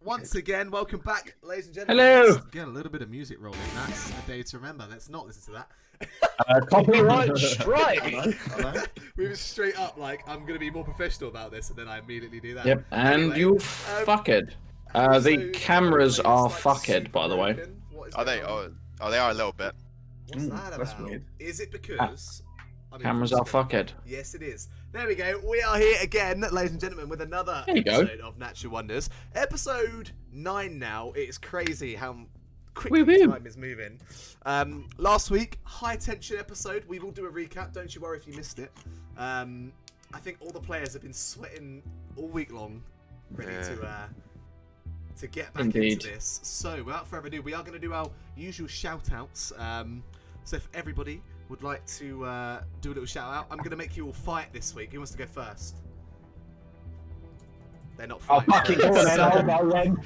once again, welcome back, ladies and gentlemen. Hello. Let's get a little bit of music rolling. That's a day to remember. Let's not listen to that. Copyright strike. We were straight up like, I'm going to be more professional about this, and then I immediately do that. Yep, and Anyway, you fuckhead. The cameras are fuckhead, by the way. Are they? Oh, they are a little bit. What's that That's about? weird. Is it because... Cameras are fuckhead. Yes, it is. There we go. We are here again, ladies and gentlemen, with another There you go. episode of Natural Wonders. Episode 9 now. It is crazy how quickly Woo-woo. time is moving. Last week, high tension episode. We will do a recap. Don't you worry if you missed it. I think all the players have been sweating all week long, ready to get back into this. So, without further ado, we are going to do our usual shout-outs. So if everybody would like to do a little shout out, I'm going to make you all fight this week. Who wants to go first? They're not fighting. Fucking go on then.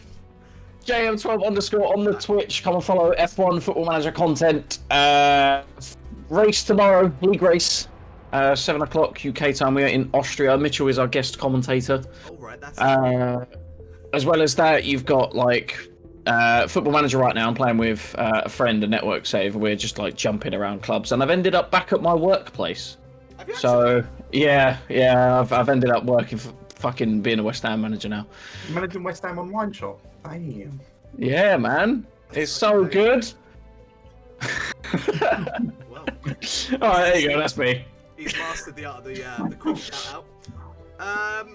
JM12_ on the Twitch. Come and follow F1 Football Manager content. Race tomorrow, league race. 7 o'clock UK time. We are in Austria. Mitchell is our guest commentator. All right, that's as well as that, you've got like Football Manager right now. I'm playing with a friend, a network save. We're just like jumping around clubs, and I've ended up back at my workplace. Have you So yeah, I've ended up working for fucking being a West Ham manager now. Managing West Ham on wine shop. Damn. Yeah, man, it's so good. Well, All right, there you go. That's me. he's mastered the art of the quick shout out.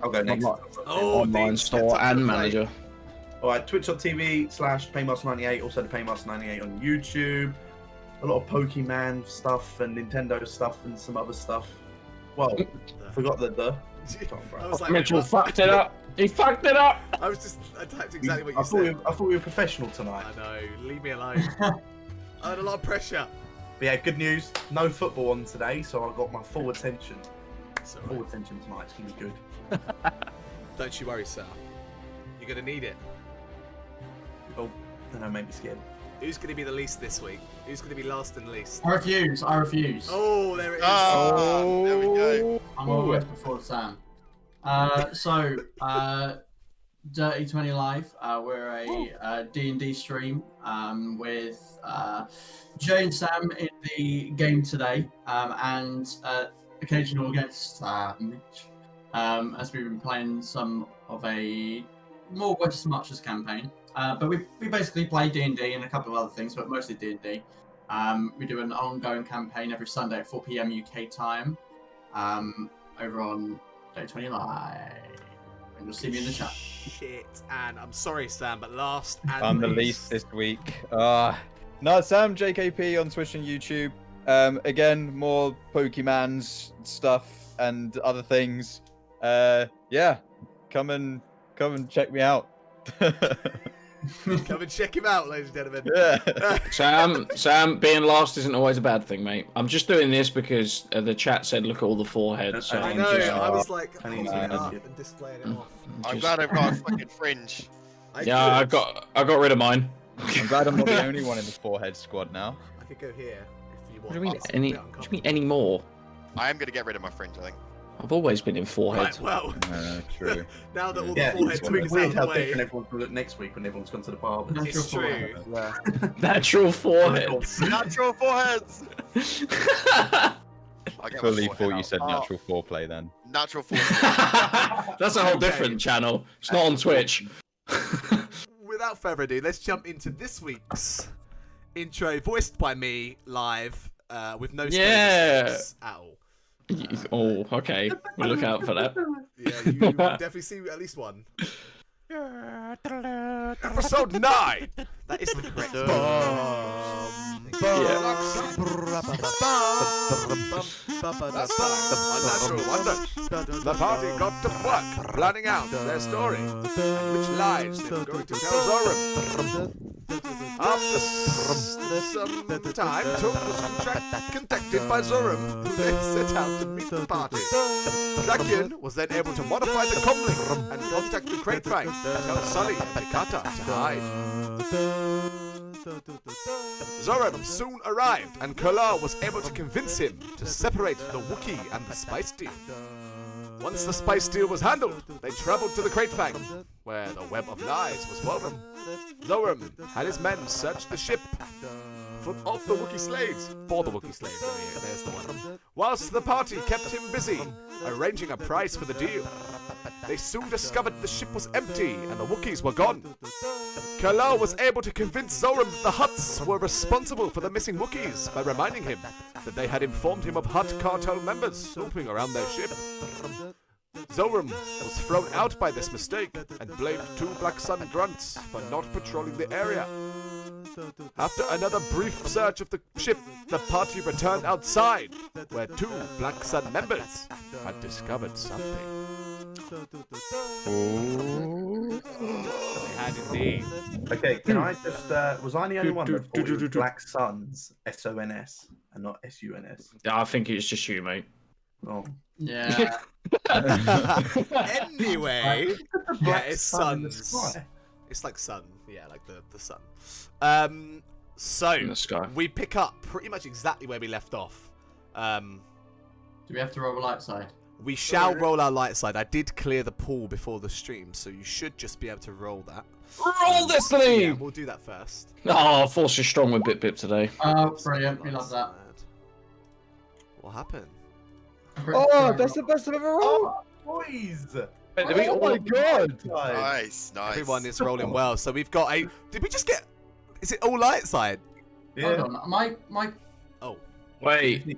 I'll go next. Online Dean, store stepped up to and the plate. manager. Alright, twitch.tv/Paymaster98, also the Paymaster98 on YouTube. A lot of Pokemon stuff and Nintendo stuff and some other stuff. Well, I forgot the. I was like, Mitchell what? fucked it up. He fucked it up. I typed exactly what you I said. thought we were professional tonight. I know. Leave me alone. I had a lot of pressure. But yeah, good news. No football on today, so I got my full attention. It's Full alright. attention tonight. It's gonna be good. Don't you worry, sir. You're gonna need it. Oh, don't know, make me scared. Who's gonna be the least this week? Who's gonna be last and least? I refuse. Oh, there it is. Oh, there we go. I'm always before Sam. Dirty 20 Live. We're a D&D stream with Jay and Sam in the game today, and occasional guest Mitch, as we've been playing some of a more West Marches campaign. But we basically play D&D and a couple of other things, but mostly D&D. We do an ongoing campaign every Sunday at 4 PM UK time, over on Day 20 Live. And you'll see me in the chat. Shit, and I'm sorry, Sam, but last and I'm the least this week. No, Sam JKP on Twitch and YouTube. Again, more Pokemans stuff and other things. Yeah, come and check me out. Come and check him out, ladies and gentlemen. Yeah. Sam, being last isn't always a bad thing, mate. I'm just doing this because the chat said look at all the foreheads. So I I'm know, just- I was like I need holding to it up get- and displaying it off. I'm glad I've got a fucking fringe. Yeah, I got rid of mine. I'm glad I'm not the only one in the forehead squad now. I could go here if you What want. do you mean It's a any? bit What do you mean uncomfortable. any more? I am gonna get rid of my fringe, I think. I've always been in forehead. Right, well, True. now that all Yeah, the forehead it's gonna be twigs out weird of how the different way, everyone's gonna look next week when everyone's gone to the barber. Natural it's true. forehead. Natural forehead. Natural foreheads! I'll get my Fully forehead thought you out. said natural foreplay then. Natural forehead. That's a whole Okay. different channel. It's not on Twitch. Without further ado, let's jump into this week's intro, voiced by me live, with no Yeah. mistakes at all. Oh, okay. We'll look out for that. Yeah, you will definitely see at least one. Episode 9! That is the correct That's time on Natural Wonders. The party got to work, planning out their story and which lies they were going to tell Zoram. After some time, Toad was contacted by Zoram, who then set out to meet the party. Drakian was then able to modify the comlink and contact the Cratefang to tell Sully and Mikata to hide. Zoran soon arrived, and Kala was able to convince him to separate the Wookiee and the Spice Team. Once the spice deal was handled, they traveled to the Great Fang, where the web of lies was woven. Zoram had his men search the ship for the Wookiee slaves. There's the one. Whilst the party kept him busy, arranging a price for the deal. They soon discovered the ship was empty and the Wookiees were gone. Kalal was able to convince Zoram that the Hutts were responsible for the missing Wookiees by reminding him that they had informed him of Hutt cartel members snooping around their ship. Zoram was thrown out by this mistake and blamed 2 Black Sun grunts for not patrolling the area. After another brief search of the ship, the party returned outside, where 2 Black Sun members had discovered something. They had indeed. Okay, can I just, was I the only one that thought it was Black Suns, S-O-N-S, and not S-U-N-S? I think it's just you, mate. Oh. Yeah. Anyway, yeah, it's sun in the suns. sky. It's like sun, yeah, like the sun. So In the sky. we pick up pretty much exactly where we left off. Do we have to roll a light side? We shall roll our light side. I did clear the pool before the stream, so you should just be able to roll that. Roll Destiny! Yeah, we'll do that first. Oh, Force is strong with Bip Bip today. Oh, brilliant. We love that. What happened? Oh, that's the best I've ever rolled. Oh, boys! Oh my god. Nice. Everyone is rolling well. So we've got a. Did we just get? Is it all light side? Hold Yeah. on. My. Oh, Wait, you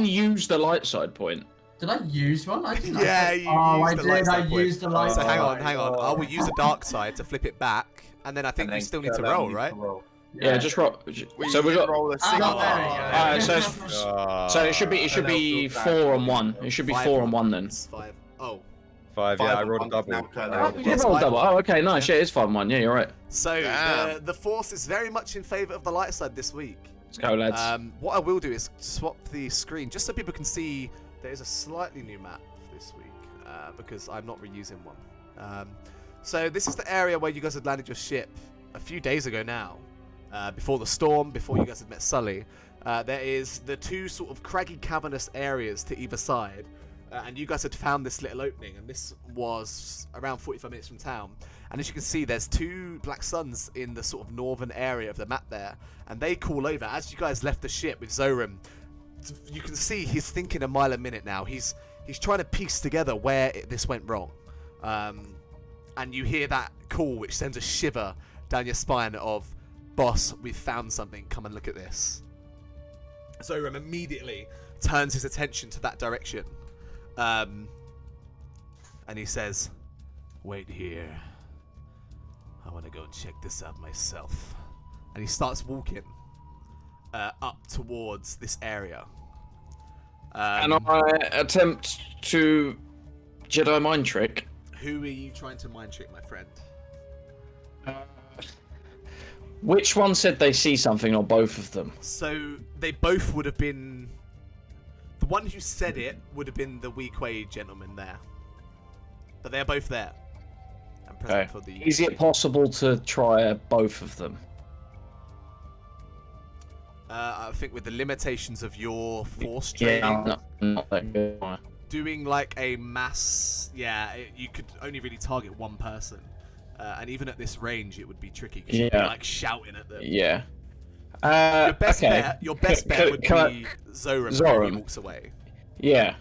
used the light side point. Did I use one? I didn't. yeah, you Oh, I used the light did. side I point. used the light So side. hang on. I will use the dark side to flip it back, and then I think we still need to roll, right? Yeah, just roll. So we got. roll a Ah, single. there we go. Alright, so it should be 4 on 1. It should be 4 on 1 then. It's 5. Oh, 5, yeah, I rolled a double. Oh, you did roll double. Oh, okay, nice. Yeah, it's 5 on 1. Yeah, you're right. so Damn. the force is very much in favour of the light side this week. Let's go, lads. What I will do is swap the screen just so people can see there is a slightly new map this week because I'm not reusing one. So this is the area where you guys had landed your ship a few days ago now, before the storm, before you guys had met Sully. There is the 2 sort of craggy, cavernous areas to either side, and you guys had found this little opening, and this was around 45 minutes from town. And as you can see, there's 2 Black Suns in the sort of northern area of the map there, and they call over. As you guys left the ship with Zoram, you can see he's thinking a mile a minute now. He's trying to piece together where this went wrong. And you hear that call, which sends a shiver down your spine of, boss, we've found something, come and look at this. Zoram immediately turns his attention to that direction. And he says, wait here. I want to go and check this out myself. And he starts walking up towards this area. And I attempt to Jedi mind trick. Who are you trying to mind trick, my friend? Which one said they see something, or both of them? So they both would have been. The one who said it would have been the Weequay gentleman there, but they're both there. And present for the. Is it possible to try both of them? I think with the limitations of your force training, Yeah, not that good. doing like a mass, you could only really target one person, and even at this range, it would be tricky because you'd be Yeah. like shouting at them. Yeah. Your best bet would be Zoram before he walks away. Yeah.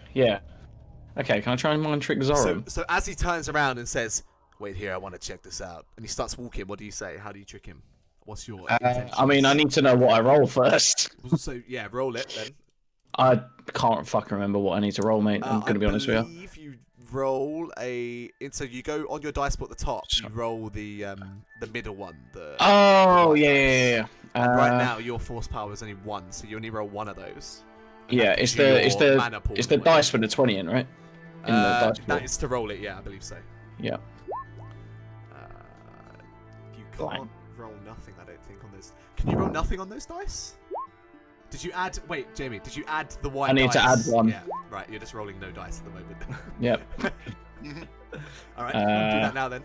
Okay, can I try and mind trick Zoram? So as he turns around and says, "Wait here, I want to check this out," and he starts walking, what do you say? How do you trick him? What's your intentions? I mean, I need to know what I roll first. So yeah, roll it then. I can't fucking remember what I need to roll, mate. I'm gonna be honest with you. I believe you roll so you go on your dice board at the top. You roll the middle one. Oh yeah. Right now, your force power is only 1, so you only roll 1 of those. Yeah, it's the dice with the 20 in, right? In the dice that board. is to roll it. Yeah, I believe so. Yeah. You can't Fine. roll nothing, I don't think, on those. Can you roll nothing on those dice? Did you add? Wait, Jamie, did you add the white? I need to dice? add 1. Yeah, right. You're just rolling no dice at the moment. Yep. All right, we'll do that now then.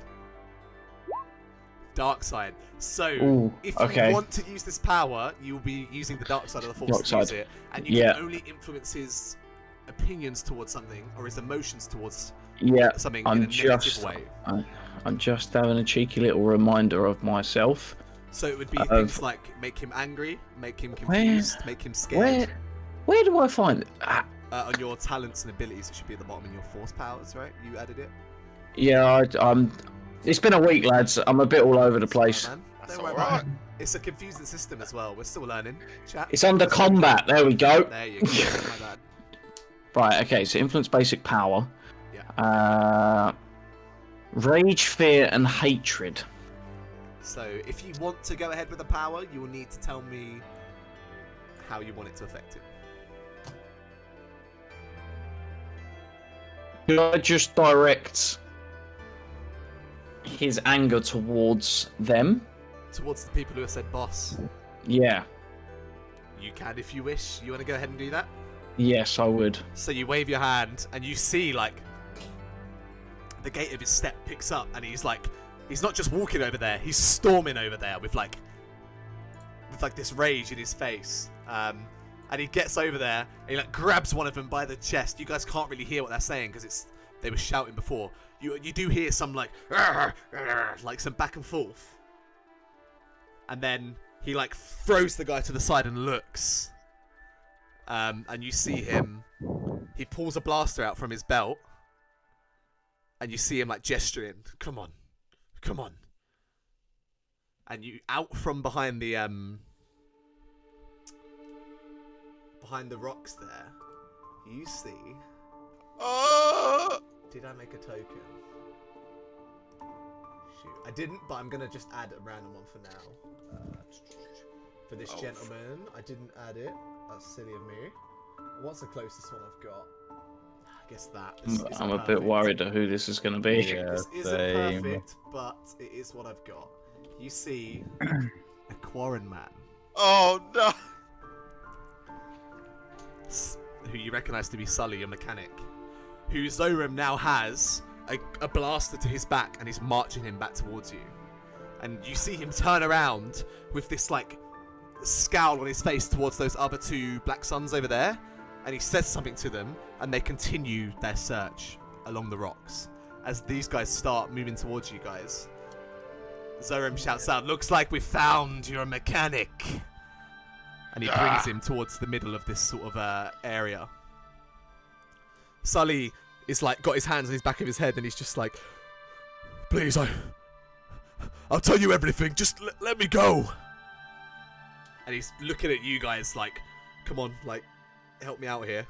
Dark side. So, Ooh, if you okay. want to use this power, you'll be using the dark side of the force Dark to use side. it, and you Yeah. can only influence his opinions towards something or his emotions towards Yeah, something I'm in a negative just, way. I'm just having a cheeky little reminder of myself. So it would be things like make him angry, make him confused, make him Where, scared. where do I find it? On your talents and abilities, it should be at the bottom in your force powers, right? You added it. Yeah, it's been a week, lads. I'm a bit all over the That's all right, place. man. That's Don't worry all about right. it. It's a confusing system as well. We're still learning. Chat. It's under combat. There we go. There you go. My bad. Right. Okay. So influence basic power. Yeah. Rage, fear, and hatred. So if you want to go ahead with the power, you will need to tell me how you want it to affect it. Could I just direct his anger towards them? Towards the people who have said boss. Yeah. You can if you wish. You want to go ahead and do that? Yes, I would. So you wave your hand and you see like the gait of his step picks up and he's not just walking over there, he's storming over there with like this rage in his face. And he gets over there and he like grabs one of them by the chest. You guys can't really hear what they're saying because they were shouting before. You do hear some like some back and forth. And then he like throws the guy to the side and looks. And you see him. He pulls a blaster out from his belt. And you see him like gesturing. Come on. Come on. And you out from behind the rocks there. You see. Oh! Did I make a token? Shoot. I didn't, but I'm gonna just add a random one for now. For this gentleman, I didn't add it. That's silly of me. What's the closest one I've got? I guess that. I'm a bit worried of who this is going to be. Yeah, This isn't same. perfect, but it is what I've got. You see a Quarren man, Oh no! who you recognise to be Sully, your mechanic, who Zoram now has a blaster to his back and is marching him back towards you. And you see him turn around with this like scowl on his face towards those other two Black Suns over there, and he says something to them, and they continue their search along the rocks. As these guys start moving towards you guys, Zoram shouts out, "Looks like we found your mechanic!" And he brings him towards the middle of this sort of area. Sully is like got his hands on his back of his head, and he's just like, "Please, I'll tell you everything. Just let me go." And he's looking at you guys like, "Come on, like, help me out here."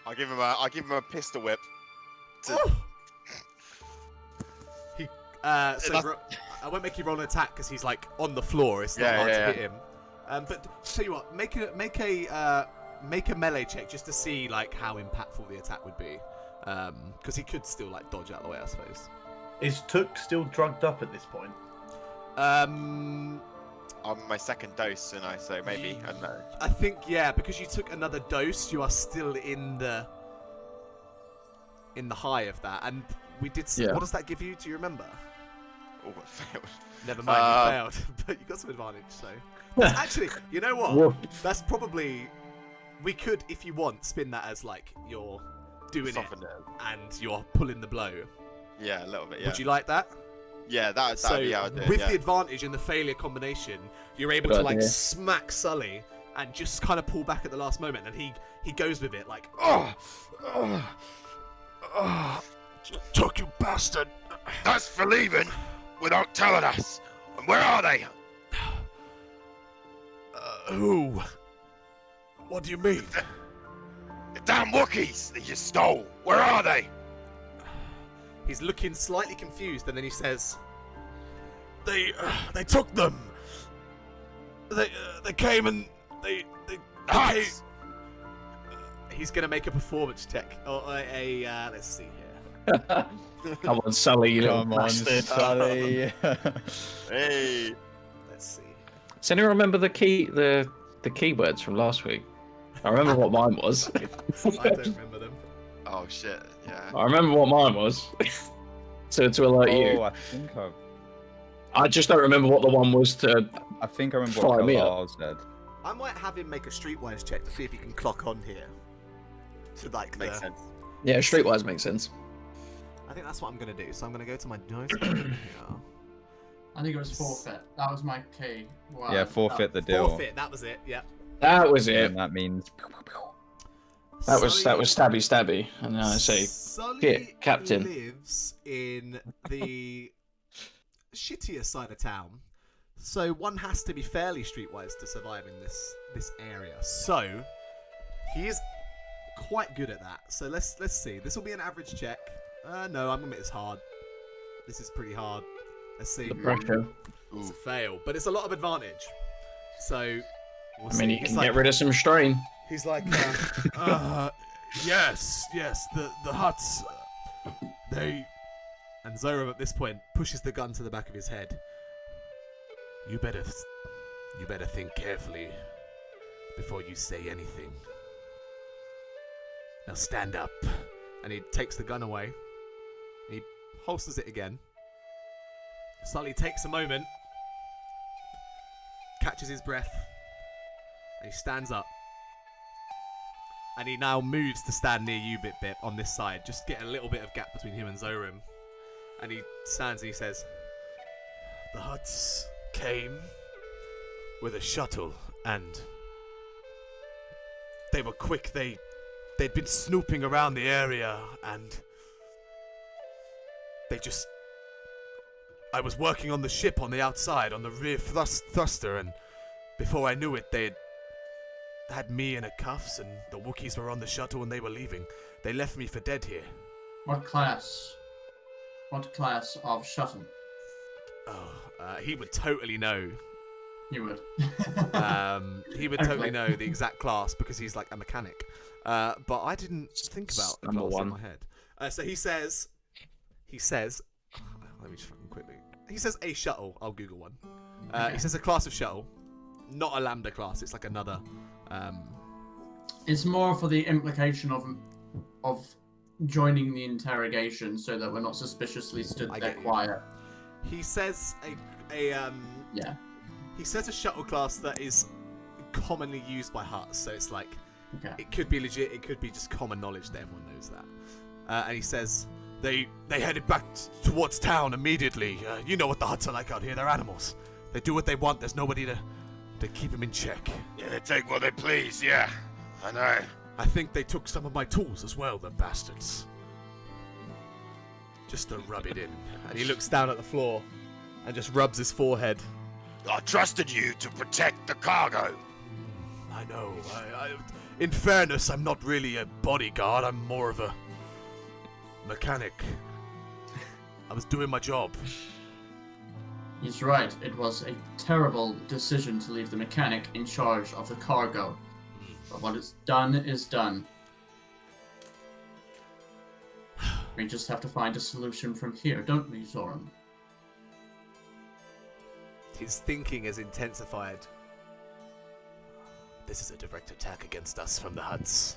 I'll give him a pistol whip. I won't make you roll an attack because he's like on the floor. It's not hard to hit him. But tell you what, make a melee check just to see like how impactful the attack would be, because he could still like dodge out of the way, I suppose. Is Took still drugged up at this point? I'm my second dose, and I say maybe. I don't know. I think because you took another dose, you are still in the high of that, and we did. What does that give you? Do you remember? Oh, I failed. Never mind, you failed, but you got some advantage. So that's actually, you know what? That's probably we could, if you want, spin that as like you're doing Soften it and you're pulling the blow. Yeah, a little bit. Yeah. Would you like that? Yeah, that'd be how I'd do it. With the advantage and the failure combination, you're able to like smack Sully and just kind of pull back at the last moment, and he goes with it like, "Took, you bastard!" That's for leaving without telling us. And where are they? Who? What do you mean? The damn Wookiees that you stole. Where are they? He's looking slightly confused, and then he says, They took them. They came and they Nice. He's gonna make a performance check or let's see here. Come on, Sully, you little Come on, bastard. Sully. Hey. Let's see. Does anyone remember the keywords from last week? I remember what mine was. I don't remember them. Oh shit. Yeah. I remember what mine was. to alert you. I I just don't remember what the one was to. think I remember Fire what me up. Carlisle said. I might have him make a streetwise check to see if he can clock on here. To like Makes sense. Yeah, streetwise makes sense. I think that's what I'm gonna do. So I'm gonna go to my dice. Here. I think it was forfeit. That was my key. Wow. Yeah, forfeit the deal. Forfeit. That was it. Yeah. That was it. And that means. That was stabby, and then I say, Sully "Here, Captain." lives in the shittier side of town, so one has to be fairly streetwise to survive in this area. So he is quite good at that. So let's see. This will be an average check. No, I'm gonna admit it's hard. This is pretty hard. Let's see. The pressure. It's a fail, but it's a lot of advantage. So we'll I mean, see. you He's can like, get rid of some strain. He's like, yes, the huts, they... And Zoro at this point pushes the gun to the back of his head. You better think carefully before you say anything. Now stand up. And he takes the gun away. He holsters it again. Sully takes a moment, catches his breath, and he stands up. And he now moves to stand near you bit on this side. Just get a little bit of gap between him and Zoram. And he stands and he says, the huts came with a shuttle and they were quick. They'd been snooping around the area and I was working on the ship on the outside on the rear thruster, and before I knew it they had me in a cuffs, and the Wookiees were on the shuttle and they were leaving. They left me for dead here. What class of shuttle? Oh, he would totally know. You would. He would totally know the exact class because he's like a mechanic. But I didn't think about the Number class in one. my head. So he says, let me just fucking quickly. He says a shuttle. I'll Google one. He says a class of shuttle, not a lambda class. It's like another. It's more for the implication of joining the interrogation so that we're not suspiciously stood I there get you. quiet. He says Yeah. He says a shuttle class that is commonly used by huts. So it's like Okay. it could be legit. It could be just common knowledge that everyone knows that. And he says they headed back towards town immediately. You know what the huts are like out here. They're animals. They do what they want. There's nobody to keep them in check. Yeah, they take what they please, yeah. I know. I think they took some of my tools as well, the bastards. Just to rub it in. And he looks down at the floor and just rubs his forehead. I trusted you to protect the cargo. I know. In fairness, I'm not really a bodyguard. I'm more of a mechanic. I was doing my job. He's right. It was a terrible decision to leave the mechanic in charge of the cargo. But what is done is done. We just have to find a solution from here, don't we, Zoran? His thinking has intensified. This is a direct attack against us from the huts.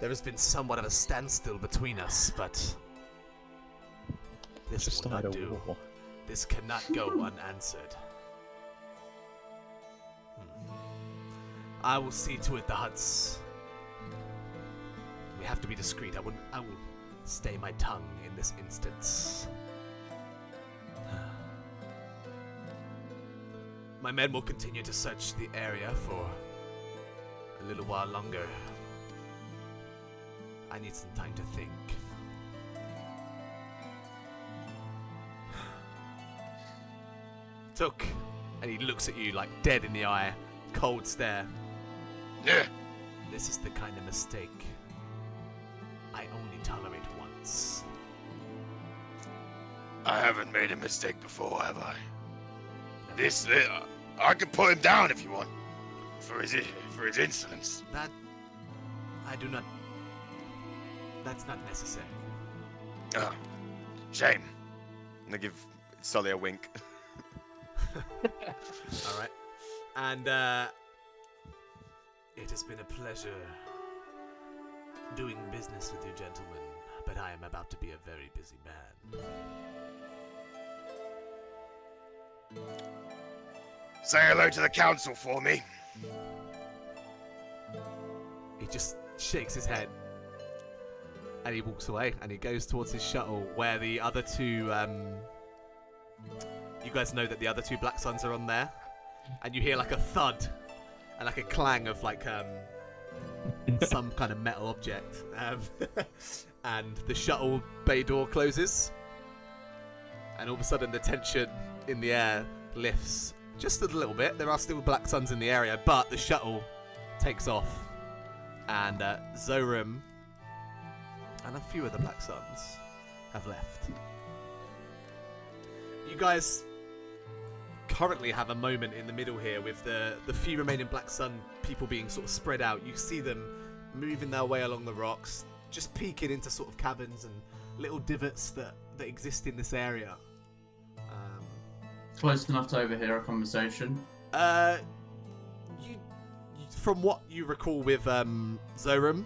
There has been somewhat of a standstill between us, but this will not do. This cannot go unanswered. I will see to it the huts. We have to be discreet. I will stay my tongue in this instance. My men will continue to search the area for a little while longer. I need some time to think. Took, and he looks at you like dead in the eye, cold stare. Yeah. This is the kind of mistake I only tolerate once. I haven't made a mistake before, have I? This, I can put him down if you want. For his insolence. That, I do not, that's not necessary. Ah, shame. I'm gonna give Sully a wink. Alright. And, it has been a pleasure doing business with you gentlemen, but I am about to be a very busy man. Say hello to the council for me. shakes his head, and he walks away, and he goes towards his shuttle, where the other two, you guys know that the other two Black Suns are on there, and you hear like a thud, and like a clang of like, some kind of metal object, and the shuttle bay door closes, and all of a sudden the tension in the air lifts just a little bit. There are still Black Suns in the area, but the shuttle takes off, and Zoram and a few of the Black Suns have left. You guys currently have a moment in the middle here with the few remaining Black Sun people being sort of spread out. You see them moving their way along the rocks, just peeking into sort of caverns and little divots that exist in this area. Close enough to overhear a conversation. From what you recall with Zoram,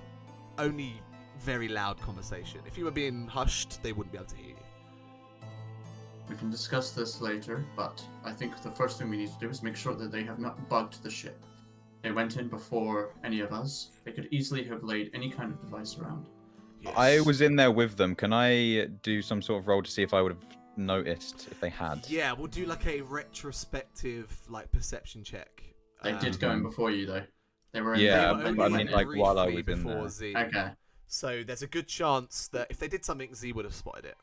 only very loud conversation. If you were being hushed, they wouldn't be able to hear you. We can discuss this later, but I think the first thing we need to do is make sure that they have not bugged the ship. They went in before any of us. They could easily have laid any kind of device around. Yes. I was in there with them. Can I do some sort of roll to see if I would have noticed if they had? Yeah, we'll do like a retrospective like perception check. They did go in before you, though. They were in Yeah, They were but I only mean, like, while I briefly was in before there. Z. Okay. So there's a good chance that if they did something, Z would have spotted it.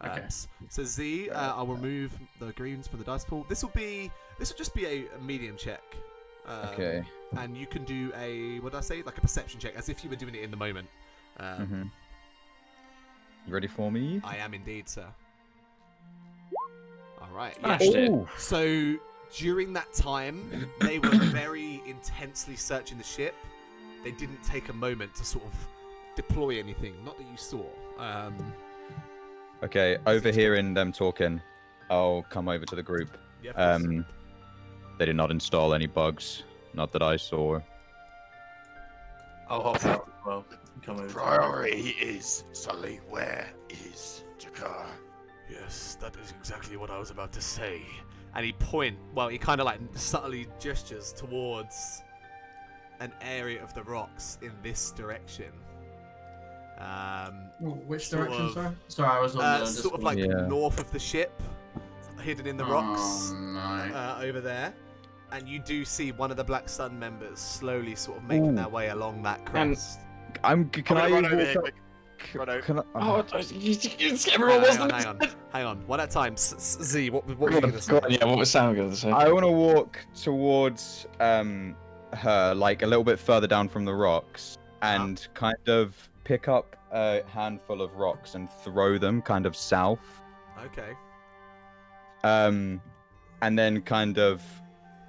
Okay. So Z, I'll remove the greens from the dice pool. This will just be a medium check. Okay. And you can do a, what did I say? Like a perception check, as if you were doing it in the moment. You ready for me? I am indeed, sir. All right. Smashed it. Ooh. So during that time, they were very intensely searching the ship. They didn't take a moment to sort of deploy anything. Not that you saw. Okay, overhearing them talking, I'll come over to the group. Yeah, of course. They did not install any bugs, not that I saw. I'll hop out as well. Come over. Priority is Sully. Where is Jakar? Yes, that is exactly what I was about to say. And he he kind of like subtly gestures towards an area of the rocks in this direction. Which sort direction, of- sorry? Sorry, I was on the sort of Discord. like north of the ship, hidden in the rocks, Oh, no. over there. And you do see one of the Black Sun members slowly sort of making Ooh. their way along that crest. Can I'm I gonna run over walk here up- quick. Run over. Can I, Oh, everyone wasn't. Hang on. One at a time. Z, what were you going to say? Go on, yeah, what was Sam going to say? I want to walk towards her, like a little bit further down from the rocks, and kind of pick up a handful of rocks and throw them kind of south. Okay. And then kind of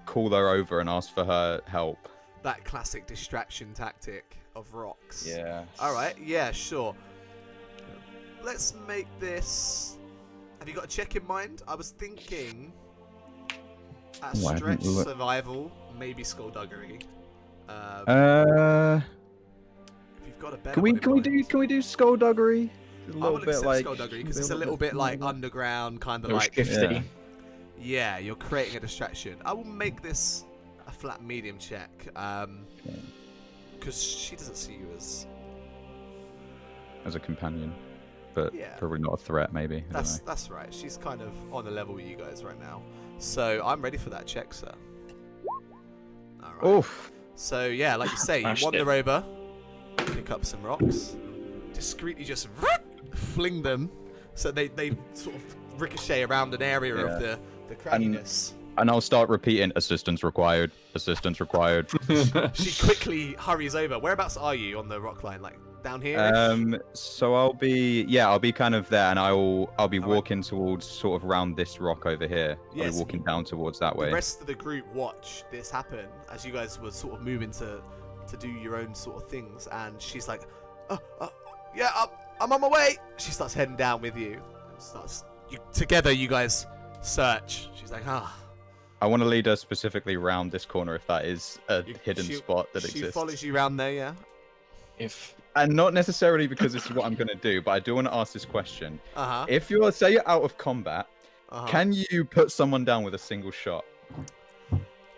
call her over and ask for her help. That classic distraction tactic of rocks. Yeah. All right. Yeah, sure. Let's make this. Have you got a check in mind? I was thinking at Oh, I haven't stretch looked. survival, maybe skullduggery. If you've got a better Can we one in mind. can we do skullduggery? A I little will bit accept like skullduggery because it's a little bit like underground, kind of Little like. shifty. Yeah. Yeah, you're creating a distraction. I will make this a flat medium check, because she doesn't see you as. as a companion, but Yeah. probably not a threat. Maybe. I don't know. That's right. She's kind of on the level with you guys right now. So I'm ready for that check, sir. All right. Oof. So yeah, like you say, you Smashed wander over, pick up some rocks, discreetly just fling them, so they sort of ricochet around an area of the cragginess. And I'll start repeating, assistance required, assistance required. She quickly hurries over. Whereabouts are you on the rock line? Like down here? So I'll be kind of there, and I'll be Alright. walking towards sort of round this rock over here. I'll Yes. be walking down towards that The way. rest of the group watch this happen as you guys were sort of moving to do your own sort of things, and she's like, yeah, I'm on my way. She starts heading down with you. Together you guys search. She's like, I want to lead her specifically round this corner if that is a hidden she- spot that she exists. follows you round there, yeah? And not necessarily because this is what I'm going to do, but I do want to ask this question. Uh-huh. If you're, say you're out of combat, uh-huh. can you put someone down with a single shot?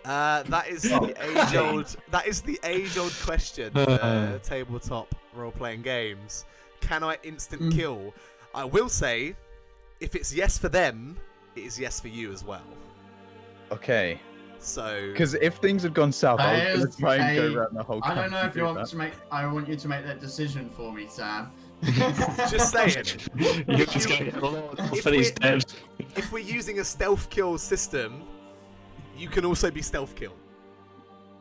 That is the age-old. That is the age-old question for tabletop role-playing games. Can I instant kill? I will say, if it's yes for them, it is yes for you as well. Okay. So. Because if things had gone south, I was going to try and go around the whole. I don't know if you want that. to make. I want you to make that decision for me, Sam. Just saying. You're just going to get a lot for these devs. If we're using a stealth kill system, you can also be stealth killed.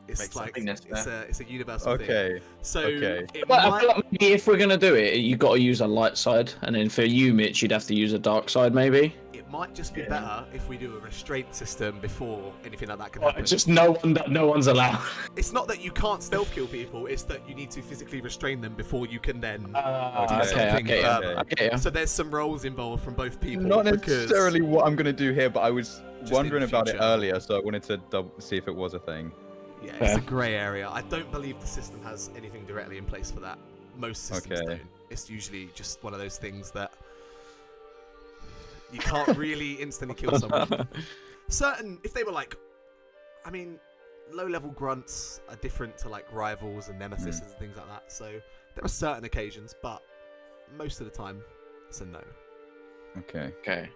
It's Makes like sense. it's a universal thing. Okay. So Okay. it But I might, feel like maybe if we're gonna do it, you got to use a light side, and then for you, Mitch, you'd have to use a dark side, maybe. it might just be better if we do a restraint system before anything like that can happen. Just no one's allowed. It's not that you can't stealth kill people; it's that you need to physically restrain them before you can then. Okay. So there's some roles involved from both people. Not because necessarily what I'm going to do here, but I was Just wondering in about it future. earlier, so I wanted to see if it was a thing. Yeah, Fair. it's a grey area. I don't believe the system has anything directly in place for that. Most systems Okay. don't. It's usually just one of those things that you can't really instantly kill someone. If they were like, I mean, low-level grunts are different to like rivals and nemesis and things like that. So there are certain occasions, but most of the time, it's a no. Okay. Okay.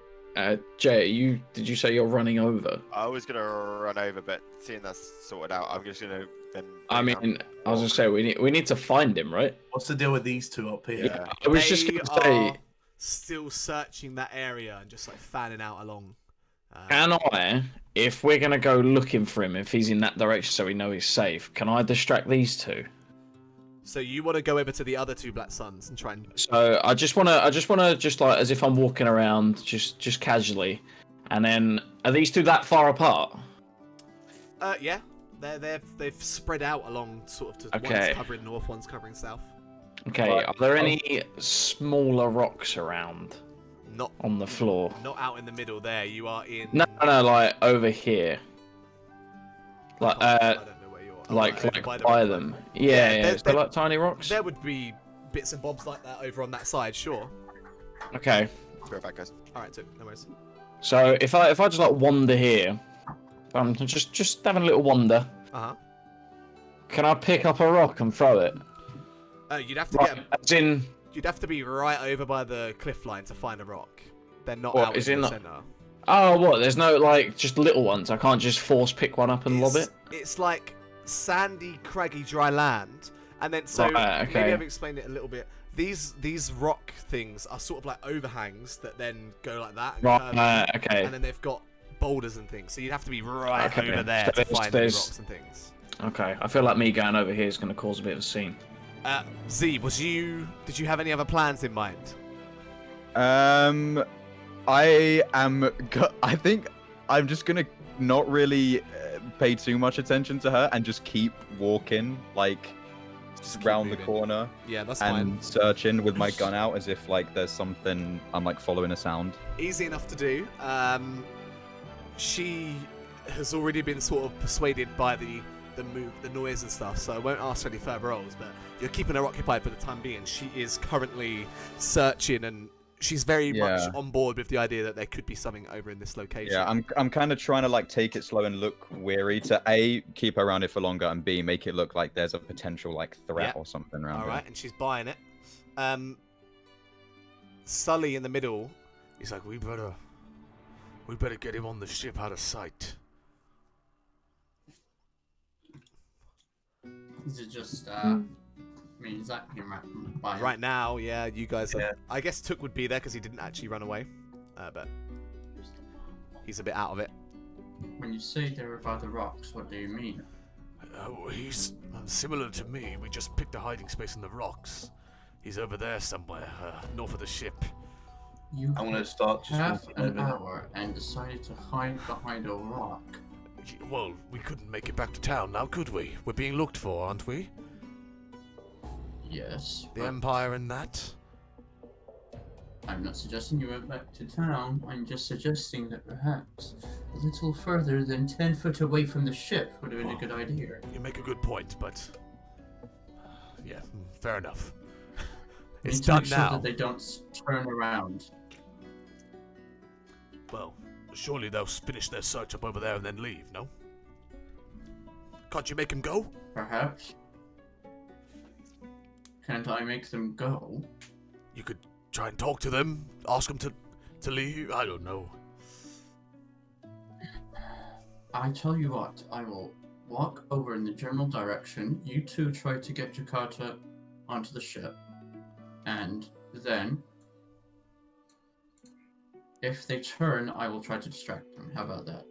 Jay, did you say you're running over? I was gonna run over, but seeing that's sorted out, I'm just gonna then. I mean, I was gonna say we need to find him, right? What's the deal with these two up here? Yeah. I was just They gonna say, are still searching that area and just like fanning out along. can I, if we're gonna go looking for him, if he's in that direction, so we know he's safe, can I distract these two? So you want to go over to the other two Black Suns and try and So I just wanna just like as if I'm walking around, just casually, and then are these two that far apart? yeah, they've spread out along sort of to Okay. one's covering north, one's covering south. Okay, Right. are there any smaller rocks around Not on the floor? out in the middle there. You are in. No, like over here. Like I don't know where you are. like over by the them. rock. Yeah, they're- Is there like tiny rocks? There would be bits and bobs like that over on that side, sure. Okay. Be right back, guys. All right, too. No worries. So if I just like wander here, I'm just having a little wander. Uh Can I pick up a rock and throw it? huh. You'd have to Right, as in, You'd have to be right over by the cliff line to find a rock. They're not What, out is in it the not- center. oh what? There's no like just little ones. I can't just force pick one up and lob it. It's like sandy, craggy, dry land, and then so Right, okay. maybe I've explained it a little bit. These rock things are sort of like overhangs that then go like that. And curve, Okay. And then they've got boulders and things, so you'd have to be right Okay, over there so to find any there's- rocks and things. Okay. I feel like me going over here is going to cause a bit of a scene. Z, did you have any other plans in mind? I think I'm just gonna not really pay too much attention to her and just keep walking, like Just keep round the moving. corner Yeah, that's and fine. searching with my gun out as if like there's something I'm like following a sound. Easy enough to do. She has already been sort of persuaded by the move, the noise and stuff, so I won't ask for any further rolls, but you're keeping her occupied for the time being. She is currently searching, and she's very much Yeah. on board with the idea that there could be something over in this location. Yeah, I'm kind of trying to like take it slow and look weary to A, keep her around it for longer, and B, make it look like there's a potential like threat Yeah. or something around All her. right, and she's buying it. Sully in the middle, he's like, we better get him on the ship out of sight. Is it just, I mean, is that him by Right now, yeah, you guys are... Yeah. I guess Took would be there because he didn't actually run away, but he's a bit out of it. When you say they're by the rocks, what do you mean? He's similar to me. We just picked a hiding space in the rocks. He's over there somewhere, north of the ship. You I'm gonna start just half walking an over. hour and decided to hide behind a rock. Well, we couldn't make it back to town now, could we? We're being looked for, aren't we? Yes, The but Empire and that? I'm not suggesting you went back to town. I'm just suggesting that perhaps a little further than 10 foot away from the ship would have been a good idea. You make a good point, but... yeah, fair enough. We It's need to done make sure now. that they don't turn around. Well, surely they'll finish their search up over there and then leave, no? Can't you make him go? Perhaps. Can't I make them go? You could try and talk to them, ask them to leave. I don't know. I tell you what, I will walk over in the general direction. You two try to get Jakarta onto the ship. And then, if they turn, I will try to distract them. How about that?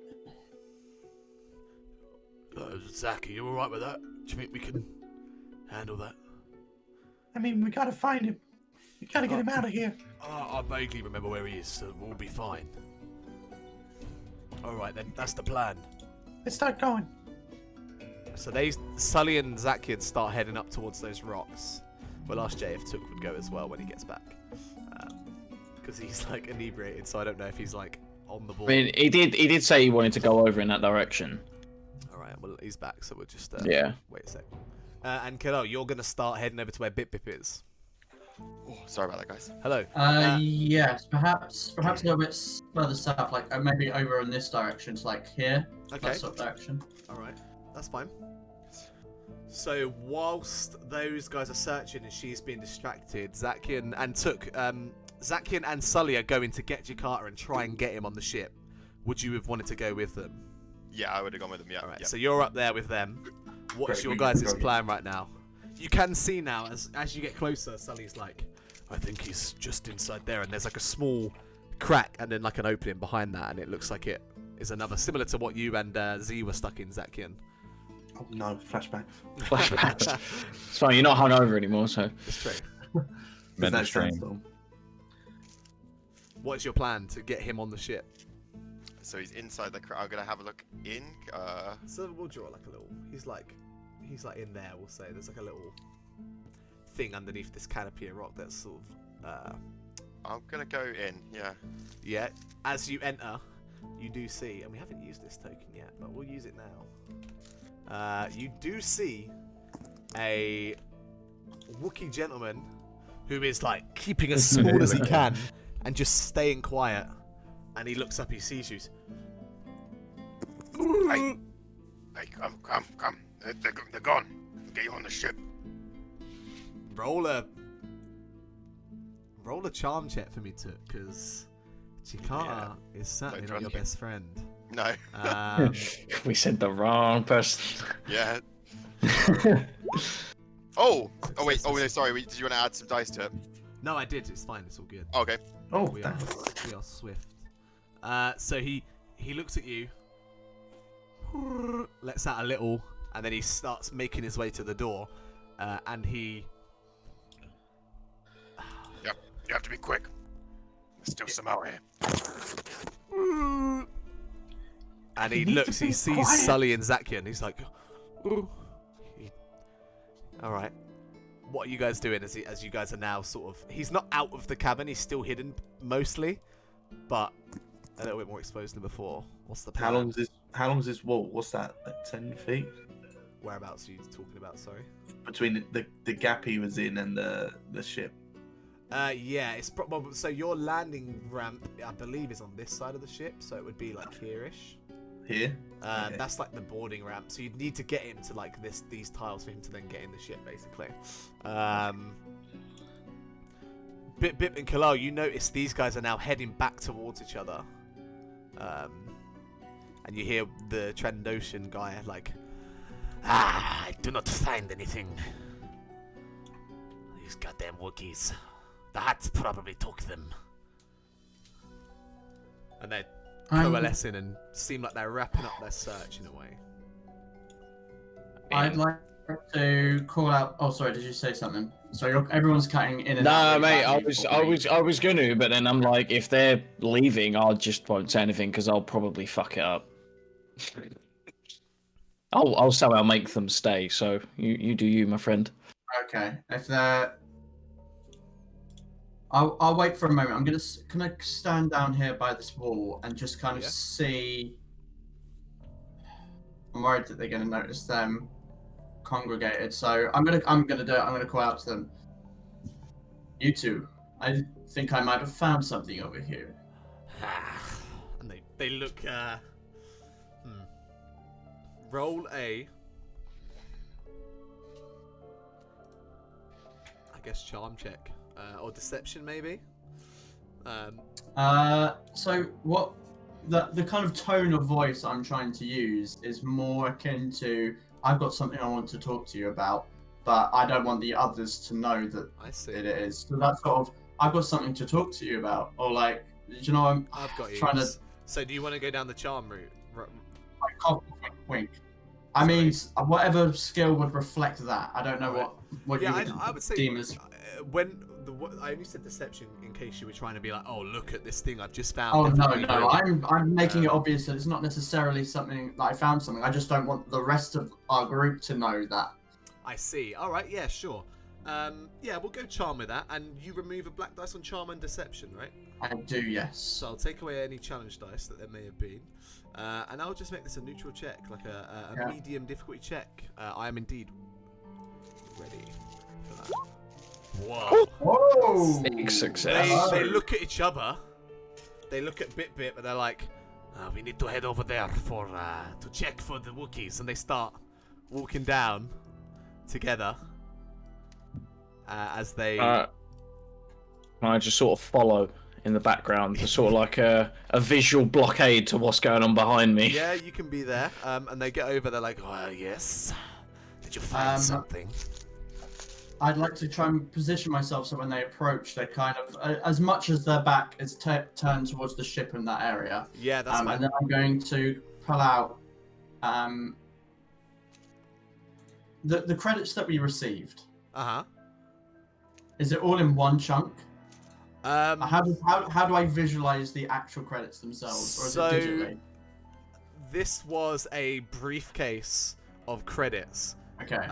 Zach, are you alright with that? Do you think we can handle that? I mean, we gotta find him. We gotta get him out of here. I vaguely remember where he is, so we'll be fine. Alright then, that's the plan. Let's start going. So Sully and Zakian start heading up towards those rocks. Well, ask Jay if Took would go as well when he gets back. Because he's like inebriated, so I don't know if he's like on the ball. I mean, he did say he wanted to go over in that direction. Alright, well he's back, so we'll just Yeah. wait a sec. And Kilo, you're gonna start heading over to where Bip Bip is. Oh, sorry about that, guys. Hello. Yes, perhaps a little bit further south, like maybe over in this direction, so like here. Okay. That sort of direction. Alright, that's fine. So whilst those guys are searching and she's being distracted, Zakian and Sully are going to get Jakarta and try and get him on the ship. Would you have wanted to go with them? Yeah, I would have gone with them. Yeah. Alright, Yeah. so you're up there with them. What's your guys' plan right now? You can see now, as you get closer, Sully's like, I think he's just inside there, and there's like a small crack and then like an opening behind that, and it looks like it is another, similar to what you and Z were stuck in, Zakian. Oh no, flashback. Flashbacks. It's fine, you're not hungover anymore, so. It's true. Mental That strain. sandstorm. What's your plan to get him on the ship? So he's inside the crowd. I'm gonna have a look in. So we'll draw like a little. He's like in there. We'll say there's like a little thing underneath this canopy of rock that's sort of. I'm gonna go in. Yeah. Yeah. As you enter, you do see, and we haven't used this token yet, but we'll use it now. You do see a Wookiee gentleman who is like keeping as small as he can and just staying quiet. And he looks up, he sees you. Hey, come. They're gone. Get you on the ship. Roll a charm check for me, Took, because Jakarta is certainly not your trust you. best friend. No. We said the wrong person. Yeah. Oh wait. Oh no, sorry. Did you want to add some dice to it? No, I did. It's fine. It's all good. Okay. Oh, We are damn. swift. So he looks at you, lets out a little, and then he starts making his way to the door, and he. Yep. You have to be quick. There's still some out here. And he need looks, to he be sees quiet. Sully and Zakian. He's like, all right. What are you guys doing as you guys are now sort of? He's not out of the cabin. He's still hidden mostly, but a little bit more exposed than before. What's the plan? How long is this wall? What's that? Like 10 feet Whereabouts are you talking about? Sorry. between the gap he was in and the ship. Yeah, it's probably so your landing ramp, I believe, is on this side of the ship, so it would be like here-ish. Here. Okay. That's like the boarding ramp, so you'd need to get him to like these tiles for him to then get in the ship, basically. Bip and Kalal, you notice these guys are now heading back towards each other, and you hear the Trandoshan guy like, I do not find anything. These goddamn Wookiees. The Hats probably took them. And they're coalescing and seem like they're wrapping up their search in a way. I'd like to call out. Oh, sorry. Did you say something? So everyone's cutting in and out. No, really mate, badly I was gonna, but then I'm like, if they're leaving, I just won't say anything because I'll probably fuck it up. I'll somehow make them stay. So you do you, my friend. Okay. If they're, I'll wait for a moment. I'm gonna stand down here by this wall and just kind of Yeah. see. I'm worried that they're gonna notice them congregated, so I'm gonna do it. I'm gonna call out to them. You two, I think I might have found something over here. And they look. Roll a guess, charm check or deception maybe. So what the kind of tone of voice I'm trying to use is more akin to, I've got something I want to talk to you about, but I don't want the others to know that I see. it is. So that's sort of, I've got something to talk to you about, or like, you know, I've got you. trying to So do you want to go down the charm route? wink. I mean, whatever skill would reflect that. I don't know what Yeah, you I would say deem as. I only said deception in case you were trying to be like, oh, look at this thing I've just found. Oh no, Everybody no, know. I'm making it obvious that it's not necessarily something that I found something. I just don't want the rest of our group to know that. I see. All right, yeah, sure. Yeah, we'll go charm with that, and you remove a black dice on charm and deception, right? I do, yes. So I'll take away any challenge dice that there may have been, and I'll just make this a neutral check, like a medium difficulty check. I am indeed ready for that. Whoa! Whoa! Big success. They look at each other. They look at Bit, but they're like, we need to head over there for to check for the Wookiees, and they start walking down together as they. I just sort of follow in the background, to sort of like a visual blockade to what's going on behind me. Yeah, you can be there. And they get over. They're like, oh yes. Did you find something? I'd like to try and position myself so when they approach, they kind of, as much as their back is turned towards the ship in that area. Yeah, that's fine. And then I'm going to pull out the credits that we received. Is it all in one chunk? How do I visualize the actual credits themselves, or is it digitally? This was a briefcase of credits. Okay.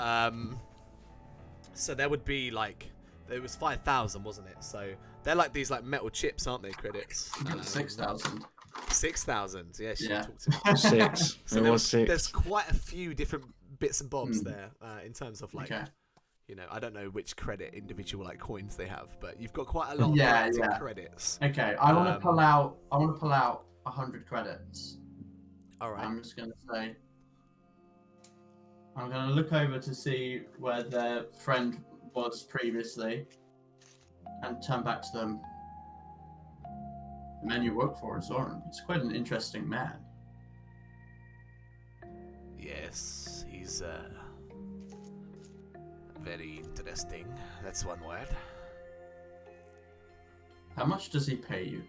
So there would be like, there was 5,000, wasn't it? So they're like these like metal chips, aren't they? Credits. 6,000. 6,000. Yeah, she talked to me. 6. So it was 6. There's quite a few different bits and bobs there in terms of like, you know, I don't know which credit individual like coins they have, but you've got quite a lot of credits. Okay, I want to pull out. I want to pull out 100 credits. All right. I'm just gonna say. I'm gonna look over to see where their friend was previously, and turn back to them. The man you work for is Zoran. He's quite an interesting man. Yes, he's very interesting. That's one word. How much does he pay you?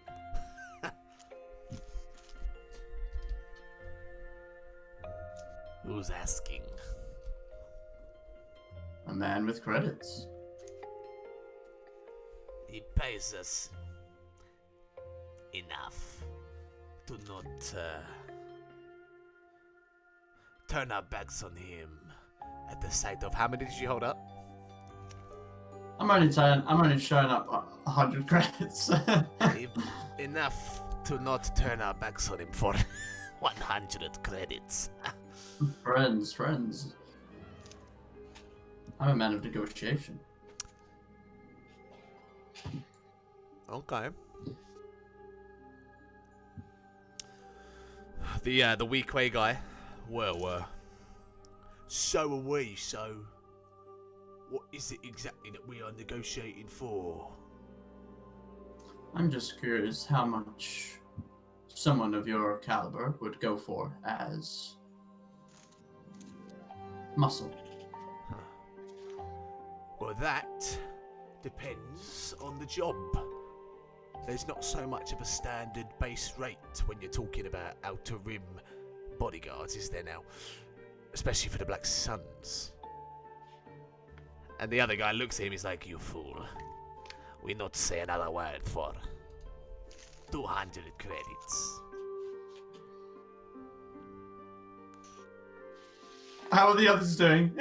Who's asking? A man with credits. He pays us enough to not turn our backs on him at the sight of. How many did you hold up? I'm only showing up 100 credits. Enough to not turn our backs on him for 100 credits. Friends. I'm a man of negotiation. Okay. The weak way guy. Well, so are we, so what is it exactly that we are negotiating for? I'm just curious how much someone of your caliber would go for as muscle. Well, that depends on the job. There's not so much of a standard base rate when you're talking about outer rim bodyguards, is there now? Especially for the Black Suns. And the other guy looks at him, he's like, you fool. We not say another word for 200 credits. How are the others doing?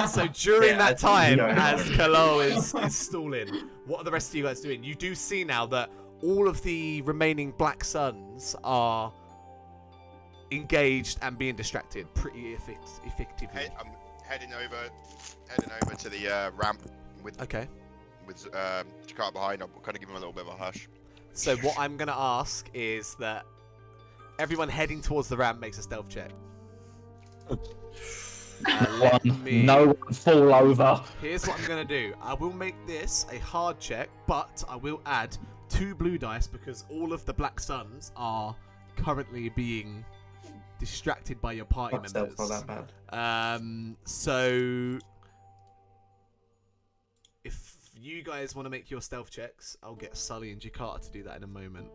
So during that time, as Kalo is stalling, what are the rest of you guys doing? You do see now that all of the remaining Black Suns are engaged and being distracted pretty effectively. I'm heading over to the ramp with Jakarta behind. I'm kind of giving him a little bit of a hush. So what I'm gonna ask is that everyone heading towards the ramp makes a stealth check. No one fall over. Here's what I'm gonna do. I will make this a hard check, but I will add 2 blue dice because all of the black suns are currently being distracted by your party members. That's not that bad. So if you guys want to make your stealth checks, I'll get Sully and Jakarta to do that in a moment.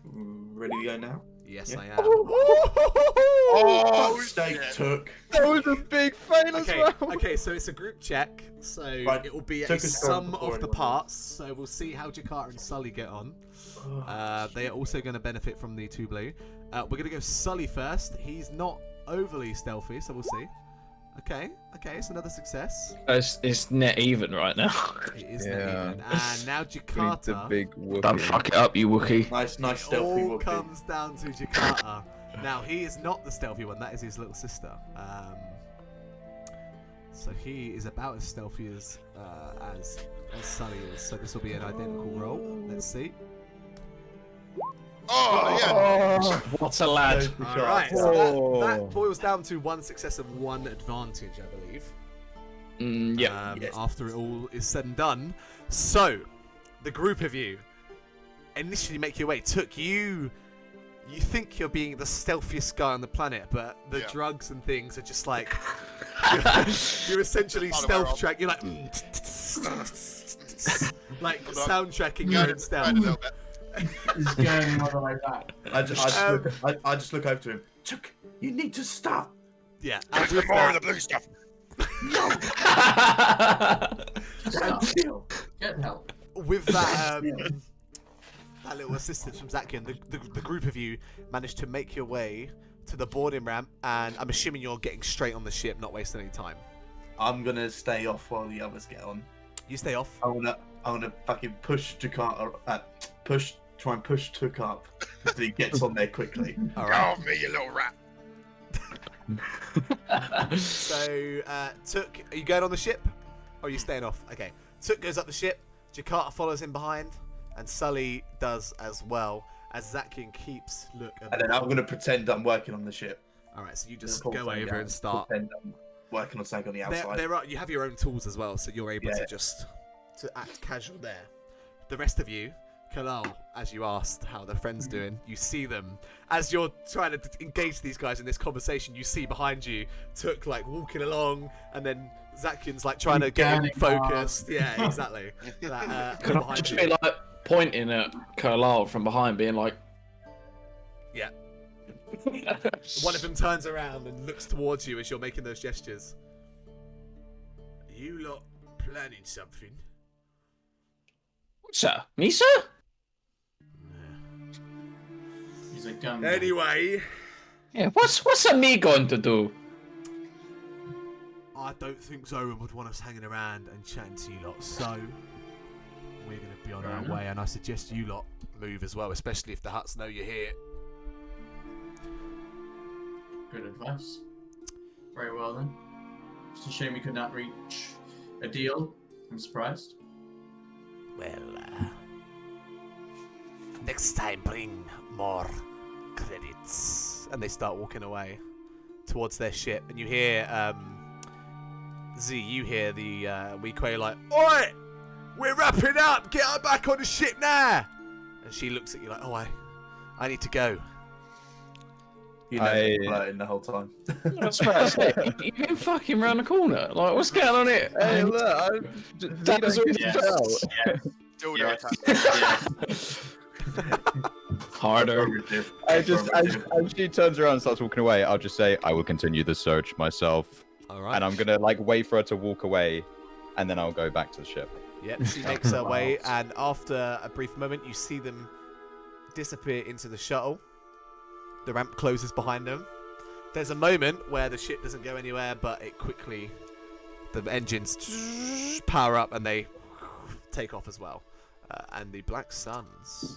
Ready to go now? Yes, Yeah. I am. Oh, Steak took. That was a big fail as well. Okay, so it's a group check, so Right, it will be a took us gone sum before of the anyone parts. So we'll see how Jakarta and Sully get on. They are also going to benefit from the 2 blue. We're going to go Sully first. He's not overly stealthy, so we'll see. Okay, it's another success. It's net even right now. It is not even. And now The Jakarta. big whoopee. Don't fuck it up, you Wookie. Nice It stealthy all whoopee. comes down to Jakarta. Now he is not the stealthy one. That is his little sister. So he is about as stealthy as Sully is. So this will be an identical roll. Let's see. Oh, yeah. What a lad. All right. So that boils down to 1 success and 1 advantage, I believe. Yeah. Yes. After it all is said and done. So the group of you initially make your way. You think you're being the stealthiest guy on the planet, but the drugs and things are just like you're essentially stealth track. You're like like soundtracking your own stealth. He's going all the way back. I just look over to him. Chuck, you need to stop. Yeah, Get and some with more of that, the blue stuff. Stop. Get help. with that, that little assistance from Zakian, the group of you managed to make your way to the boarding ramp, and I'm assuming you're getting straight on the ship, not wasting any time. I'm gonna stay off while the others get on. You stay off. I wanna fucking push Jakarta, try and push Took up until he gets on there quickly. All Get right. off me, you little rat. So, Took, are you going on the ship? Or are you staying off? Okay. Took goes up the ship, Jakarta follows him behind, and Sully does as well, as Zakian keeps look at And then I'm gonna pretend I'm working on the ship. Alright, so you just Pull go something over down, and start. Pretend I'm working on something on the outside. You have your own tools as well, so you're able Yeah. to just to act casual there. The rest of you, Kalal, as you asked how their friend's doing, you see them as you're trying to engage these guys in this conversation. You see behind you Took like walking along, and then Zakian's like trying to get him Scanning focused. Yeah, exactly. That, Could I behind just you. be like pointing at Carlisle from behind, being like, Yeah. One of them turns around and looks towards you as you're making those gestures. Are you lot planning something? "Sir, me, sir?" He's a gun. Anyway, Yeah. What's a me going to do? I don't think Zoran would want us hanging around and chatting to you lot, so we're going to be on our way, and I suggest you lot move as well, especially if the Huts know you're here. Good advice. Very well then. It's a shame we could not reach a deal. I'm surprised. Well, next time bring more credits. And they start walking away towards their ship, and you hear, Z, you hear the Weequay like, "Oi! We're wrapping up! Get her back on the ship now!" And she looks at you like, "Oh, I need to go." You know, flirting the whole time. That's what I say. You've been fucking round the corner. Like, what's going on here? Hey, look, That's all Yes. Still Yeah. harder. as she turns around and starts walking away, I'll just say, I will continue the search myself. All right. And I'm gonna like wait for her to walk away, and then I'll go back to the ship. Yep, she makes her way, and after a brief moment, you see them disappear into the shuttle. The ramp closes behind them. There's a moment where the ship doesn't go anywhere, but it quickly, the engines power up and they take off as well. And the Black Suns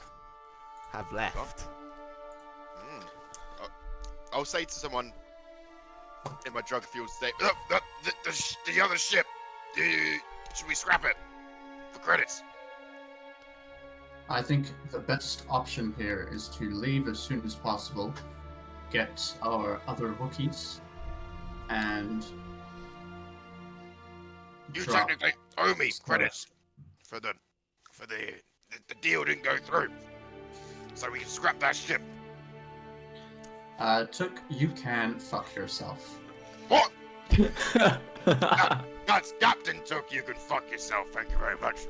have left. I'll say to someone in my drug-fueled state, the other ship, should we scrap it for credits? I think the best option here is to leave as soon as possible, get our other bookies and You drop. technically owe me credits for the deal didn't go through. So we can scrap that ship. Took, you can fuck yourself. What? That's Captain Took. You can fuck yourself. Thank you very much.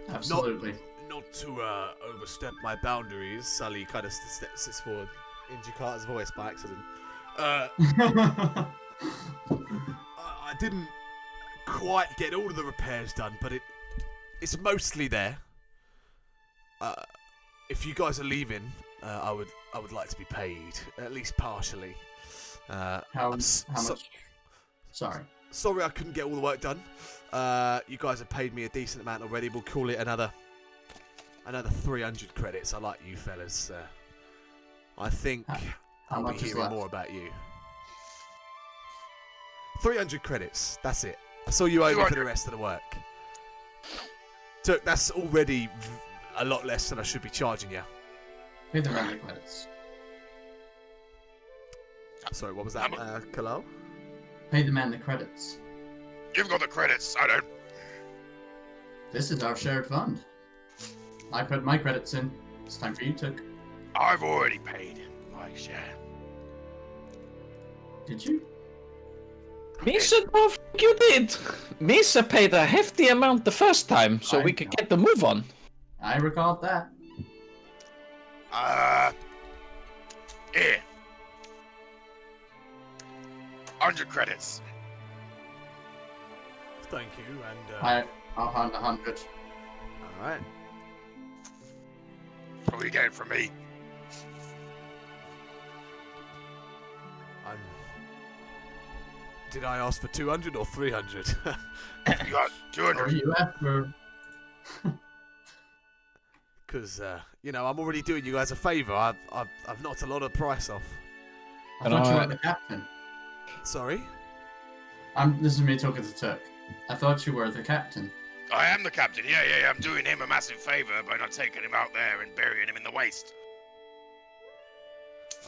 Absolutely. Not to overstep my boundaries, Sully kind of sits forward in Jakarta's voice by accident. I didn't quite get all of the repairs done, but it's mostly there. If you guys are leaving, I would like to be paid, at least partially. How much? Sorry. Sorry I couldn't get all the work done. You guys have paid me a decent amount already. We'll call it another 300 credits. I like you fellas. I think How I'll be much is hearing left? more about you. 300 credits. That's it. I saw you over for the rest of the work. Took, that's already a lot less than I should be charging you. Pay the man the credits. Sorry, what was that, Kalal? Pay the man the credits. You've got the credits. I don't. This is our shared fund. I put my credits in. It's time for you, Took. I've already paid my share. Did you? Misa, no, you did. Misa paid a hefty amount the first time, so we could get the move on. I recalled that. Here. 100 credits. Thank you, and I'll hand 100. all right. What are you getting from me? Did I ask for 200 or 300? You got Or 200. you after? Because I'm already doing you guys a favour. I've knocked a lot of price off. I thought you were the captain. Sorry. This is me talking to Took. I thought you were the captain. I am the captain. Yeah. I'm doing him a massive favour by not taking him out there and burying him in the waste.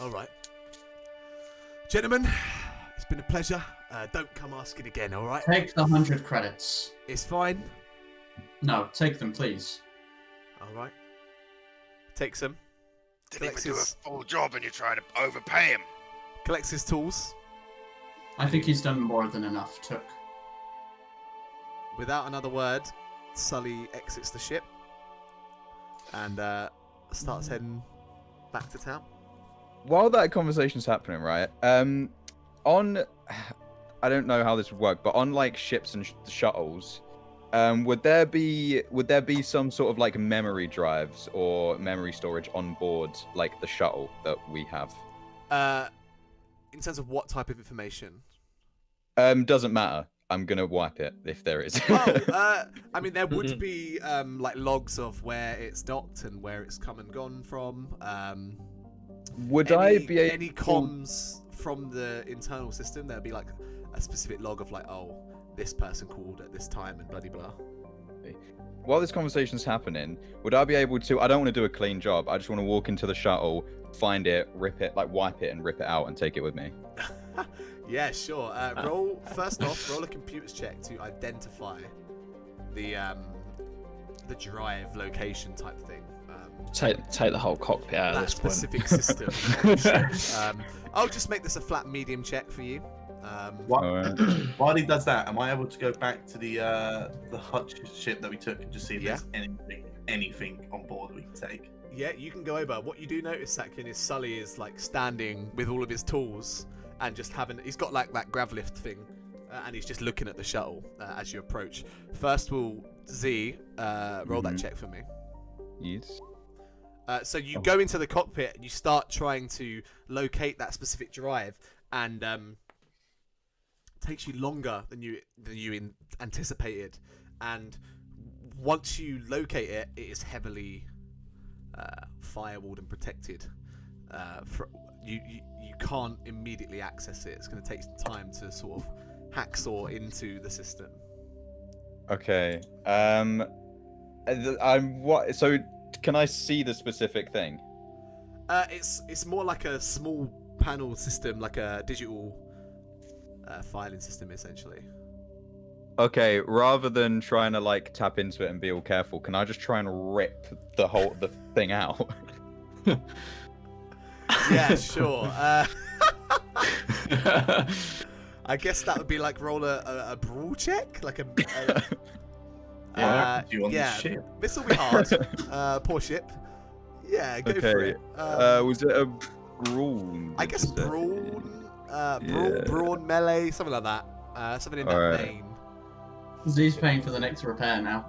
All right, gentlemen. It's been a pleasure. Don't come asking again. All right. Take the 100 credits. It's fine. No, take them, please. All right. Takes them. Didn't even Collects do a his- full job and you're trying to overpay him. Collects his tools. I think he's done more than enough, Took. Without another word, Sully exits the ship and starts heading back to town. While that conversation's happening, right? I don't know how this would work, but on like ships and shuttles, would there be some sort of like memory drives or memory storage on board like the shuttle that we have? In terms of what type of information? Doesn't matter. I'm gonna wipe it if there is. I mean, there would be like logs of where it's docked and where it's come and gone from. Would I be able any comms from the internal system? There'd be like a specific log of like, oh, this person called at this time and bloody blah. While this conversation's happening, would I be able to? I don't want to do a clean job. I just want to walk into the shuttle, find it, rip it, like wipe it and rip it out and take it with me. Yeah, sure. Roll a computers check to identify the drive location type thing. Take the whole cockpit out of That this point. specific system. I'll just make this a flat medium check for you. While he does that, am I able to go back to the Hutch ship that we took and just see if there's anything on board we can take? Yeah, you can go over. What you do notice, Sakin, is Sully is like standing with all of his tools and just he's got like that grav lift thing, and he's just looking at the shuttle as you approach. First, will Z roll that check for me. Yes. So you go into the cockpit and you start trying to locate that specific drive, and takes you longer than you anticipated. And once you locate it, it is heavily firewalled and protected. You can't immediately access it. It's going to take some time to sort of hacksaw into the system. Okay. So can I see the specific thing? It's more like a small panel system, like a digital filing system, essentially. Okay, rather than trying to like tap into it and be all careful, can I just try and rip the thing out? Yeah, sure. I guess that would be like roll a brawl check, like a. You on yeah, this ship? this will be hard. Poor ship. Yeah, go for Okay. it. Was it a brawn? I guess brawn, brawn melee, something like that. Something in that Alright. vein. Z's paying for the next repair now.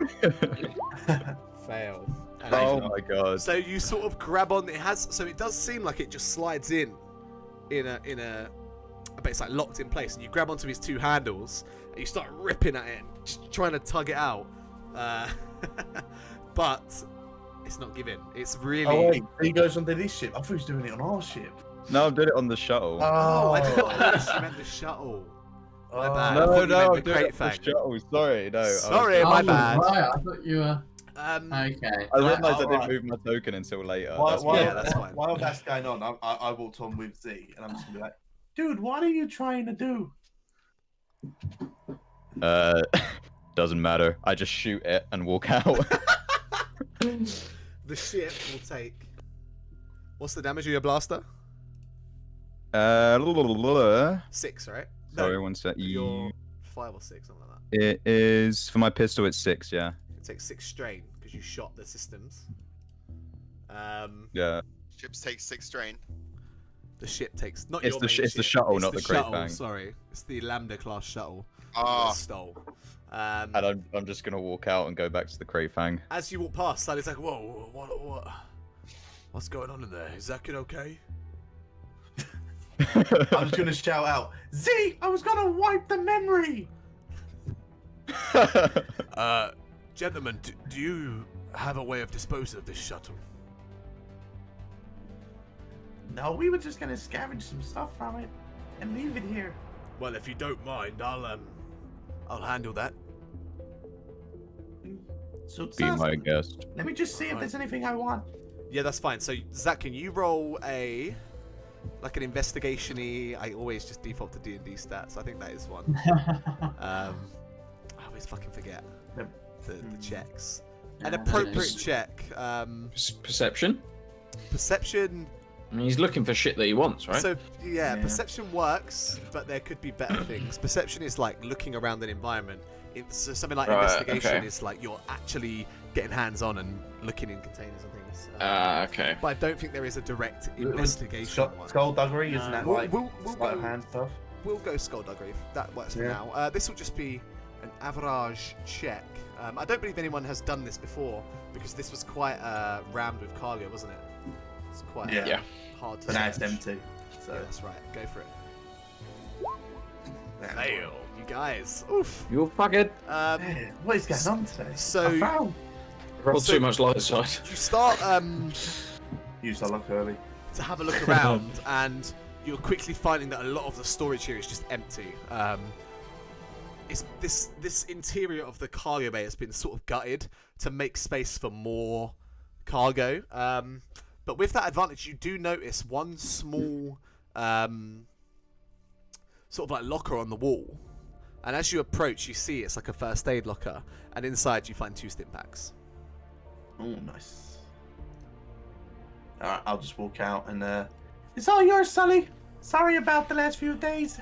Fail. Oh my god. So you sort of grab on. So it does seem like it just slides in a, but it's like locked in place, and you grab onto his two handles and you start ripping at it, just trying to tug it out. But it's not giving. It's really. Oh wait, he goes onto this ship. I thought he was doing it on our ship. No, I did it on the shuttle. Oh, I thought you meant the shuttle. My bad. I No, thought you no, meant I the did crate it on the fang. shuttle. Sorry, no. Sorry, my bad. Right, I thought you were. Okay. I realised I didn't Alright. move my token until later. While, That's why. Yeah, that's fine. While that's going on, I walked on with Z, and I'm just gonna be like, dude, what are you trying to do? Doesn't matter. I just shoot it and walk out. The ship will take. What's the damage of your blaster? 6, right? Sorry, one sec. Your 5 or 6, something like It is for my pistol. It's 6. Yeah. that. It takes 6 strain because you shot the systems. Yeah. Ships take 6 strain. The ship takes not It's your the main it's the ship, shuttle, it's not the crate shuttle, fang. Sorry, it's the Lambda class shuttle. Ah, That stole. And I'm just gonna walk out and go back to the crate fang. As you walk past, Sally's like, "Whoa, what's going on in there? Is that kid okay?" I was gonna shout out, Z, I was gonna wipe the memory. Gentlemen, do you have a way of disposing of this shuttle? No, we were just gonna scavenge some stuff from it and leave it here. Well, if you don't mind, I'll handle that. So, Be my guest. let me just see if there's anything I want. Yeah, that's fine. So, Zach, can you roll an investigation-y? I always just default to D&D stats. I think that is one. I always fucking forget the checks. An Yeah, appropriate nice. check. Perception. Perception. I mean, he's looking for shit that he wants, right? So yeah, Yeah. perception works, but there could be better things. Perception is like looking around an environment. It's something like Right, investigation okay. is like you're actually getting hands-on and looking in containers and things. Okay. But I don't think there is a direct investigation one. Skullduggery, isn't that We'll- like we'll sleight of go- hand stuff? We'll go skullduggery. If that works for Yeah. now. This will just be an average check. I don't believe anyone has done this before because this was quite rammed with cargo, wasn't it? It's quite Yeah. hard to But now it's search. empty. So Yeah, that's right. Go for it. yeah. Fail, you guys. Oof. You're fucking. Man, what is going on today? So- I found. Rolled So- too much light side. You start Used our luck early. to have a look around, and you're quickly finding that a lot of the storage here is just empty. It's this interior of the cargo bay has been sort of gutted to make space for more cargo. But with that advantage, you do notice one small sort of like locker on the wall. And as you approach, you see it's like a first aid locker, and inside you find 2 stim packs. Oh, nice. Alright, I'll just walk out and it's all yours, Sully. Sorry about the last few days.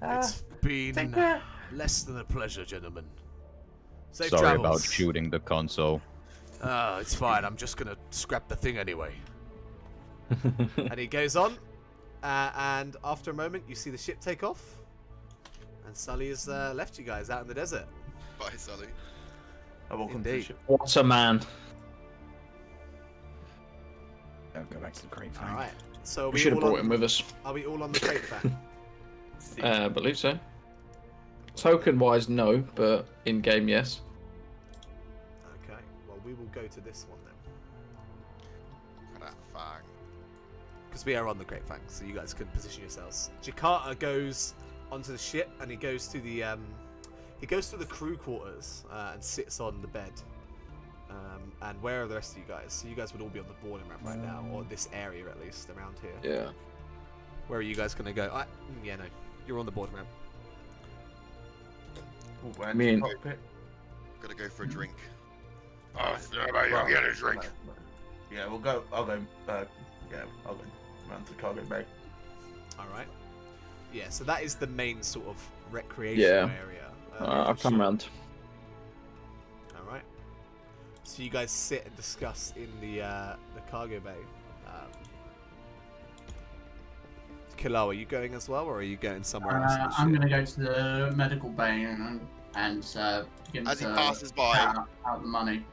It's been take care. less than a pleasure, gentlemen. Safe Sorry travels. about shooting the console. It's fine. I'm just gonna scrap the thing anyway. And he goes on, and after a moment, you see the ship take off, and Sully has left you guys out in the desert. bye, Sully. I walk onto the Indeed. ship. What a man. I'll go back to the crate All fang. right. So are We should have all brought on, him with us. Are we all on the crate fan? I believe so. Token-wise, no, but in-game, yes. Okay. Well, we will go to this one then, That fang. because we are on the crate fan, so you guys can position yourselves. Jakarta goes onto the ship, and he goes to the crew quarters and sits on the bed. And where are the rest of you guys? So you guys would all be on the boarding ramp right now, or this area at least around here. Yeah. Where are you guys gonna go? Yeah, no, you're on the board, man. I mean- Gotta go for a drink. Oh, I'll get a drink. Yeah, we'll go. I'll go. I'll go around to the cargo bay. All right. Yeah, so that is the main sort of recreation Yeah. area. I'll come round. All right. So you guys sit and discuss in the cargo bay. Kilo, are you going as well, or are you going somewhere else? in the I'm ship? going to go to the medical bay and begin As he to passes by, out the money.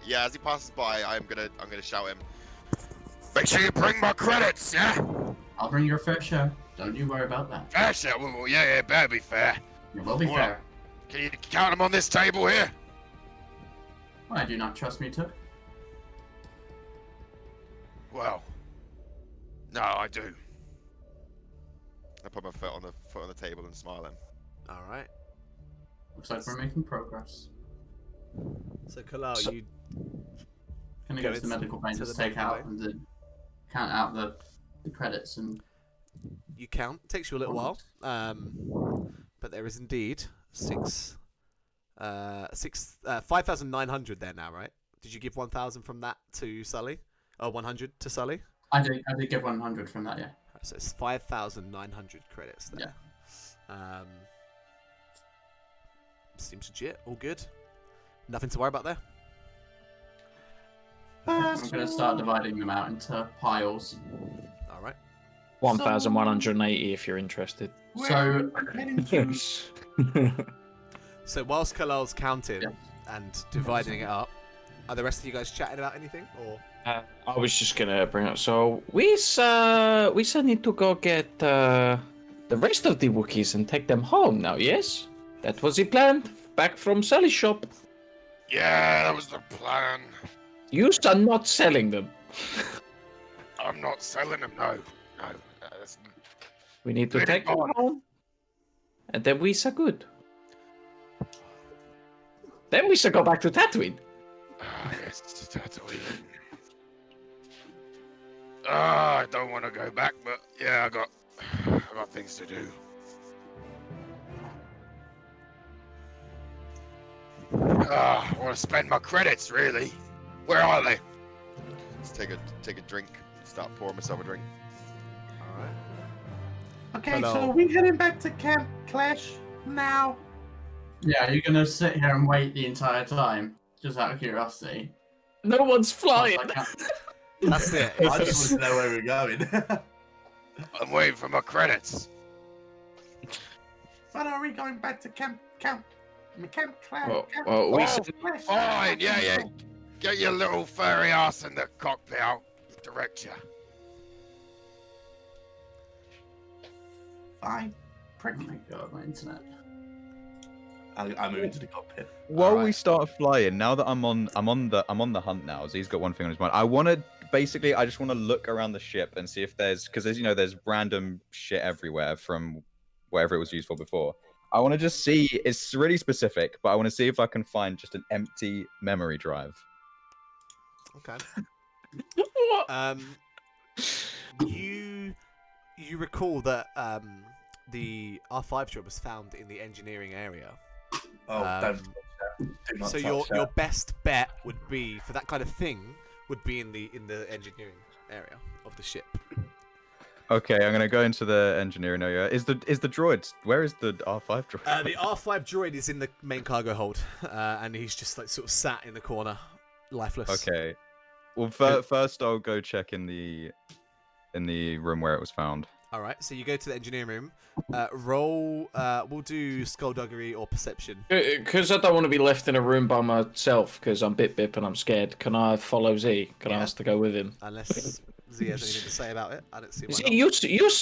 yeah, as he passes by, I'm gonna shout him. Make sure you bring my credits, yeah. I'll bring your fair share. Don't you worry about that. Fair share. Well, yeah, better be fair. It will be Well, fair. Can you count them on this table here? Why do you not trust me to? Well, no, I do. I put my foot on the table and smile at him. All right. Looks like we're making progress. So Kilo, you Can I Go go to the into- medical bay and to just the take medical out and then count out the credits and count. It takes you a little while, but there is indeed 5,900 there now, right? Did you give 1,000 from that to Sully? Or 100 to Sully? I did give 100 from that, yeah. Right, so it's 5,900 credits there. Seems legit. All good. Nothing to worry about there. I'm going to start dividing them out into piles. All right. 1,180 if you're interested. So, So whilst Kalal's counting Yeah. and dividing it up, are the rest of you guys chatting about anything? Or I was just gonna bring up. So we need to go get the rest of the Wookiees and take them home now. Yes, that was the plan. Back from Sally's shop. Yeah, that was the plan. You are not selling them. I'm not selling them. No. That's, We need to Very take them good. home, and then we are good. Then we shall go back to Tatooine. yes, Tatooine. I don't want to go back, but yeah, I got things to do. I want to spend my credits, really. Where are they? Let's take a drink. Start pouring myself a drink. all right. Okay, Hello. so are we heading back to Camp Clash now? yeah, you're going to sit here and wait the entire time, just out of curiosity. No one's flying. Whilst I count- That's it. I just want to know where we're going. I'm waiting for my credits. But are we going back to Camp Clash? Well, Camp we Oh, Clash? Fine, yeah. Get your little furry ass in the cockpit. I'll direct you. Fine. Oh my god, my internet. I move into the cockpit. While we Alright. start flying, now that I'm on the hunt now, Z's got one thing on his mind. I just want to look around the ship and see if there's, because there's random shit everywhere from wherever it was used for before. I want to just see. It's really specific, but I want to see if I can find just an empty memory drive. Okay. What? You recall that the R5 job was found in the engineering area. Oh, don't touch that. Do not So touch your that. best bet would be for that kind of thing would be in the engineering area of the ship. Okay, I'm gonna go into the engineering area. Is the droid? Where is the R5 droid? The R5 droid is in the main cargo hold, and he's just like sort of sat in the corner, lifeless. Okay. Well, first I'll go check in the room where it was found. All right. So you go to the engineering room. Roll. We'll do skullduggery or perception. Because I don't want to be left in a room by myself because I'm bip and I'm scared. Can I follow Z? Can I Yeah. ask to go with him? Unless Z has anything to say about it, I don't see why Z, not. you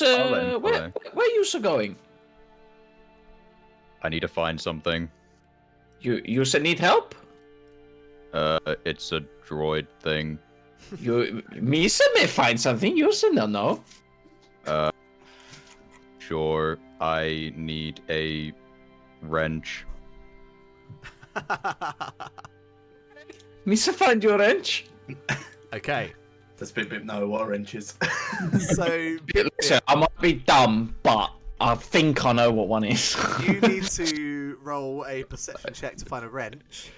I'll let him where you going? I need to find something. You need help? It's a droid thing. You Misa may find something. You no. Sure, I need a wrench. Misa find your wrench. Okay. Does Bip Bip know what a wrench is? So So I might be dumb, but I think I know what one is. You need to roll a perception check to find a wrench.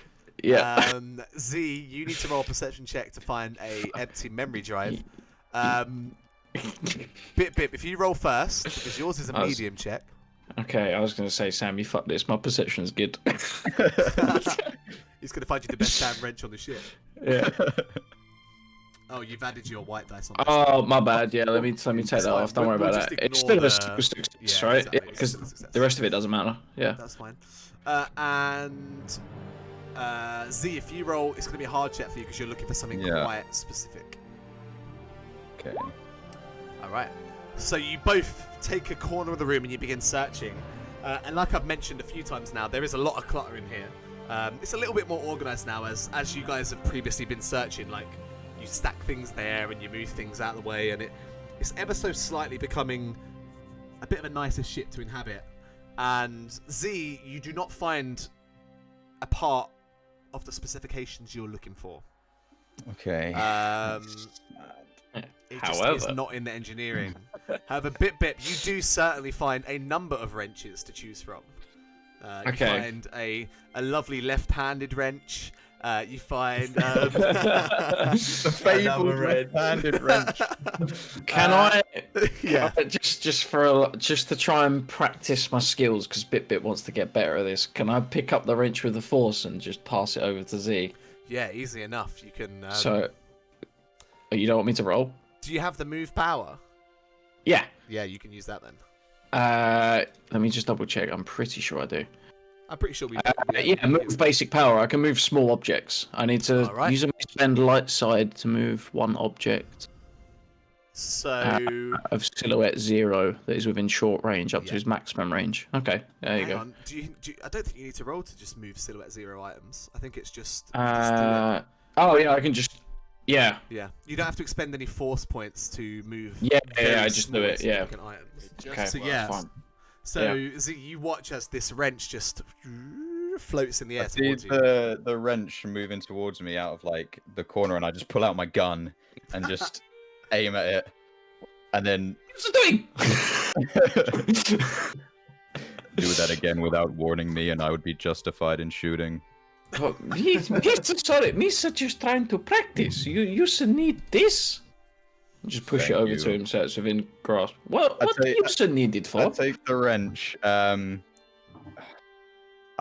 Yeah. Z, you need to roll a perception check to find a empty memory drive. Bip, if you roll first, because yours is a medium check. Okay, I was going to say, Sam, you fuck this. My perception's good. He's going to find you the best damn wrench on the ship. Yeah. Oh, you've added your white dice on this. Oh, my bad. Yeah, let me take that off. Don't worry about that. It's still a success, right? Exactly. Because Success. the rest of it doesn't matter. Yeah. That's fine. And Z, if you roll, it's going to be a hard check for you because you're looking for something quite specific. Okay. Alright. So you both take a corner of the room and you begin searching. And like I've mentioned a few times now, there is a lot of clutter in here. It's a little bit more organised now as you guys have previously been searching. Like, you stack things there and you move things out of the way, and it's ever so slightly becoming a bit of a nicer ship to inhabit. And Z, you do not find a part of the specifications you're looking for. Okay. It's not in the engineering. However, Bip, you do certainly find a number of wrenches to choose from. You find a lovely left-handed wrench. You find the fabled red-handed wrench. Can I? Yeah. Just to try and practice my skills, because Bit wants to get better at this. Can I pick up the wrench with the force and just pass it over to Z? Yeah, easy enough. You can. So, you don't want me to roll? Do you have the move power? Yeah. Yeah, you can use that then. Let me just double check. I'm pretty sure I do. I'm pretty sure we. Move basic power. I can move small objects. I need to use a spend light side to move one object. So of silhouette 0 that is within short range up to his maximum range. Okay, there you go. On. Do you, I don't think you need to roll to just move silhouette 0 items. I think it's just. Oh yeah, I can just. Yeah. Yeah. You don't have to expend any force points to move. Yeah, I just do it. Yeah. Items. Okay. So yeah. Fine. So Z, you watch as this wrench just floats in the air I see towards you. the wrench moving towards me out of like the corner, and I just pull out my gun and just aim at it, and then What's it doing? do that again without warning me, and I would be justified in shooting. Sorry, Misa just trying to practice. You need this. Just push it over to him so it's within grasp. What do you need it for? I take the wrench. I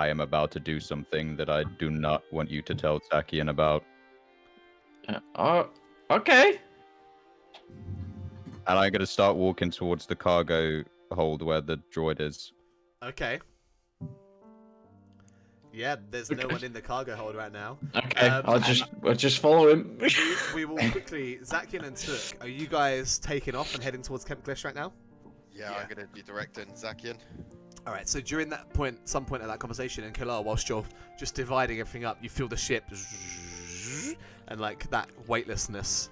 am about to do something that I do not want you to tell Zakian about. Okay. And I'm going to start walking towards the cargo hold where the droid is. Okay. Yeah, there's no one in the cargo hold right now. Okay, I'll just follow him. we will quickly. Zakian and Took, are you guys taking off and heading towards Camp Glish right now? Yeah, I'm gonna be directing Zakian. All right. So during that point, some point of that conversation, and Kalar, whilst you're just dividing everything up, you feel the ship, and like that weightlessness,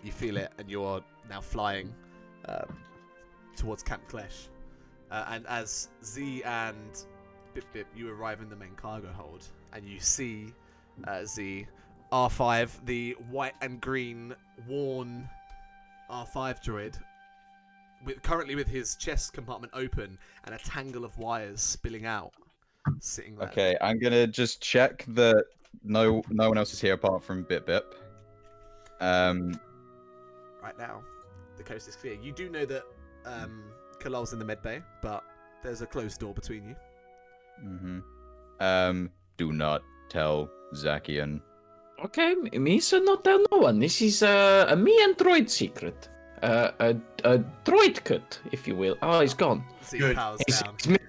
you feel it, and you're now flying towards Camp Glish. And as Z and Bip, you arrive in the main cargo hold, and you see Z R5, the white and green worn R5 droid, currently with his chest compartment open and a tangle of wires spilling out, sitting there. Okay, I'm gonna just check that no one else is here apart from Bip. Right now, the coast is clear. You do know that Kalal's in the med bay, but there's a closed door between you. Do not tell Zakian. Okay, Misa, not tell no one. This is a me and droid secret. A droid cut, if you will. Oh, he's gone. Good.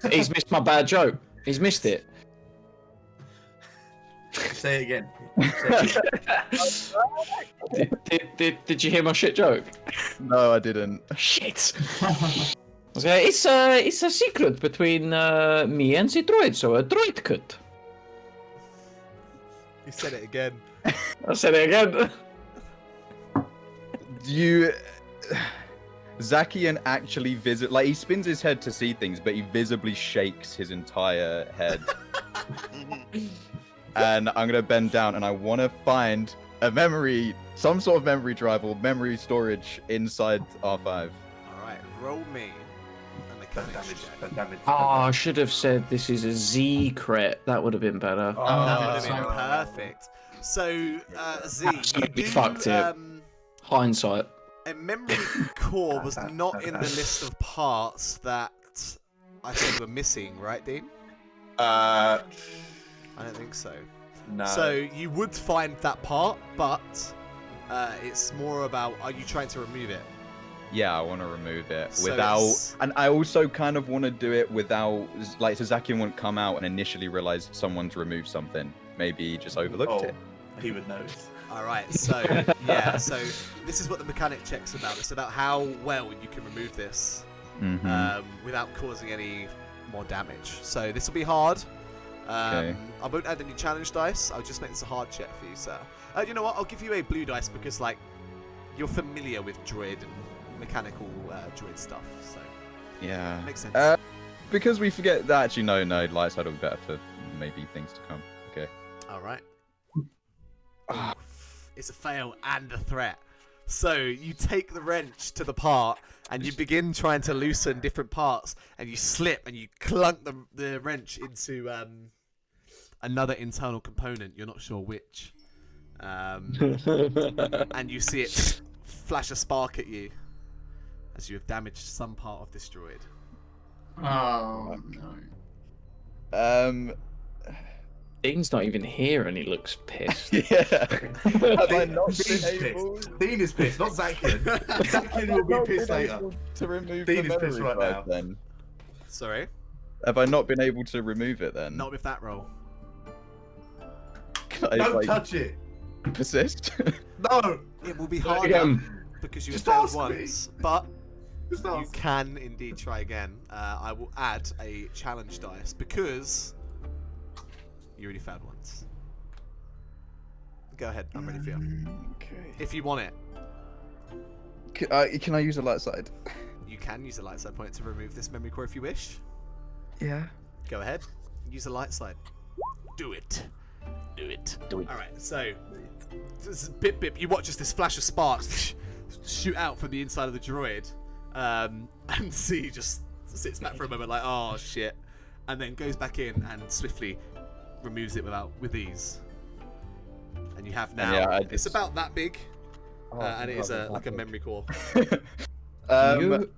He's missed my bad joke. He's missed it. Say it again. Did you hear my shit joke? No, I didn't. Shit. Okay, it's a secret between me and the droid, so a droid cut. You said it again. I said it again. Zakian actually he spins his head to see things, but he visibly shakes his entire head. And I'm gonna bend down, and I want to find some sort of memory drive or memory storage inside R5. Alright. Right, roll me a mechanics check. Oh, I should have said this is a Z crit. That would have been better. That would have been sorry. perfect. So, Z, you Absolutely do, fucked it. Hindsight. a memory core was not in the list of parts that I said were missing, right, Dean? I don't think so. No. So you would find that part, but it's more about, are you trying to remove it? Yeah, I want to remove it So without, it's- and I also kind of want to do it without, like, so Zakian wouldn't come out and initially realize someone's removed something. Maybe he just overlooked it. He would notice. All right, so yeah, so this is what the mechanic check's about. It's about how well you can remove this without causing any more damage. So this will be hard. Okay. I won't add any challenge dice. I'll just make this a hard check for you, sir. You know what? I'll give you a blue dice because, like, you're familiar with droid and mechanical droid stuff. So Yeah. makes sense. Because we forget that actually, no, light side will be better for maybe things to come. Okay. All right. It's a fail and a threat. So you take the wrench to the part and you begin trying to loosen different parts, and you slip and you clunk the wrench into another internal component. You're not sure which. And you see it flash a spark at you as you have damaged some part of this droid. Oh no. Dean's not even here and he looks pissed. Yeah. Have I not Dean's been able pissed. Dean is pissed, not Zakian. Zakian will be pissed later. to remove Dean the is pissed memory right drive now. then? Sorry? Have I not been able to remove it then? Not with that roll. Can I, Don't like, touch it. persist? No. It will be Do it harder again. because you Just failed ask me. once, but It's you not. can indeed try again. I will add a challenge dice because you already failed once. Go ahead, I'm ready for you. Okay. If you want it, Can I use a light side? you can use the light side point to remove this memory core if you wish. Yeah. Go ahead, use the light side. Do it. Do it. Do it. Alright, so bip bip, you watch as this flash of sparks shoot out from the inside of the droid. And C just sits back for a moment like, oh shit. And then goes back in and swiftly removes it with ease. And you have now, yeah, it's about that big. Oh, And it is like a memory core. You-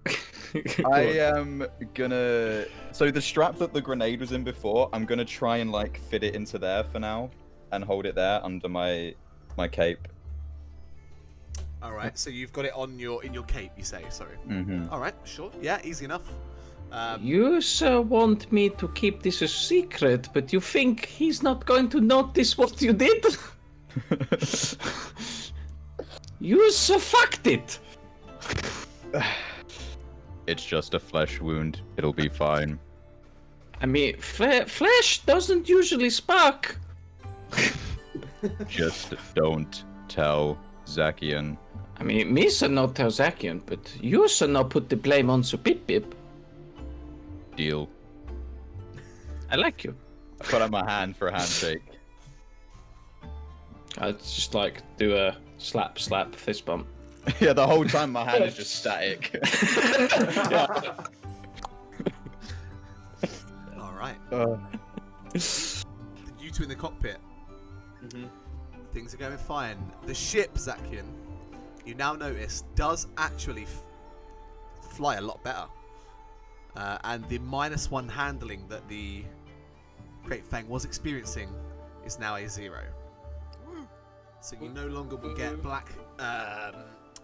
I am gonna. So the strap that the grenade was in before, I'm gonna try and like fit it into there for now, and hold it there under my cape. Alright, so you've got it on in your cape, you say, sorry. Mm-hmm. Alright, sure. Yeah, easy enough. You sir want me to keep this a secret, but you think he's not going to notice what you did? You sir fucked it. It's just a flesh wound. It'll be fine. I mean, flesh doesn't usually spark. Just don't tell Zakian. I mean, me sir not tell Zakian, but you sir not put the blame on Sir Pip Pip. Deal. I like you. I put out my hand for a handshake. I just like do a slap fist bump. Yeah, the whole time my hand is just static. Alright. Uh, You two in the cockpit. Things are going fine. The ship, Zakian, you now notice, does actually fly a lot better. And the -1 handling that the Great Fang was experiencing is now a 0. So you no longer will get black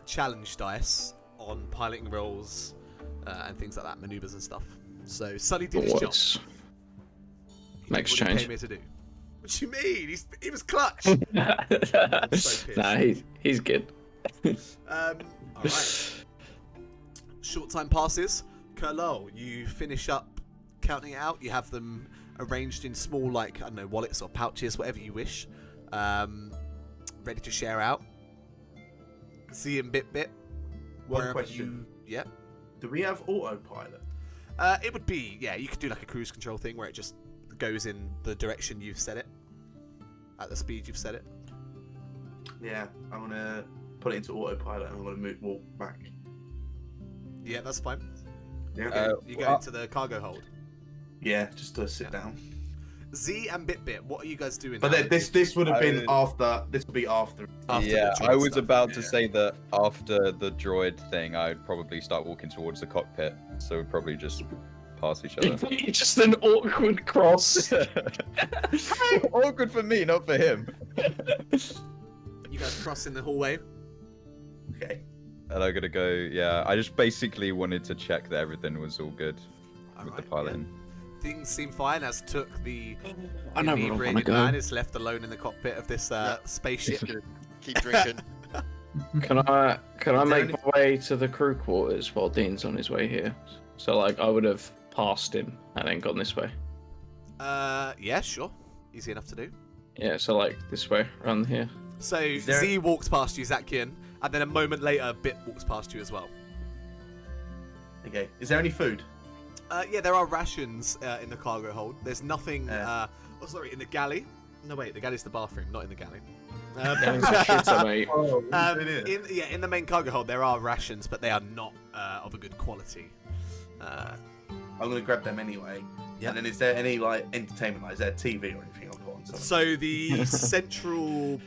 challenge dice on piloting rolls and things like that, maneuvers and stuff. So Sully did his job. What's He did next what he change? came here to do. What do you mean? He was clutch. pissed. Nah, he's good. Alright. Short time passes. Kurlo, you finish up counting it out. You have them arranged in small, like, I don't know, wallets or pouches, whatever you wish. Ready to share out. See him bit. One wherever question. Yeah. Do we have autopilot? It would be, yeah, you could do like a cruise control thing where it just goes in the direction you've set it. At the speed you've set it. Yeah, I'm gonna put it into autopilot and I'm gonna walk back. Yeah, that's fine. Yeah. You go into the cargo hold. Yeah, just to sit down. Z and Bit, what are you guys doing? But now? this would have been after. This would be after. After Yeah, the droid I was stuff. about to say that after the droid thing, I'd probably start walking towards the cockpit. So we'd probably just pass each other. Just an awkward cross. Awkward for me, not for him. You guys cross in the hallway. Okay. And I'm gonna go. Yeah, I just basically wanted to check that everything was all good with the Alright, piloting. Things seem fine as Took the I know where I wanna inebriated go. man is left alone in the cockpit of this spaceship. Keep drinking. Can I there make any- my way to the crew quarters while Dean's on his way here? So like I would have passed him and then gone this way. Yeah, sure. Easy enough to do. Yeah, so like this way, around here. So there- Z walks past you, Zakian, and then a moment later, Bit walks past you as well. Okay. Is there any food? Yeah, there are rations in the cargo hold. There's nothing. Yeah. Oh, sorry, in the galley. No, wait, the galley's the bathroom, not in the galley. That was a shitter, mate. Oh, in the main cargo hold, there are rations, but they are not of a good quality. I'm gonna grab them anyway. Yeah. And then is there any like entertainment? Like, is there TV or anything I'll put on? Something? So the central,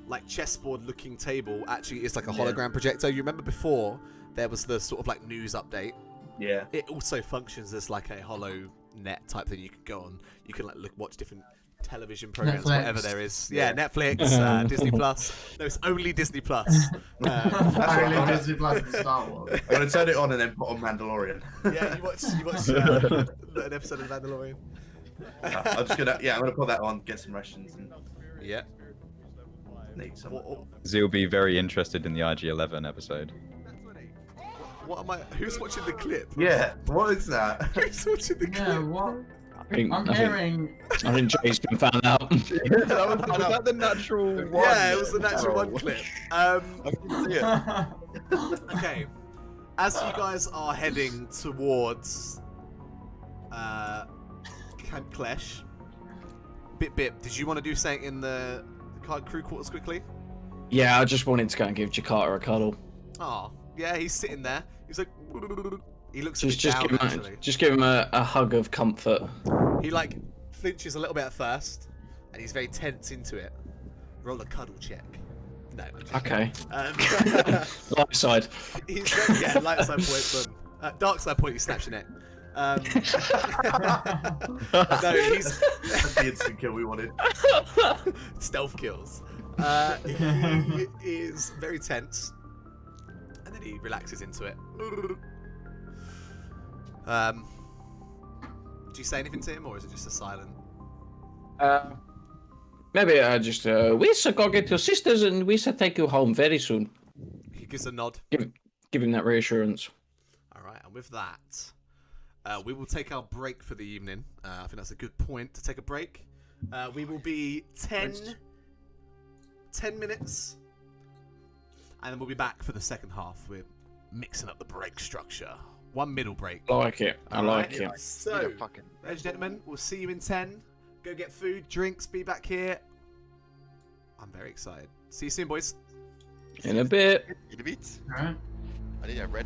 like chessboard-looking table actually is like a hologram projector. You remember before there was the sort of like news update. Yeah. It also functions as like a hollow net type thing. You can go on. You can like watch different television programs, Netflix. whatever there is. Yeah, Netflix, Disney Plus. No, it's only Disney Plus. Apparently what- Disney Plus and Star Wars. I'm gonna turn it on and then put on Mandalorian. Yeah, you watch an episode of Mandalorian. I'm gonna put that on, get some rations, and Yeah. need some. Ze'll be very interested in the IG-11 episode. What am I? Who's watching the clip? Yeah. What is that? Who's watching the Yeah, clip? what? I think, I'm I think, hearing. I think Jay's been found out. was that the natural one? Yeah, it was the Natural One clip. I can see it. Okay. As you guys are heading towards Camp Klesh, Bip, did you want to do something in the crew quarters quickly? Yeah, I just wanted to go and give Jakarta a cuddle. Oh, yeah, he's sitting there. He's like, he looks a Just bit give down, him, actually. just give him a hug of comfort. He like flinches a little bit at first, and he's very tense into it. Roll a cuddle check. No. I'm just Okay. kidding. Light side. He's very, yeah, light side point, boom. Dark side point, he snaps your neck. No, he's That's the instant kill we wanted. stealth kills. He is very tense, and then he relaxes into it. Do you say anything to him, or is it just a silent? Maybe I just we shall go get your sisters and we shall take you home very soon. He gives a nod. Give him that reassurance. All right, and with that, we will take our break for the evening. I think that's a good point to take a break. We will be 10 minutes, and then we'll be back for the second half. We're mixing up the break structure. One middle break. I like it. I like it. So, ladies and gentlemen, we'll see you in 10. Go get food, drinks, be back here. I'm very excited. See you soon, boys. In a bit. Need a beat? Alright. I need a red.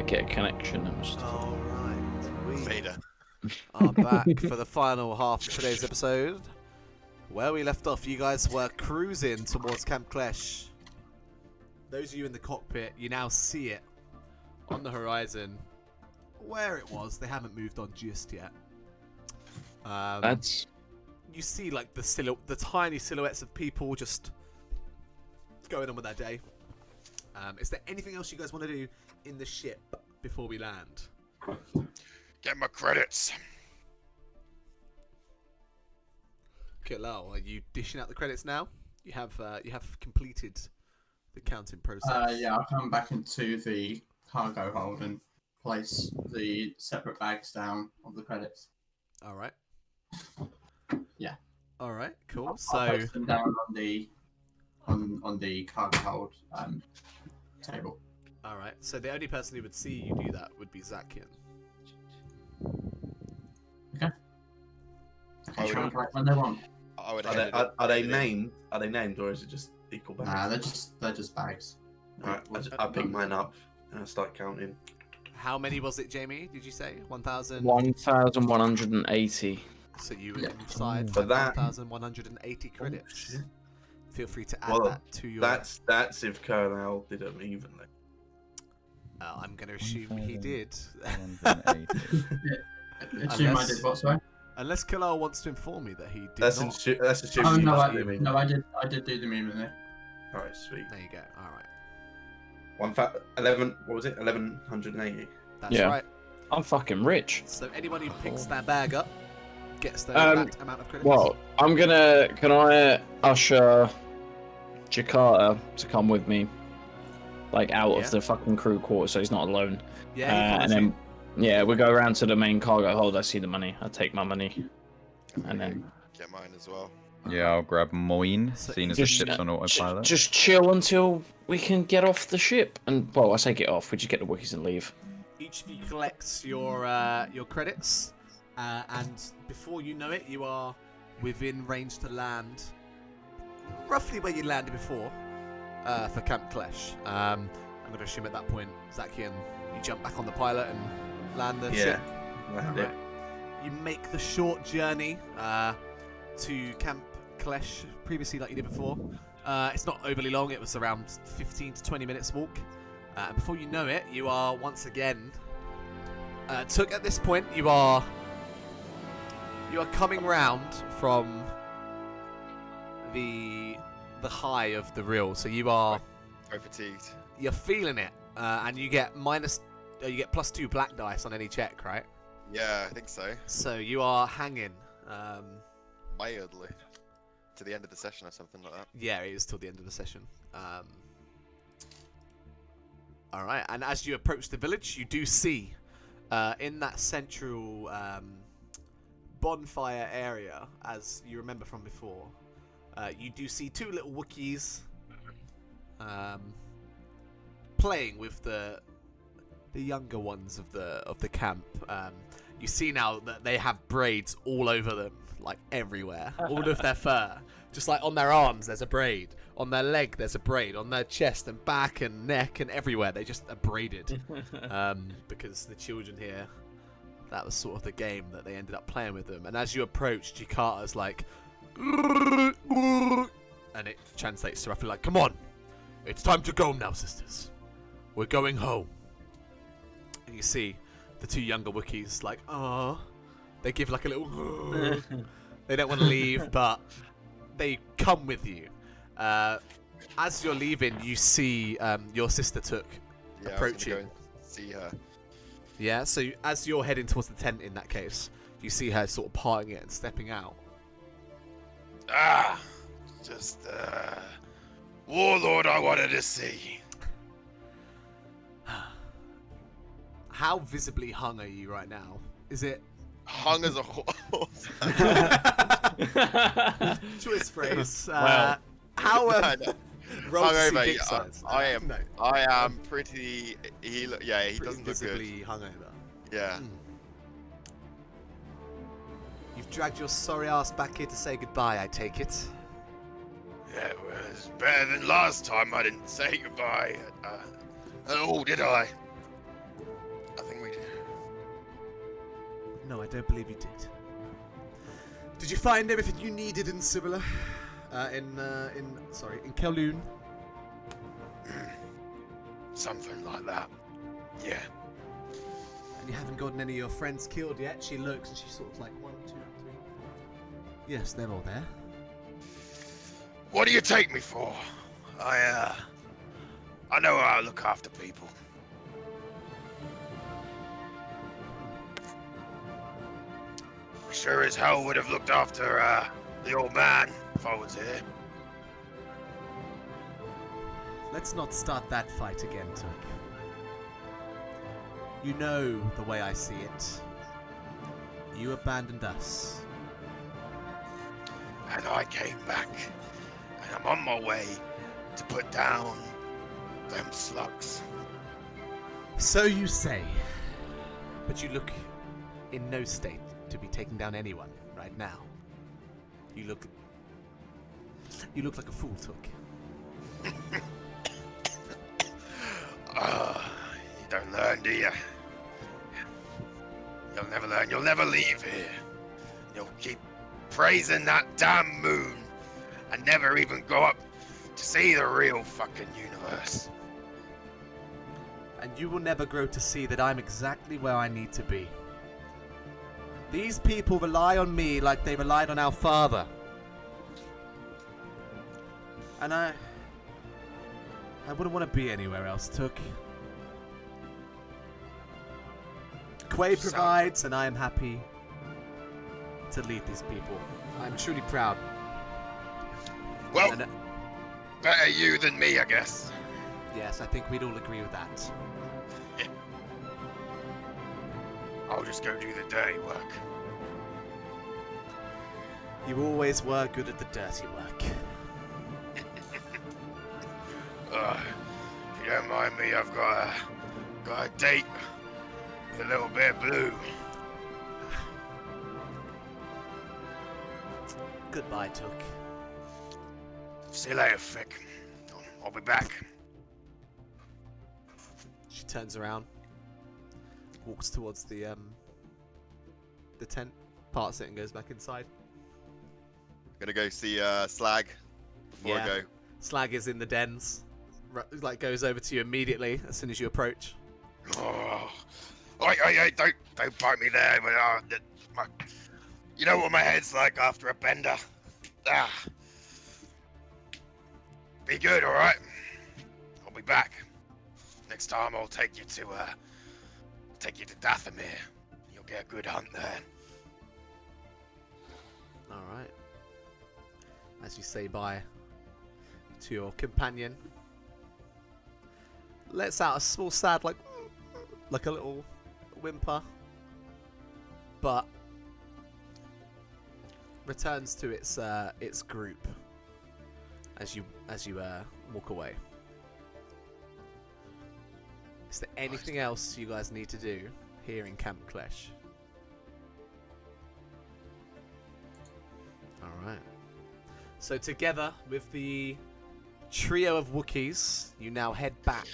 get a connection and stuff. All right. We Vader. are back for the final half of today's episode. Where we left off, you guys were cruising towards Camp Klesh. Those of you in the cockpit, you now see it on the horizon. Where it was, they haven't moved on just yet. That's You see like the tiny silhouettes of people just going on with their day. Is there anything else you guys want to do in the ship before we land? Get my credits. Kilal, are you dishing out the credits now? You have completed the counting process. Yeah, I'll come back into the cargo hold and place the separate bags down of the credits. All right. Yeah. All right. Cool. I'll So place them down on the cargo hold table. all right. So the only person who would see you do that would be Zakian. Okay, try and collect when they want. I would Are they named? Are they named, or is it just equal bags? Nah, they're just bags. Alright, I pick mine up and I start counting. How many was it, Jamie? Did you say 1,000? 1,180. So you were Yeah. inside For that- 1,180 credits. shit. Feel free to add Well, that to your. That's if Colonel did them evenly. I'm going to assume he 1,000. did. 180. Assume I did what, sorry? Unless Kalal wants to inform me that he did That's not. that's assuming Oh you no, must I do me. did do them evenly. Alright, sweet. There you go. All right. 11. What was it? 1,180. That's Yeah. right. I'm fucking rich. So anyone who picks that bag up gets the Um, exact amount of credits. Well, can I usher Jakarta to come with me? Like out Yeah. of the fucking crew quarters so he's not alone. yeah, he And follows then, you. yeah, we go around to the main cargo hold. I see the money. I take my money. And then get mine as well. Yeah, I'll grab mine, So seeing as the just- ship's on autopilot. just chill until we can get off the ship. And, well, I say get off. We just get the Wookiees and leave. Each of you collects your credits, and before you know it, you are within range to land, roughly where you landed before, for Camp Klesh. I'm going to assume at that point, Zakian, you jump back on the pilot and land the ship. That's it. Right. You make the short journey to Camp Klesh, previously like you did before. It's not overly long, it was around 15 to 20 minutes walk. And before you know it, you are once again... at this point, you are coming round from the high of the reel. So you are... Very fatigued. You're feeling it, and you get +2 black dice on any check, right? Yeah, I think so. So you are hanging. Mildly. To the end of the session or something like that. Yeah, it is till the end of the session. All right, and as you approach the village, you do see in that central bonfire area, as you remember from before, you do see two little Wookiees playing with the younger ones of the camp. You see now that they have braids all over them, like everywhere, all of their fur. Just like on their arms, there's a braid. On their leg, there's a braid. On their chest and back and neck and everywhere, they just are braided. Because the children here, that was sort of the game that they ended up playing with them. And as you approach, Jakarta's like, and it translates to roughly like, "Come on, it's time to go now, sisters. We're going home." And you see the two younger Wookiees like, "Oh," they give like a little. They don't want to leave, but they come with you. As you're leaving, you see your sister Took Yeah, approaching. I was gonna go and see her. Yeah, so as you're heading towards the tent in that case, you see her sort of parting it and stepping out. Just warlord I wanted to see. How visibly hung are you right now? Is it Hung as a horse. choice phrase? Wow. How I know. roll to see Hungover, dick yeah, size? I am. No. I am pretty. He doesn't look good. visibly hungover. Yeah. Hmm. You've dragged your sorry ass back here to say goodbye, I take it. Yeah, it was better than last time. I didn't say goodbye at all, did I? No, I don't believe you did. Did you find everything you needed in Cyrilla? In Kowloon? Something like that. Yeah. And you haven't gotten any of your friends killed yet? She looks and she's sort of like 1, 2, 3. Yes, they're all there. What do you take me for? I know how to look after people. Sure as hell would have looked after the old man if I was here. Let's not start that fight again, Took. You know the way I see it. You abandoned us. And I came back. And I'm on my way to put down them slugs. So you say. But you look in no state to be taking down anyone right now. You look like a fool, Took. You don't learn, do you? You'll never learn. You'll never leave here. You'll keep praising that damn moon and never even go up to see the real fucking universe. And you will never grow to see that I'm exactly where I need to be. These people rely on me like they relied on our father. And I wouldn't want to be anywhere else, Took. Quay provides, and I am happy to lead these people. I'm truly proud. Well, better you than me, I guess. Yes, I think we'd all agree with that. I'll just go do the dirty work. You always were good at the dirty work. If you don't mind me, I've got a date with a little bit of blue. Goodbye, Took. See you later, Fick. I'll be back. She turns around, walks towards the tent, parts it, and goes back inside. Gonna go see Slag before I go. Slag is in the dens. Like goes over to you immediately as soon as you approach. Oh, don't bite me there. But you know what my head's like after a bender. Be good, all right? I'll be back. Next time I'll take you to Dathomir. You'll get a good hunt there. All right. As you say bye to your companion, lets out a small sad, like a little whimper, but returns to its group as you walk away. Is there anything else you guys need to do here in Camp Klesh? All right. So together with the trio of Wookiees, you now head back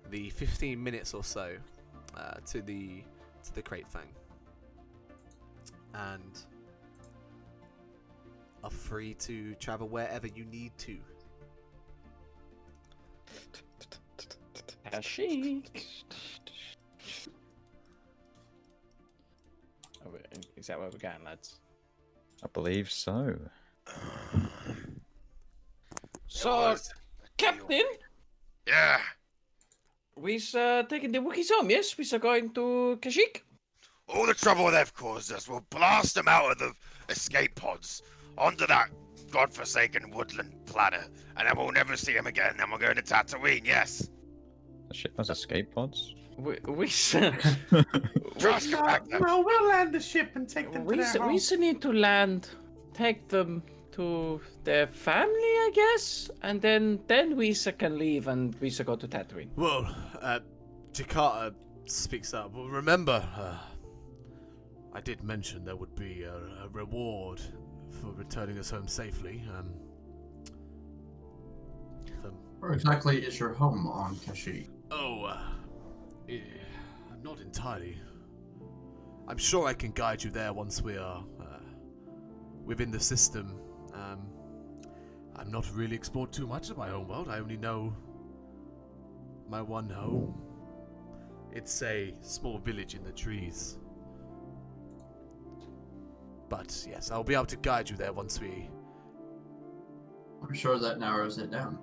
the 15 minutes or so to the Crate Fang, and are free to travel wherever you need to. Kashyyyk. Oh, is that where we're going, lads? I believe so. So, Captain, Yeah. we're taking the Wookiees home, yes? We're going to Kashyyyk? All the trouble they've caused us, we'll blast them out of the escape pods onto that godforsaken woodland planet, and then we'll never see them again. Then we're going to Tatooine, yes. The ship has escape pods. We Trust me back there. Well, we'll land the ship and take them to their home. need to land, take them to their family, I guess, and then we can leave and we go to Tatooine. Well, Jakarta speaks up. Well, remember, I did mention there would be a reward for returning us home safely. Where exactly is your home on Kashyyyk? Oh, not entirely. I'm sure I can guide you there once we are within the system. I'm not really explored too much of my home world. I only know my one home. It's a small village in the trees. But yes, I'll be able to guide you there once we... I'm sure that narrows it down.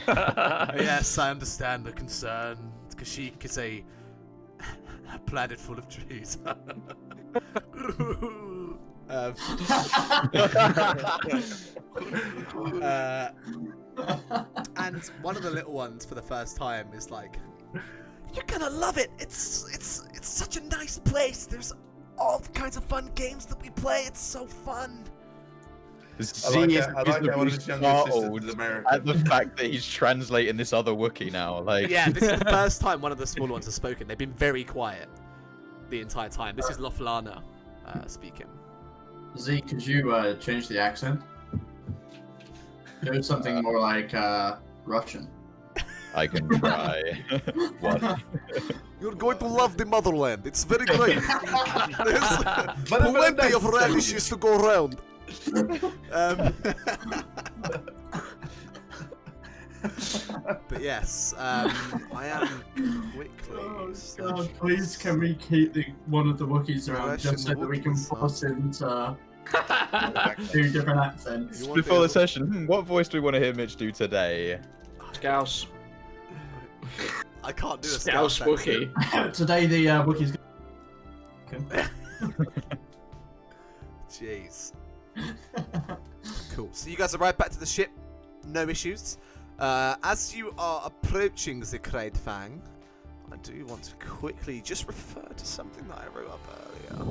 Yes, I understand the concern. Kashyyyk is a planet full of trees. And one of the little ones for the first time is like, "You're gonna love it. It's such a nice place. There's all kinds of fun games that we play. It's so fun." I like how one of his younger sisters is American. At the fact that he's translating this other Wookiee now, like. Yeah, this is the first time one of the smaller ones has spoken. They've been very quiet the entire time. This is Loflana speaking. Z, could you change the accent? Do something more like Russian. I can try. What? You're going to love the motherland. It's very great. There's plenty of radishes to go around. But yes, I am quickly. Oh God, please can we keep one of the Wookiees around just so that we can force him to do different accents? Before the session, what voice do we want to hear Mitch do today? Scouse. I can't do a Scouse Scouse Wookiee. Today the Wookiees. Jeez. Cool. So you guys are right back to the ship. No issues. As you are approaching the Great Fang, I do want to quickly just refer to something that I wrote up earlier.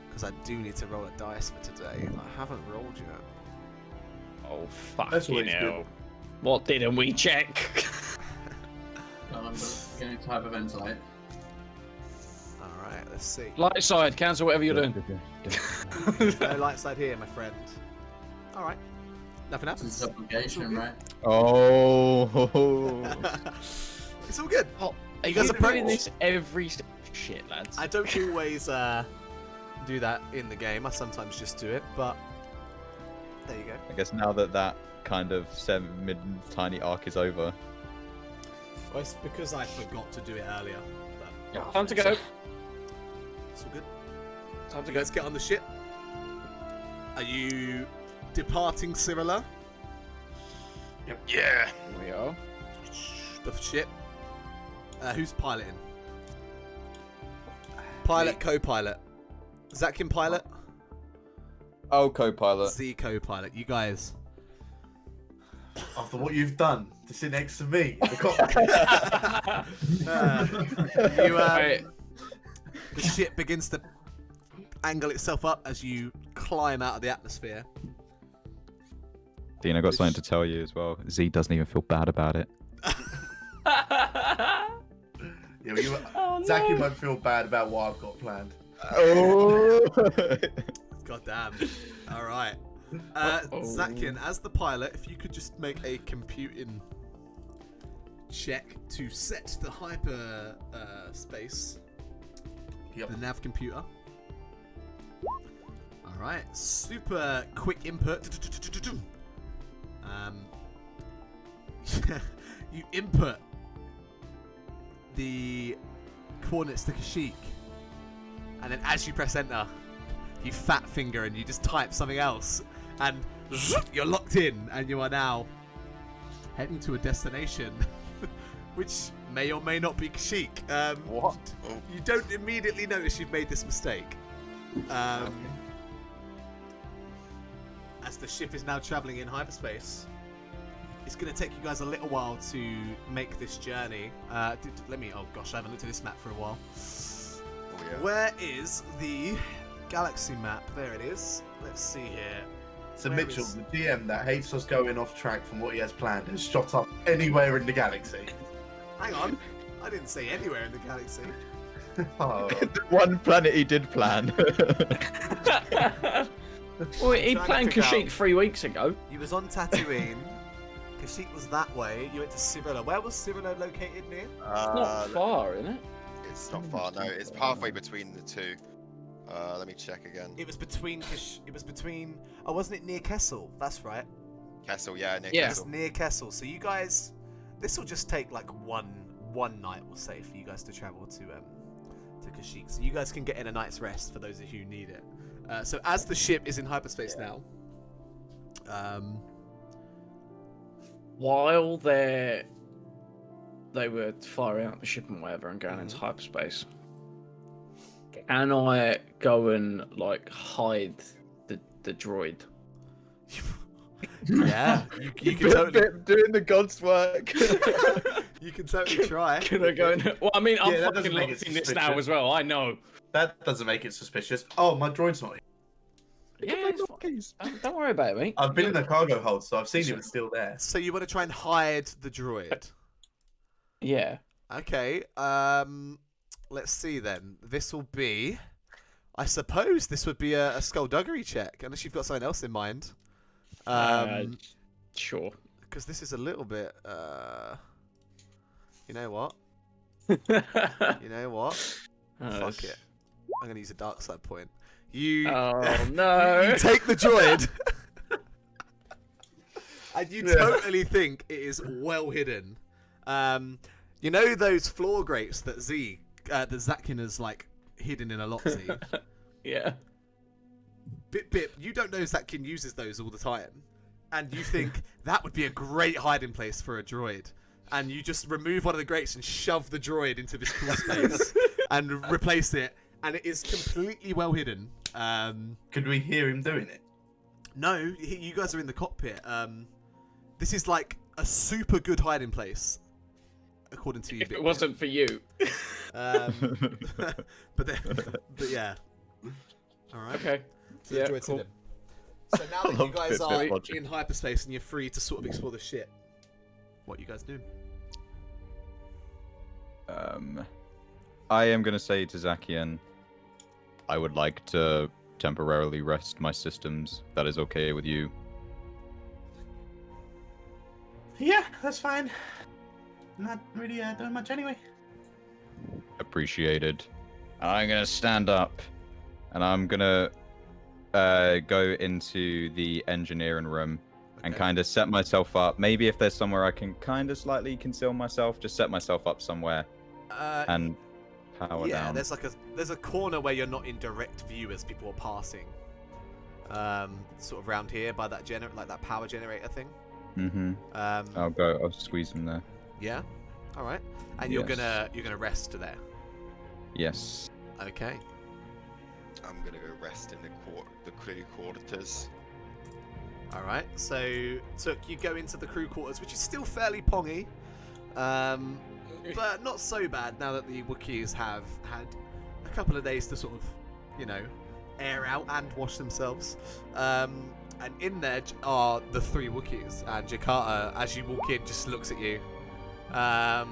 Because I do need to roll a dice for today. I haven't rolled yet. Oh, fucking hell. What didn't we check? I'm going to hyperventilate. Alright, let's see. Light side, cancel whatever you're doing. No light side here, my friend. Alright. Nothing It's happens. an obligation, right? Oh. It's all good. Oh, you guys are doing this every shit, lads. I don't always do that in the game. I sometimes just do it, but there you go. I guess now that that kind of mid-tiny arc is over. Well, it's because I forgot to do it earlier. But Time to go. it's all good. Time to You go. guys get on the ship. Are you departing Cyrilla? Yeah. We are. The ship. Who's piloting? Pilot, co-pilot. Zakin pilot. Oh, co-pilot. Z co-pilot. You guys. After what you've done to sit next to me, The ship begins to angle itself up as you climb out of the atmosphere. Dean, I got something to tell you as well. Z doesn't even feel bad about it. Yeah, well, Zaki won't feel bad about what I've got planned. Oh. God damn. Alright. Zakin, as the pilot, if you could just make a computing check to set the hyper space. Yep. The nav computer. Alright. Super quick input. You input the coordinates to Kashyyyk, and then as you press enter, you fat finger and you just type something else, and you're locked in, and you are now heading to a destination which may or may not be Kashyyyk. What? You don't immediately notice you've made this mistake. As the ship is now traveling in hyperspace, it's going to take you guys a little while to make this journey. Oh gosh, I haven't looked at this map for a while. Oh, yeah. Where is the galaxy map? There it is. Let's see here. So Where Mitchell, is- the GM that hates us going off track from what he has planned, has shot up anywhere in the galaxy. Hang on. I didn't say anywhere in the galaxy. Oh. The one planet he did plan. Well, he Trying to planned figure Kashyyyk out- 3 weeks ago. You was on Tatooine. Kashyyyk was that way. You went to Cyrilla. Where was Cyrilla located near? It's not far, isn't it? It's not far. No, it's halfway between the two. Let me check again. It was between. Oh, wasn't it near Kessel? That's right. Kessel, yeah, near Yeah. It's Kessel. near Kessel. So you guys, this will just take like one night, we'll say, for you guys to travel to Kashyyyk. So you guys can get in a night's rest for those of you who need it. So as the ship is in hyperspace now, While they were firing up the ship and whatever and going into hyperspace, can I go and like hide the droid? yeah, you can totally, doing the God's work. you can totally try. Can I go and? Well, I mean, I'm Yeah, that fucking doesn't make it locked in this suspicious. now as well. I know. That doesn't make it suspicious. Oh, my droid's not here. Yeah, it's fine. Don't worry about it, mate. I've been in the cargo hold, so I've seen him. It's still there. So you want to try and hide the droid? Yeah. Okay. Let's see then. This will be. I suppose this would be a skullduggery check, unless you've got something else in mind. Sure. Because this is a little bit. You know what? You know what? Fuck it. I'm gonna use a dark side point. You. Oh no! You take the droid. And you totally think it is well hidden. You know those floor grates that that Zakin has like hidden in a lot, Z? Yeah. Bip, you don't know Zakin uses those all the time. And you think that would be a great hiding place for a droid. And you just remove one of the grates and shove the droid into this cool space and replace it. And it is completely well hidden. Could we hear him doing it? No, you guys are in the cockpit. This is like a super good hiding place, according to you. If it wasn't for you. But yeah. All right. Okay. So Yeah, the droid's cool. hidden. So now that you love guys this are logic. in hyperspace and you're free to sort of explore the ship, what you guys do? I am going to say to Zakian, I would like to temporarily rest my systems. That is okay with you. Yeah, that's fine. Not really doing much anyway. Appreciated. I'm going to stand up and I'm going to go into the engineering room and Okay. kind of set myself up. Maybe if there's somewhere I can kind of slightly conceal myself, just set myself up somewhere and power Yeah, down. there's a corner where you're not in direct view as people are passing. Sort of around here by that that power generator thing. Mm-hmm. I'll squeeze them there. Yeah. All right. And you're Yes. gonna rest there. Yes. Okay. I'm gonna go rest in the crew quarters. All right. So you go into the crew quarters, which is still fairly pongy, but not so bad now that the Wookiees have had a couple of days to sort of, air out and wash themselves. And in there are the three Wookiees, and Jakarta, as you walk in, just looks at you, and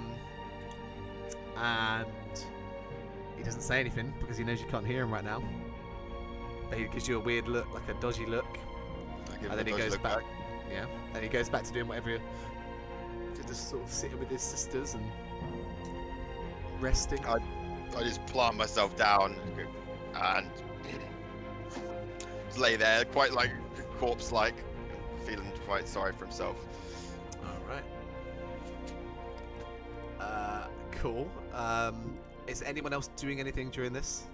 he doesn't say anything because he knows you can't hear him right now. But he gives you a weird look, like a dodgy look. I give And then him he a goes look back. Yeah. And he goes back to doing whatever. To just sort of sitting with his sisters and resting. I just plant myself down and just lay there, quite like corpse-like, feeling quite sorry for himself. All right. Cool. Is anyone else doing anything during this?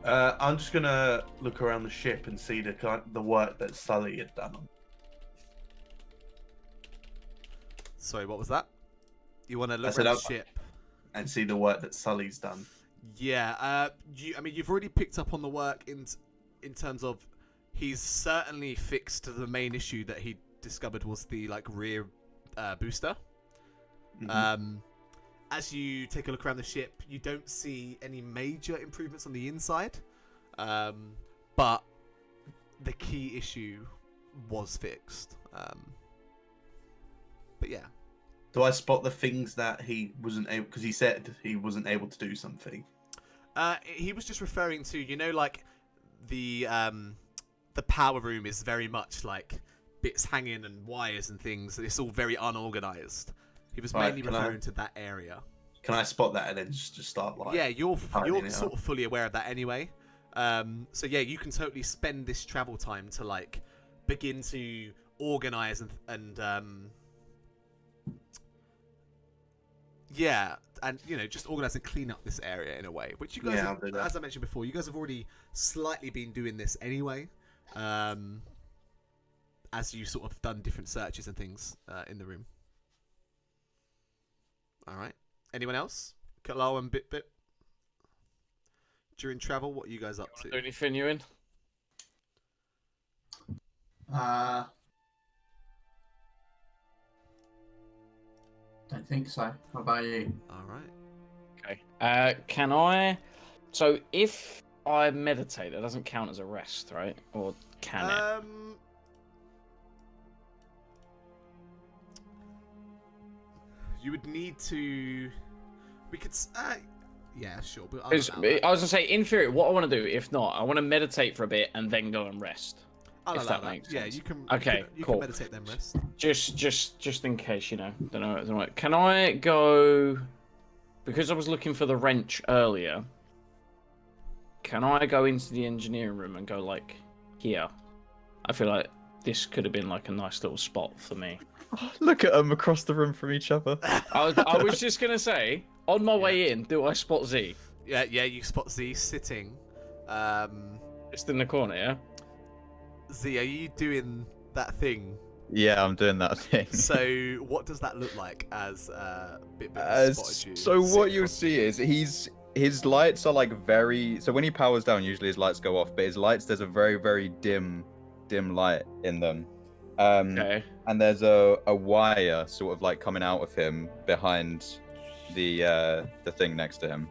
I'm just gonna look around the ship and see the work that Sully had done. Sorry, what was that? You want to look said around the I'll- ship? And see the work that Sully's done. Yeah. You've already picked up on the work in terms of he's certainly fixed the main issue that he discovered was the rear booster. Mhm. As you take a look around the ship, you don't see any major improvements on the inside, but the key issue was fixed. But yeah. Do I spot the things that he wasn't able? Because he said he wasn't able to do something. He was just referring to, the power room is very much like bits hanging and wires and things. It's all very unorganized. He was Right, mainly can I- referring to that area. Can I spot that and then just start like? Yeah, you're tidying it sort up? of fully aware of that anyway. So yeah, you can totally spend this travel time to like begin to organize and yeah, and you know, just organize and clean up this area in a way, which you guys, Yeah, I'll do that. as I mentioned before, you guys have already slightly been doing this anyway, as you sort of done different searches and things in the room. All right. Anyone else? Kalal and Bit during travel, what are you guys up to? Do anything you in? Don't think so. How about you? All right. Okay. Can I? So if I meditate, that doesn't count as a rest, right? Or can it? You would need to. We could. Yeah, sure. But I was gonna say, in theory, what I want to do, if not, I want to meditate for a bit and then go and rest. If that makes Yeah, sense. you can. Okay, you cool. can meditate then rest. Just in case, you know. Don't know. Can I go? Because I was looking for the wrench earlier. Can I go into the engineering room and go like here? I feel like this could have been like a nice little spot for me. Look at them across the room from each other. I was just gonna say, on my way in, do I spot Z? Yeah, you spot Z sitting. Just in the corner, yeah. Z, are you doing that thing? Yeah, I'm doing that thing. So, what does that look like as Bit spotted you? So what sitting you'll on- see is his lights are like very. So when he powers down, usually his lights go off, but his lights, there's a very dim light in them. Okay. And there's a wire sort of like coming out of him behind the thing next to him.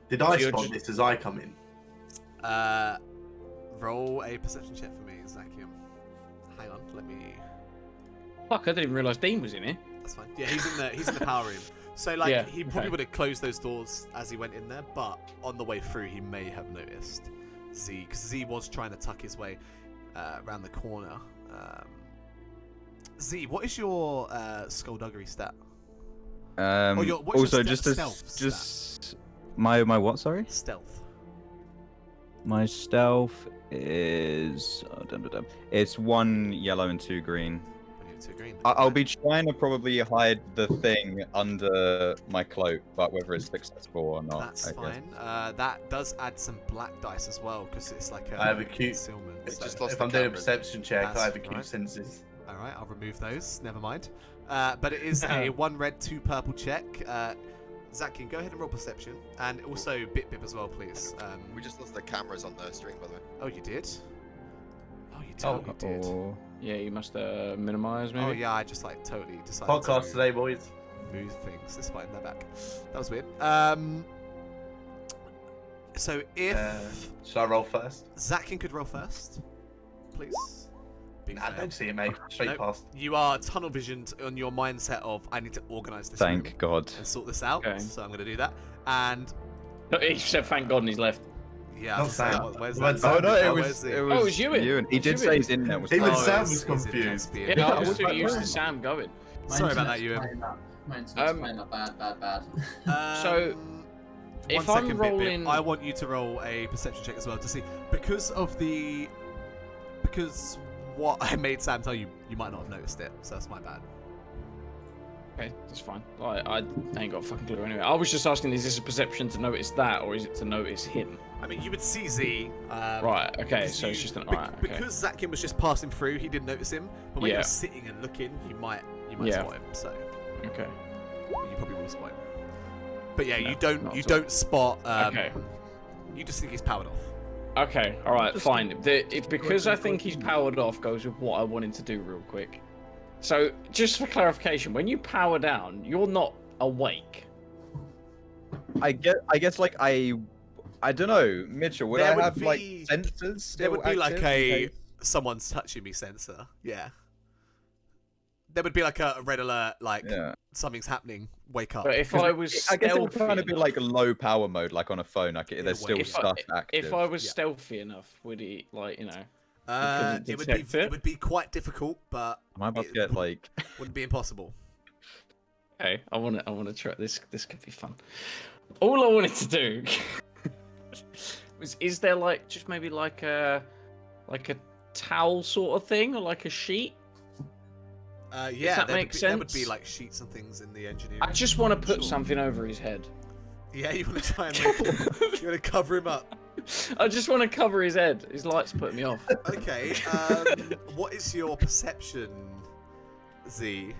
Did I you're spot ju- this as I come in? Roll a perception check for me, Zakium. Hang on, let me. Fuck, I didn't even realise Dean was in here. That's fine. Yeah, he's in the power room. So like Yeah, he probably okay. would have closed those doors as he went in there, but on the way through he may have noticed Z, because Z was trying to tuck his way around the corner. Z, what is your skullduggery stat? What's your Also, stealth just my what? Sorry. Stealth. My stealth is it's 1 yellow and 2 green. Two green. I'll be trying to probably hide the thing under my cloak, but whether it's successful or not, That's I guess. fine. That does add some black dice as well, because it's like a I have a cute- concealment. It's So- just lost If the I'm doing a cameras. perception check, That's I have acute right. senses. All right, I'll remove those. Never mind. But it is a 1 red, 2 purple check. Zakian, go ahead and roll perception, and also Bip as well, please. We just lost the cameras on the stream, by the way. Oh, you did? Oh, you totally did. Oh. Yeah, you must minimize maybe. Oh yeah, I just like totally decided Podcast to today, boys. move things. It's fine, they're back. That was weird. So if Should I roll first? Zakian could roll first, please. Big Nah, fail. don't see it, mate. Straight Nope. past. You are tunnel visioned on your mindset of I need to organise this room Thank God. and sort this out. Okay. So I'm going to do that. And He said, "Thank God," and he's left. yeah, Not I'll say, Sam. where's Where's that? Sam? Oh no, it where's was he? it was, Oh, it was you. and he did say his internet was Even fine. Sam it's- was it's in confused. thespian. Yeah, I was was too like, used where? to Sam going. My Sorry about internet's that, Ewan. playing up. My internet's playing up bad. So, Um, if one I'm second, Bip, rolling- I want you to roll a perception check as well to see because what I made Sam tell you, you might not have noticed it. So that's my bad. Okay, that's fine. I ain't got a fucking clue anyway. I was just asking, is this a perception to notice that, or is it to notice him? I mean, you would see Z. Right, okay, because so it's you- just an... bec- Alright, okay. Because Zakian was just passing through, he didn't notice him. But when Yeah. you're sitting and looking, you might Yeah. spot him. So Okay. you probably will spot him. But yeah, No, you don't not at all. don't spot. Okay. You just think he's powered off. Okay, alright, fine. It's because I think he's powered off goes with what I wanted to do real quick. So, just for clarification, when you power down, you're not awake. I guess like I don't know, Mitchell. Would There I would have like be- sensors? Still There would be like active in a case- someone's touching me sensor. Yeah. There would be like a red alert, like Yeah. something's happening. Wake up. But if I was I guess it would stealthy kind of be enough- like a low power mode, like on a phone. Like there's still wait. stuff active. If I was Yeah. stealthy enough, would he, like, you know... couldn't It would detect be it? it would be quite difficult, but Am I about to it get like? wouldn't be impossible. Okay, I want to try this. This could be fun. All I wanted to do was, is there like just maybe like a towel sort of thing or like a sheet? Yeah, that there makes there would be sense. like sheets and things in the engineering. I just want to put Sure. something over his head. Yeah, you want to try and make you want to cover him up. I just want to cover his head. His light's putting me off. Okay. What is your perception, Z?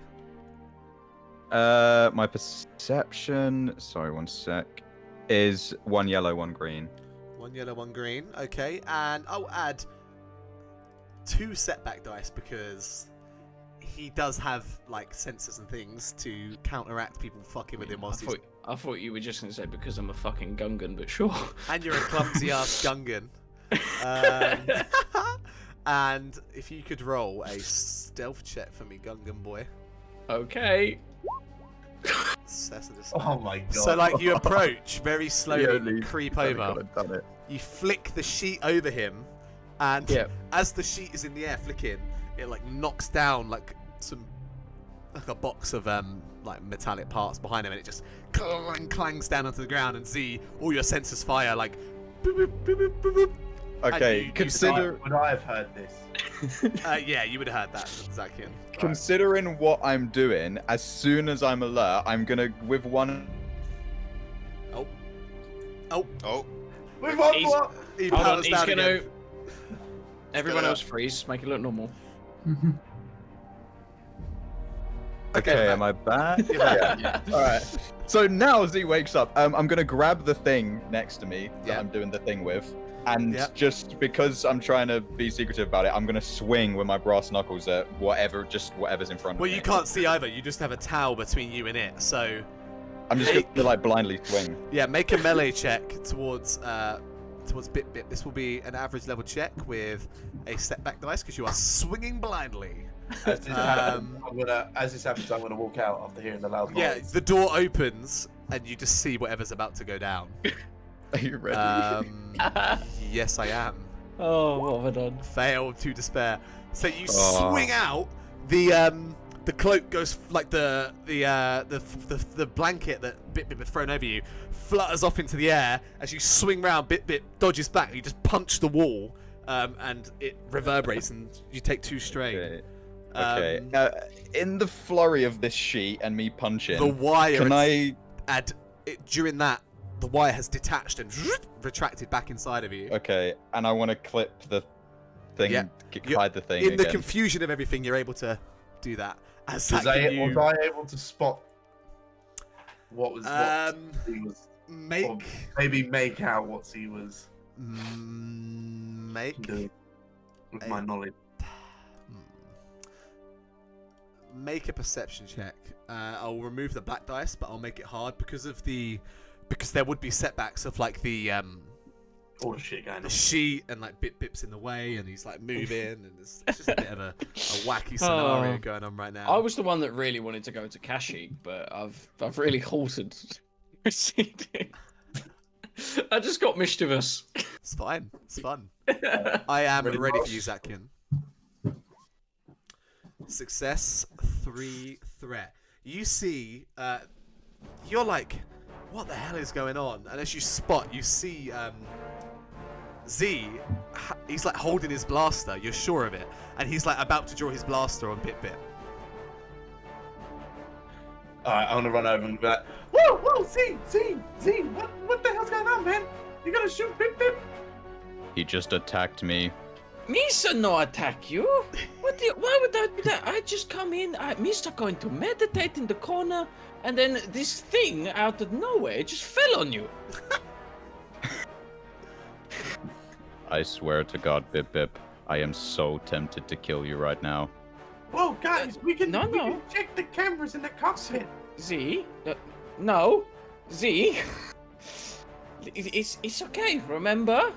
My perception. Sorry, one sec. Is 1 yellow, 1 green. 1 yellow, 1 green. Okay, and I'll add 2 setback dice because he does have like sensors and things to counteract people fucking with him whilst he's... I thought you were just gonna say because I'm a fucking Gungan, but sure. And you're a clumsy ass Gungan. And if you could roll a stealth check for me, Gungan boy. Okay. Oh my god. So like you approach very slowly, creep over. Done it. You flick the sheet over him, and Yeah. as the sheet is in the air flicking, it like knocks down like a box of like metallic parts behind him, and it just clangs down onto the ground. And see all your sensors fire like. Boop, boop, boop, boop, boop, boop. Okay, you consider Would I have heard this? Yeah, you would have heard that, Zakian. considering what I'm doing. As soon as I'm alert, I'm gonna with one. Oh, We've won He's- what? He Hold on, powers he's down gonna. again. Everyone Go else freeze. Make it look normal. Okay, am I back? Yeah. All right. So now Z wakes up. I'm gonna grab the thing next to me that Yeah. I'm doing the thing with, and Yeah. just because I'm trying to be secretive about it, I'm gonna swing with my brass knuckles at whatever's in front of Well, me. you can't see either. You just have a towel between you and it. So, I'm just gonna like blindly swing. yeah, make a melee check towards Bit Bit. This will be an average level check with a setback dice because you are swinging blindly. As this happens, I'm gonna walk out after hearing the loud noise. Yeah, the door opens and you just see whatever's about to go down. Are you ready? Yes, I am. Oh, what have I done? Fail to despair. So you Oh. swing out. The cloak goes like the blanket that Bit Bit had thrown over you flutters off into the air as you swing round. Bit Bit dodges back. You just punch the wall, and it reverberates, and you take 2 strain. Okay. Okay. In the flurry of this sheet and me punching, The wire. can I? During that, the wire has detached and retracted back inside of you. Okay, and I want to clip the thing, Yeah. hide the thing In the again. confusion of everything, you're able to do that. As Was that I you able to spot what was he was, or make maybe make out what he was make doing with my knowledge? make a perception check. I'll remove the black dice, but I'll make it hard because there would be setbacks of like the All the shit going on. sheet and like Bip's in the way and he's like moving and it's just a bit of a wacky scenario Oh. going on right now. I was the one that really wanted to go to Kashyyyk, but I've really halted proceeding. I just got mischievous. It's fine. It's fun. I am Ready, ready for boss? you, Zakian. Success, 3 threat. You see, you're like, what the hell is going on? And as you spot, you see Z, he's like holding his blaster, you're sure of it. And he's like about to draw his blaster on Bit Bit. Alright, I'm gonna run over and be like, whoa, Z, what the hell's going on, man? You gonna shoot Bip Bip? He just attacked me. Misa no attack you. Why would I do that? I just come in. Misa going to meditate in the corner, and then this thing out of nowhere just fell on you. I swear to God, Bip Bip, I am so tempted to kill you right now. Whoa, guys, we can no. check the cameras in the cockpit. Z, no, Z. It's okay. Remember,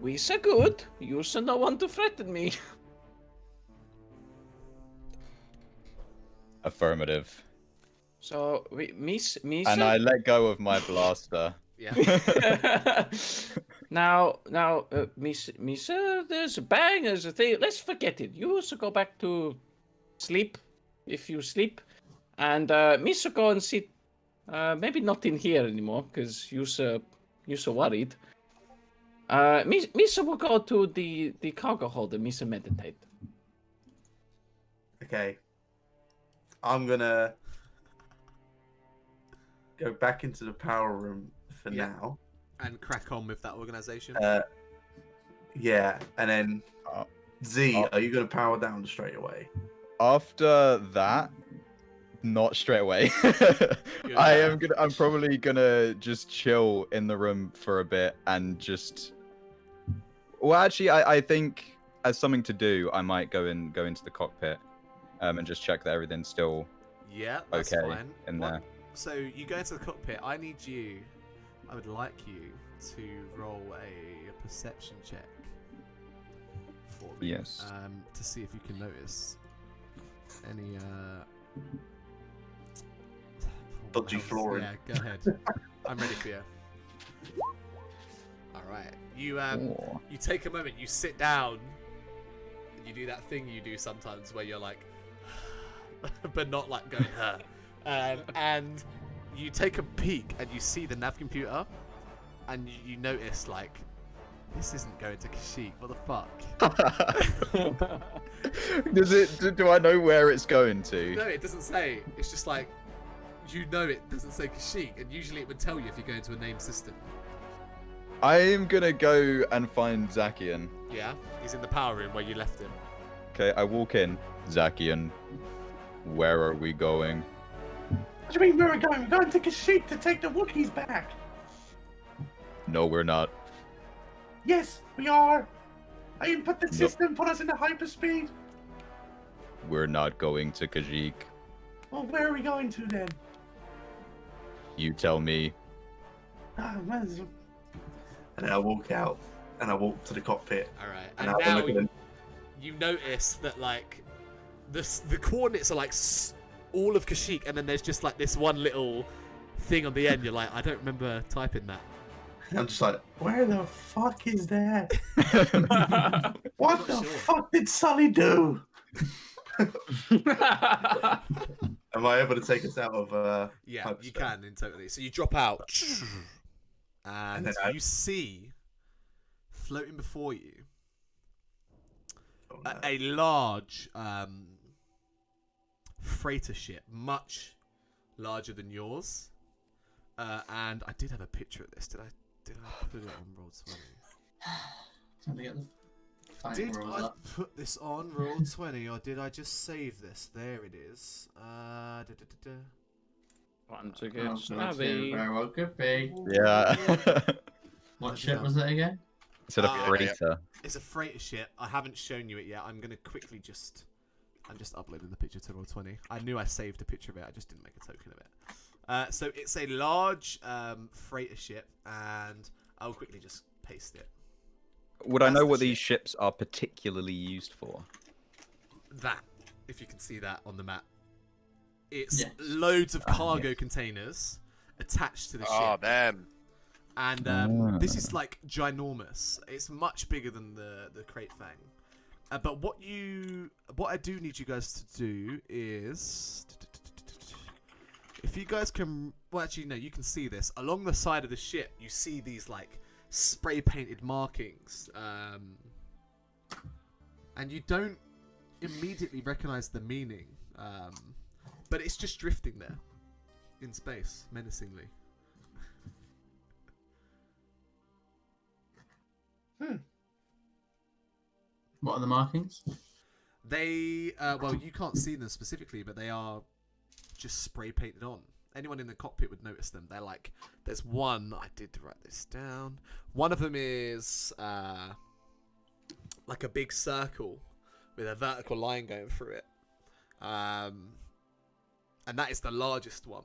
we are good. You are no one to threaten me. Affirmative. So Misa. And I let go of my blaster. Yeah. now, Misa, there's a bang, there's a thing. Let's forget it. You also go back to sleep, if you sleep, and me so go and sit. Maybe not in here anymore, because you're so worried. Me so will go to the cargo hold and me so meditate. Okay. I'm gonna go back into the power room for Yeah. now. And crack on with that organization. Yeah, and then Z, uh, are you gonna power down straight away? After that, not straight away. I'm probably gonna just chill in the room for a bit and just. Well, actually, I think as something to do, I might go into the cockpit, and just check that everything's still Yeah, that's okay fine. in there. So you go into the cockpit. I would like you to roll a perception check for me. Yes. To see if you can notice any Dodgy flooring. Yeah, go ahead. I'm ready for you. All right. You take a moment. You sit down. And you do that thing you do sometimes where you're like, but not like going and you take a peek and you see the nav computer, and you notice like, this isn't going to Kashyyyk. What the fuck? Do I know where it's going to? No, it doesn't say. It's just like, you know, it doesn't say Kashyyyk, and usually it would tell you if you go into a named system. I'm gonna go and find Zakian. Yeah, he's in the power room where you left him. Okay, I walk in. Zakian, where are we going? What do you mean where are we going? We're going to Kashyyyk to take the Wookiees back. No, we're not. Yes, we are. I input the system, put us into hyperspeed. We're not going to Kashyyyk. Well, where are we going to then? You tell me. And then I walk out, and I walk to the cockpit. All right, And and I have a now look at them. you notice that like the coordinates are like all of Kashyyyk, and then there's just like this one little thing on the end. You're like, I don't remember typing that. I'm just like, where the fuck is that? What the fuck did Sully do? Am I able to take us out of Yeah, hyperspace? you can in totally. So you drop out, and then I- you see floating before you Oh, no. a large freighter ship, much larger than yours. And I did have a picture of this. Did I put it on Roll20? Time to get the Did rolls I up. put this on Roll20, or did I just save this? There it is. One to Oh, get so snobby. very well could be. Yeah. What ship was it again? Instead of Ah, freighter. It's a freighter ship. I haven't shown you it yet. I'm gonna quickly I'm just uploading the picture to Roll20. I knew I saved a picture of it. I just didn't make a token of it. So it's a large freighter ship, and I'll quickly just paste it. Would I That's know the what these ship. ships are particularly used for? That, if you can see that on the map, it's Yes. loads of cargo containers attached to the Oh, ship. them. And this is like ginormous. It's much bigger than the Crate Fang. But what I do need you guys to do is, if you guys can, well, actually no, you can see this along the side of the ship. You see these like spray painted markings, and you don't immediately recognize the meaning, but it's just drifting there in space menacingly. What are the markings? They, well, you can't see them specifically, but they are just spray painted on. Anyone in the cockpit would notice them. They're like, there's one, I did write this down. One of them is like a big circle with a vertical line going through it. And that is the largest one.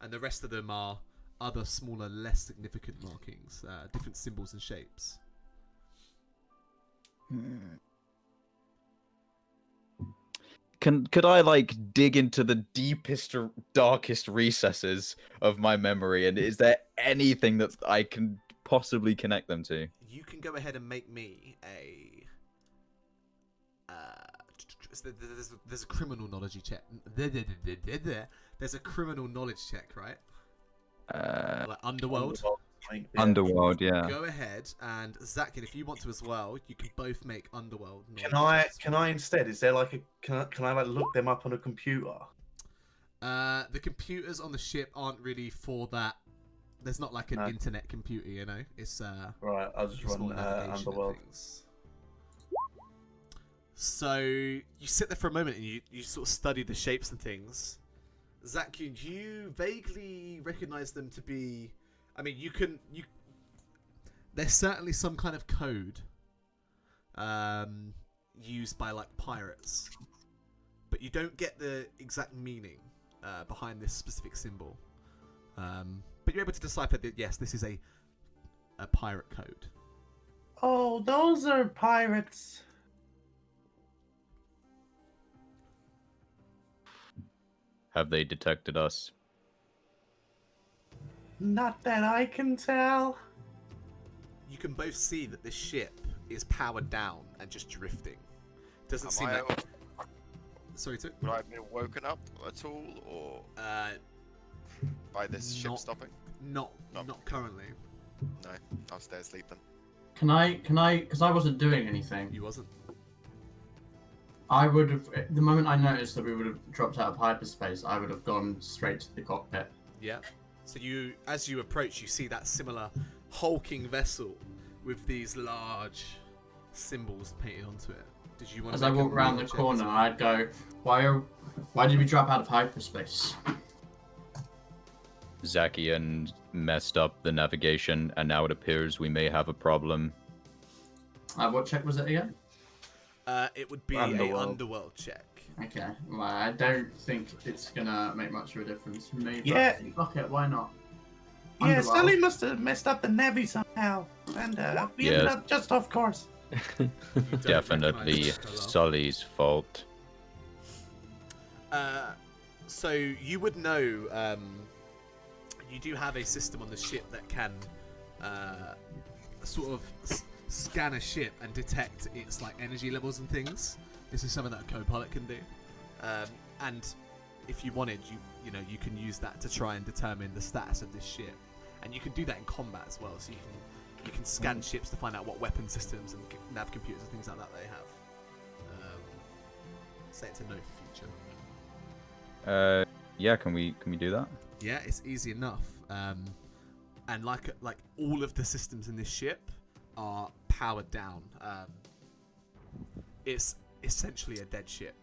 And the rest of them are other smaller, less significant markings, different symbols and shapes. Could I like dig into the deepest, darkest recesses of my memory, and is there anything that I can possibly connect them to? You can go ahead and make me a there's a criminal knowledge check. There's a criminal knowledge check, right? Like Underworld. Underworld, yeah. Go ahead, and Zakin, if you want to as well, you can both make Underworld. Can I instead? Is there like a can I like look them up on a computer? The computers on the ship aren't really for that. There's not like an internet computer, you know. It's right. I'll just run Underworld. So you sit there for a moment and you sort of study the shapes and things. Zakin, you vaguely recognize them to be. I mean, there's certainly some kind of code used by like pirates, but you don't get the exact meaning behind this specific symbol. But you're able to decipher that yes, this is a pirate code. Oh, those are pirates. Have they detected us? Not that I can tell. You can both see that this ship is powered down and just drifting. Doesn't seem like. Sorry, Took. Would I have been woken up at all, or by this ship stopping? Not currently. No, I'll stay asleep then. Can I, because I wasn't doing anything. You wasn't. I would have, the moment I noticed that we would have dropped out of hyperspace, I would have gone straight to the cockpit. Yeah. So as you approach, you see that similar hulking vessel with these large symbols painted onto it. Did you want As to I walk around the corner, I'd go, why did we drop out of hyperspace? Zakian messed up the navigation, and now it appears we may have a problem. What check was it again? It would be an underworld check. Okay, well, I don't think it's gonna make much of a difference for me. Yeah. Fuck it, why not? Yeah, Underworld. Sully must have messed up the navy somehow, and we ended up just off course. Definitely Sully's fault. So you would know, you do have a system on the ship that can sort of scan a ship and detect its like energy levels and things. This is something that a co-pilot can do, and if you wanted, you can use that to try and determine the status of this ship, and you can do that in combat as well. So you can scan ships to find out what weapon systems and nav computers and things like that they have. Say it's a note for future. Yeah, can we do that? Yeah, it's easy enough. And like all of the systems in this ship are powered down. It's essentially a dead ship,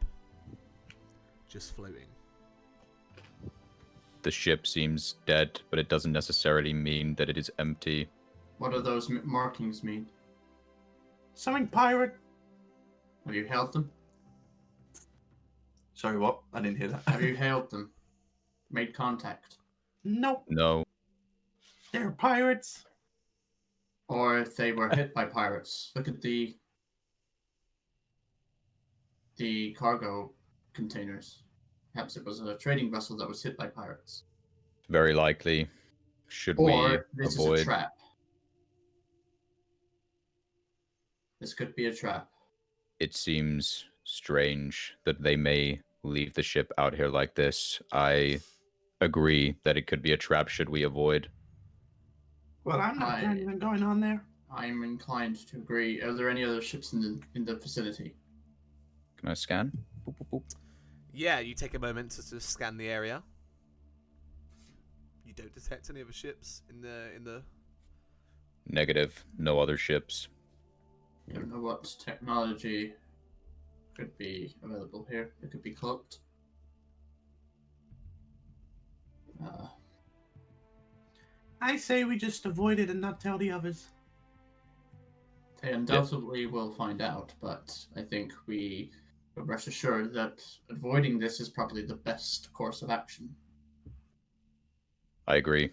just floating. The ship seems dead, but it doesn't necessarily mean that it is empty. What do those markings mean? Something pirate. Have you hailed them? Sorry, what? I didn't hear that. Have you hailed them? Made contact? Nope, No. they're pirates. Or if they were hit by pirates? Look at the cargo containers. Perhaps it was a trading vessel that was hit by pirates. Very likely. Should Or we this avoid? is a trap. This could be a trap. It seems strange that they may leave the ship out here like this. I agree that it could be a trap. Should we avoid? Well, I'm not doing anything going on there. I'm inclined to agree. Are there any other ships in the vicinity? Can I scan? Boop, boop, boop. Yeah, you take a moment to scan the area. You don't detect any other ships in the. Negative. No other ships. I don't know what technology could be available here. It could be cloaked. I say we just avoid it and not tell the others. They undoubtedly will find out, but I think we will rest assured that avoiding this is probably the best course of action. I agree.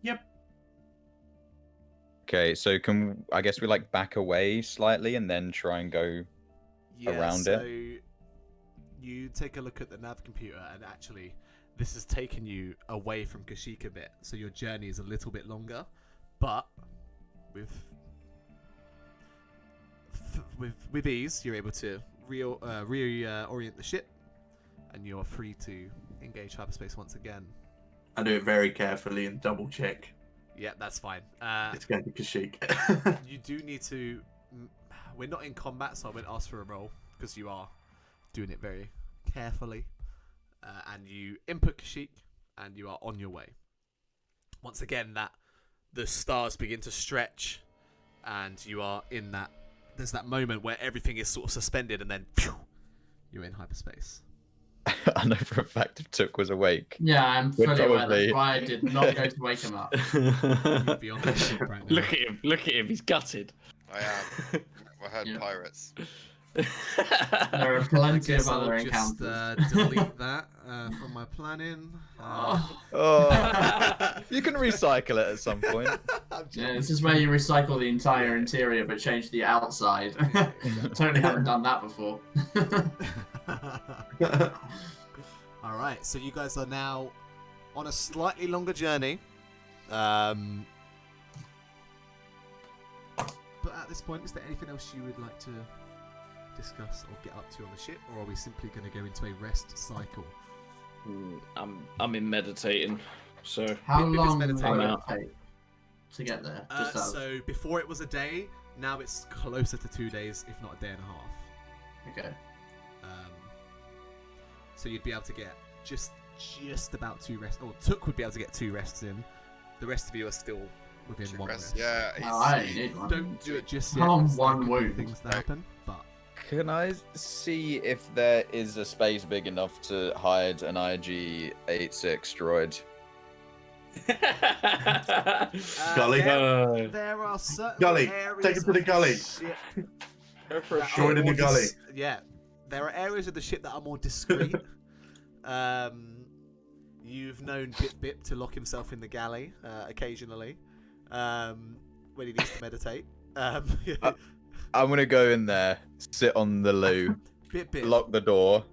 Yep. Okay, so I guess we like back away slightly and then try and go around it. You take a look at the nav computer, and actually, this has taken you away from Kashyyyk a bit, so your journey is a little bit longer, but with ease, you're able to reorient the ship, and you're free to engage hyperspace once again. I do it very carefully and double check. Yeah, that's fine. It's going to Kashyyyk. You do need to. We're not in combat, so I won't ask for a roll because you are doing it very carefully. And you input Kashyyyk, and you are on your way. Once again, the stars begin to stretch, and you are in that. There's that moment where everything is sort of suspended, and then phew, you're in hyperspace. I know for a fact if Took was awake. Yeah, I'm We'd fully aware probably- that's why I did not go to wake him up. You'd be on that ship right now. Look at him. He's gutted. I am. I heard Yeah. pirates. There are plenty Guess of other I'll just encounters. delete that from my planning. Oh, you can recycle it at some point. Yeah, this is where you recycle the entire interior but change the outside. Totally haven't done that before. All right, so you guys are now on a slightly longer journey. But at this point, is there anything else you would like to discuss or get up to on the ship, or are we simply going to go into a rest cycle? I'm in meditating, so How Bit is long will meditating. it take to get there? Just out of- So before it was a day, now it's closer to 2 days, if not a day and a half. Okay. So you'd be able to get just about 2 rests. Or Took would be able to get 2 rests in. The rest of you are still within 1 rest. Yeah, Oh, I only need one. Don't do it just yet. I'm on 'cause there one could be wound. things that happen, but Can I see if there is a space big enough to hide an IG-86 droid? Gully. there are certain Gully, areas take it to the of gully. ship Go for a that Droid are in the more gully. yeah, there are areas of the ship that are more discreet. You've known Bip Bip to lock himself in the galley occasionally when he needs to meditate. I'm gonna go in there, sit on the loo, Bip Bip, lock the door.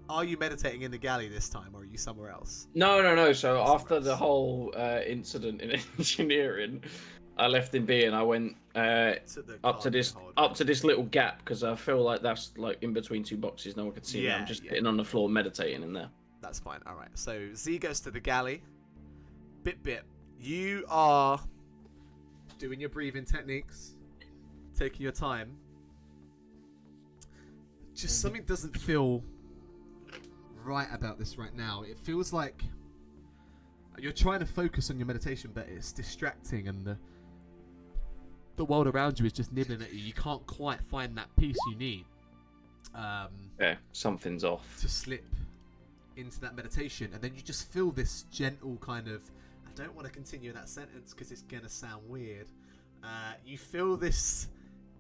are you meditating in the galley this time, or are you somewhere else? No. So after the whole incident in engineering, I left him be and I went up to this little gap because I feel like that's like in between 2 boxes. No one can see me. I'm just sitting on the floor meditating in there. That's fine. All right. So Z goes to the galley. Bip Bip, you are doing your breathing techniques, taking your time. Just something doesn't feel right about this right now. It feels like you're trying to focus on your meditation, but it's distracting, and the world around you is just nibbling at you. You can't quite find that peace you need Yeah, something's off. to slip into that meditation, and then you just feel this gentle kind of, I don't want to continue that sentence because it's gonna sound weird. You feel this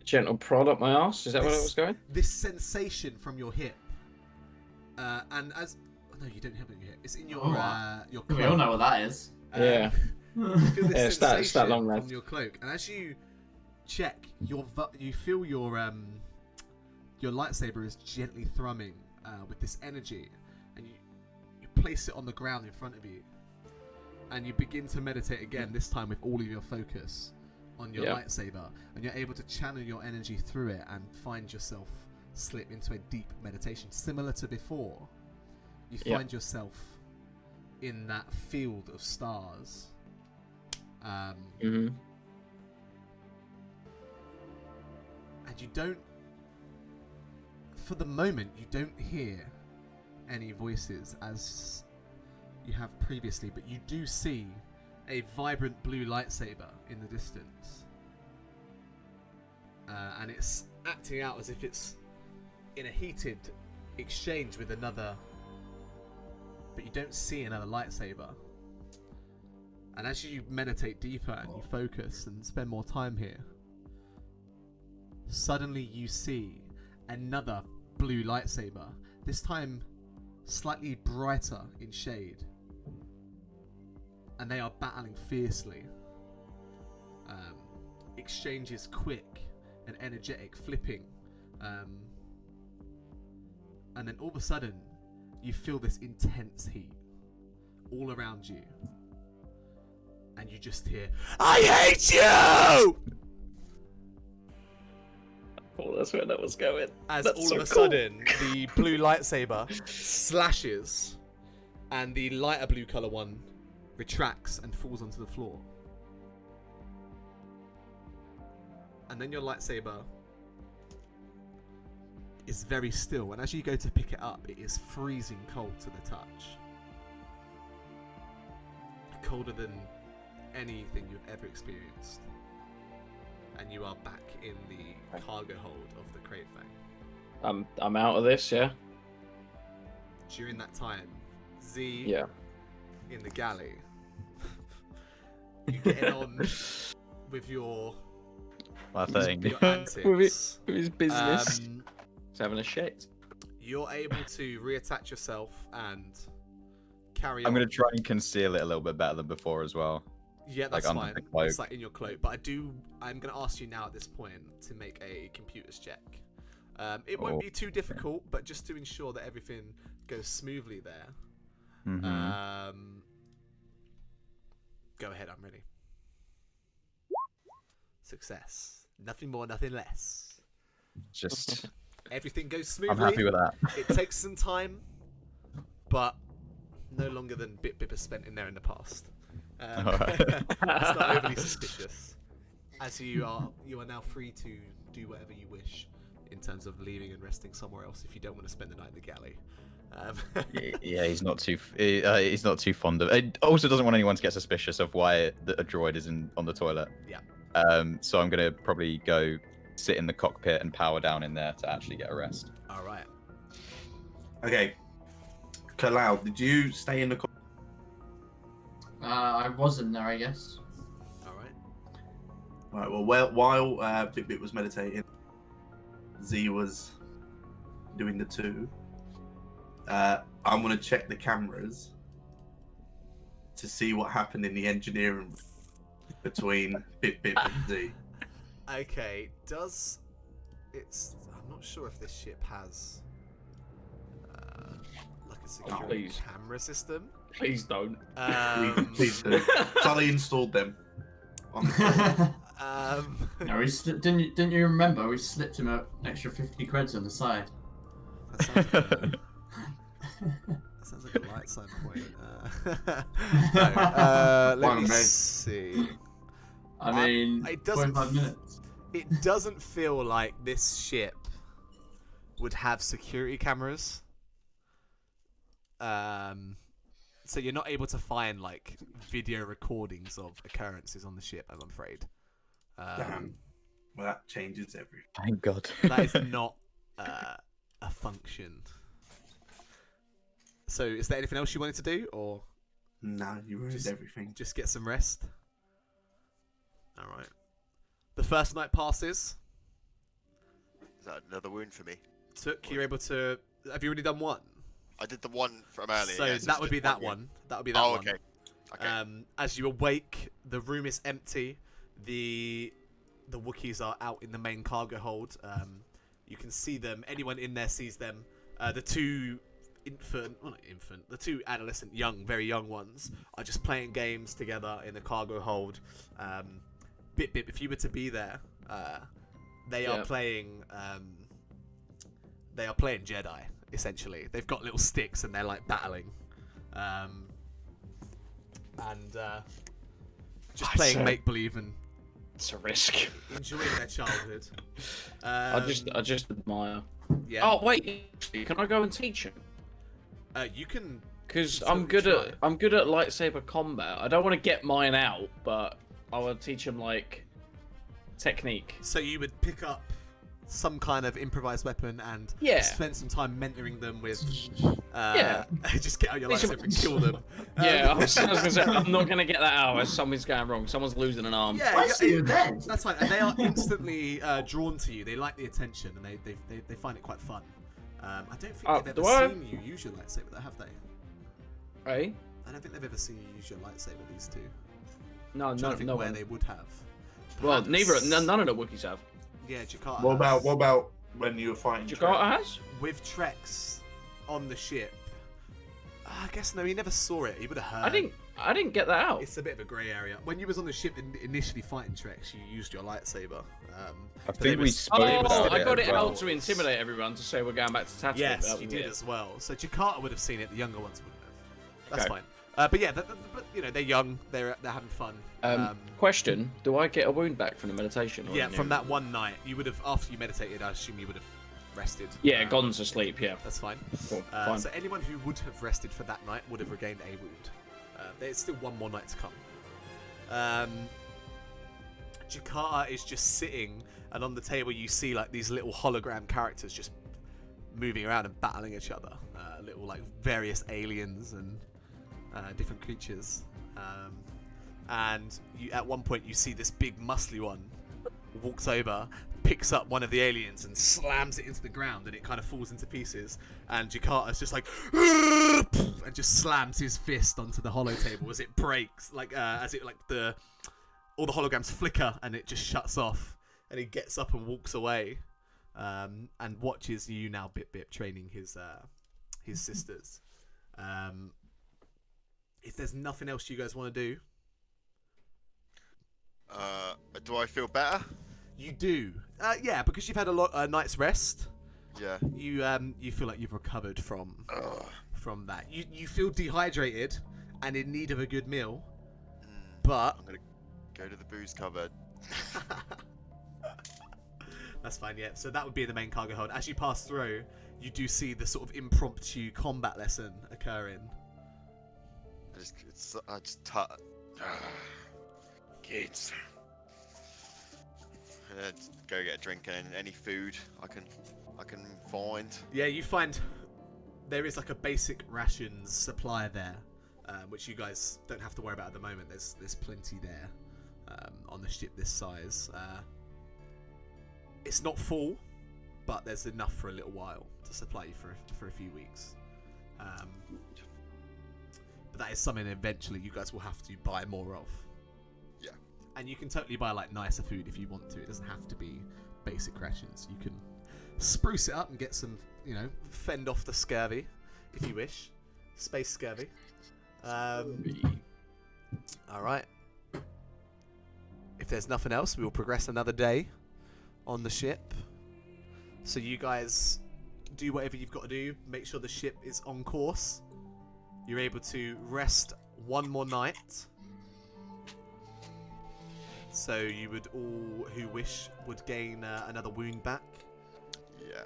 Gentle prod up my ass. Is that where it was going? this sensation from your hip, and as no, you don't have it in your hip. It's in your We all cloak. know what that is. Yeah. You feel this Yeah, it's that sensation long from rest. your cloak, and as you check, you feel your lightsaber is gently thrumming with this energy, and you place it on the ground in front of you, and you begin to meditate again. This time with all of your focus on your lightsaber, and you're able to channel your energy through it and find yourself slip into a deep meditation, similar to before. You find yourself in that field of stars. Mm-hmm. And you don't, for the moment, you don't hear any voices as you have previously, but you do see a vibrant blue lightsaber in the distance. And it's acting out as if it's in a heated exchange with another, but you don't see another lightsaber. And as you meditate deeper and you focus and spend more time here, suddenly you see another blue lightsaber, this time slightly brighter in shade, and they are battling fiercely. Exchanges quick and energetic, flipping, and then all of a sudden you feel this intense heat all around you, and you just hear, "I hate you!" Fall that's where that was going. As That's all so of a cool. sudden, the blue lightsaber slashes, and the lighter blue color one retracts and falls onto the floor. And then your lightsaber is very still, and as you go to pick it up, it is freezing cold to the touch. Colder than anything you've ever experienced. And you are back in the cargo hold of the crate thing. I'm out of this, yeah? During that time, Z Yeah. in the galley, you getting on with your My thing. antics. With his business. Um, He's having a shit. you're able to reattach yourself and carry on. I'm gonna try and conceal it a little bit better than before as well. Yeah, that's like, under fine. the cloak. It's like in your cloak. But I'm going to ask you now at this point to make a computers check. It won't be too difficult, but just to ensure that everything goes smoothly there. Mhm. Go ahead, I'm ready. Success. Nothing more, nothing less. Just, Everything goes smoothly. I'm happy with that. It takes some time, but no longer than Bit has spent in there in the past. Alright. It's not overly suspicious. As you are now free to do whatever you wish in terms of leaving and resting somewhere else if you don't want to spend the night in the galley. Yeah, he's not too fond of. It also doesn't want anyone to get suspicious of why a droid is on the toilet. Yeah. So I'm gonna probably go sit in the cockpit and power down in there to actually get a rest. All right. Okay. Kalal, did you stay in the? I was in there, I guess. All right. Right. Well, while Bit was meditating, Z was doing the two. I'm gonna check the cameras to see what happened in the engineering between Bit and Z. Okay. I'm not sure if this ship has like a secure please. camera system. Please don't. Please do. Sully installed them. On the No, didn't you remember? We slipped him an extra 50 creds on the side. That sounds like a light side point. No, let One me minute. see. I mean, it doesn't 45 minutes. It doesn't feel like this ship would have security cameras. So you're not able to find like video recordings of occurrences on the ship, I'm afraid. Damn. Well, that changes everything. Thank God. That is not a function. So is there anything else you wanted to do, or No, you ruined everything. just get some rest? All right. The first night passes. Is that another wound for me? You're able to. Have you already done one? I did the one from earlier. So yes, that it's would just be that wound. one. That would be that Oh, one. okay. Okay. As you awake, the room is empty. The Wookiees are out in the main cargo hold. You can see them. Anyone in there sees them. The two the two adolescent, very young ones are just playing games together in the cargo hold. Bip, if you were to be there, they are playing. They are playing Jedi. Essentially, they've got little sticks and they're like battling, just playing make believe and It's a risk. enjoying their childhood. I just admire. Yeah. Oh wait, can I go and teach him? You can. Because Certainly I'm good at lightsaber combat. I don't want to get mine out, but I will teach him like technique. So you would pick up some kind of improvised weapon and spend some time mentoring them with. Just get out your lightsaber and kill them. Yeah, I was gonna say I'm not gonna get that out. Something's going wrong. Someone's losing an arm. Yeah, I see you dead. That's fine. And they are instantly drawn to you. They like the attention and they find it quite fun. I don't think they've ever seen you use your lightsaber, though, have they? Hey? I don't think they've ever seen you use your lightsaber. These two. No, I'm trying to think where they would have. Well, Perhaps- none of the Wookiees have. Yeah, Jakarta. What has. about when you were fighting? Jakarta has? With Trex on the ship? I guess no. He never saw it. He would have heard. I didn't I didn't get that out. It's a bit of a grey area. When you was on the ship initially fighting Trex, you used your lightsaber. I think we spoke about I got as it well. out to intimidate everyone to say we're going back to Tatooine. Yes, but you that did was as well. So Jakarta would have seen it. The younger ones wouldn't have. That's Okay. fine. But yeah, but, you know, they're young. They're having fun. Question: do I get a wound back from the meditation? Or Yeah, no? from that one night, you would have, after you meditated, I assume you would have rested. Yeah, gone to sleep. Yeah. That's fine. Cool, fine. So anyone who would have rested for that night would have regained a wound. There's still one more night to come. Jakarta is just sitting, and on the table you see like these little hologram characters just moving around and battling each other. Little like various aliens and different creatures. And you, at one point you see this big muscly one walks over, picks up one of the aliens and slams it into the ground, and it kind of falls into pieces. And Jakarta's just like, and just slams his fist onto the holo table as it breaks, like as it like all the holograms flicker and it just shuts off. And he gets up and walks away, and watches you now, Bip Bip, training his sisters. If there's nothing else you guys want to do, do I feel better? you do. Yeah, because you've had a night's rest. Yeah. You feel like you've recovered from that. You feel dehydrated and in need of a good meal, but I'm gonna go to the booze cupboard. that's fine. Yeah. So that would be the main cargo hold. As you pass through, you do see the sort of impromptu combat lesson occurring. Kids. Go get a drink and any food I can find. Yeah, you find there is like a basic rations supply there, which you guys don't have to worry about at the moment. There's plenty there on the ship this size. It's not full, but there's enough for a little while to supply you for a few weeks. But that is something eventually you guys will have to buy more of. Yeah. And you can totally buy like nicer food if you want to. It doesn't have to be basic rations. You can spruce it up and get some, you know, fend off the scurvy if you wish. Space scurvy. Alright. If there's nothing else, we will progress another day on the ship. So you guys do whatever you've got to do. Make sure the ship is on course. You're able to rest one more night. So you would all who wish would gain another wound back. Yeah.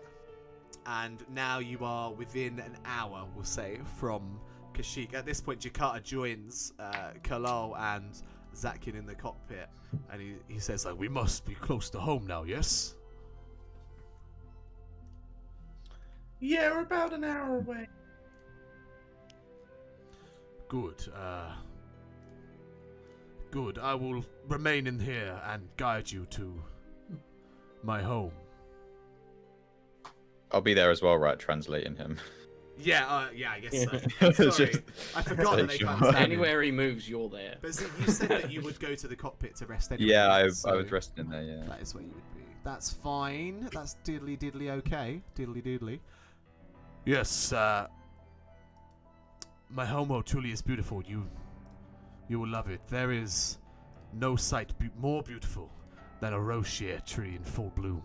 And now you are within an hour, we'll say, from Kashyyyk. At this point, Jakarta joins Kalal and Zakin in the cockpit, and he says, like, we must be close to home now, yes? Yeah, we're about an hour away. Good. Good. I will remain in here and guide you to my home. I'll be there as well, right? Translating him. Yeah, I guess so. Sorry, I forgot that they can't stand him. Anywhere he moves, you're there. But see, you said that you would go to the cockpit to rest anyway. Yeah, I so was resting in there. Yeah. that is where you would be. That's fine. That's diddly okay. Diddly doodly. Yes, my home truly is beautiful. You will love it. There is no sight more beautiful than a roshier tree in full bloom.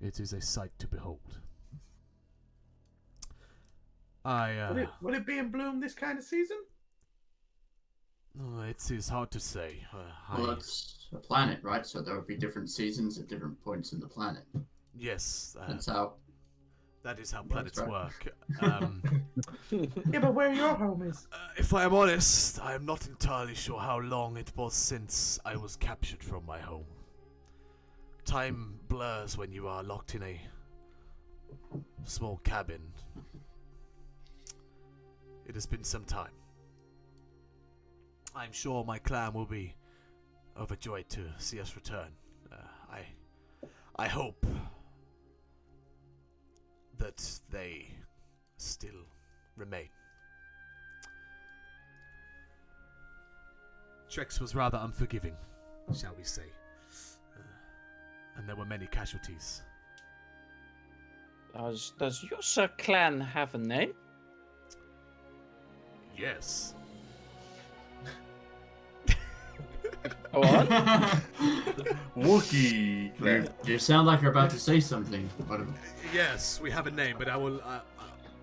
It is a sight to behold. Will it be in bloom this kind of season? Oh, it is hard to say. Well, it's a planet, right? So there would be different seasons at different points in the planet. Yes, That's how. that is how That's planets right. work. Yeah, but where your home is? If I am honest, I am not entirely sure how long it was since I was captured from my home. Time blurs when you are locked in a small cabin. It has been some time. I'm sure my clan will be overjoyed to see us return. I hope that they still remain. Trex was rather unforgiving, shall we say. And there were many casualties. Does your clan have a name? Yes. What? Wookie. You sound like you're about to say something. But Yes, we have a name, but I will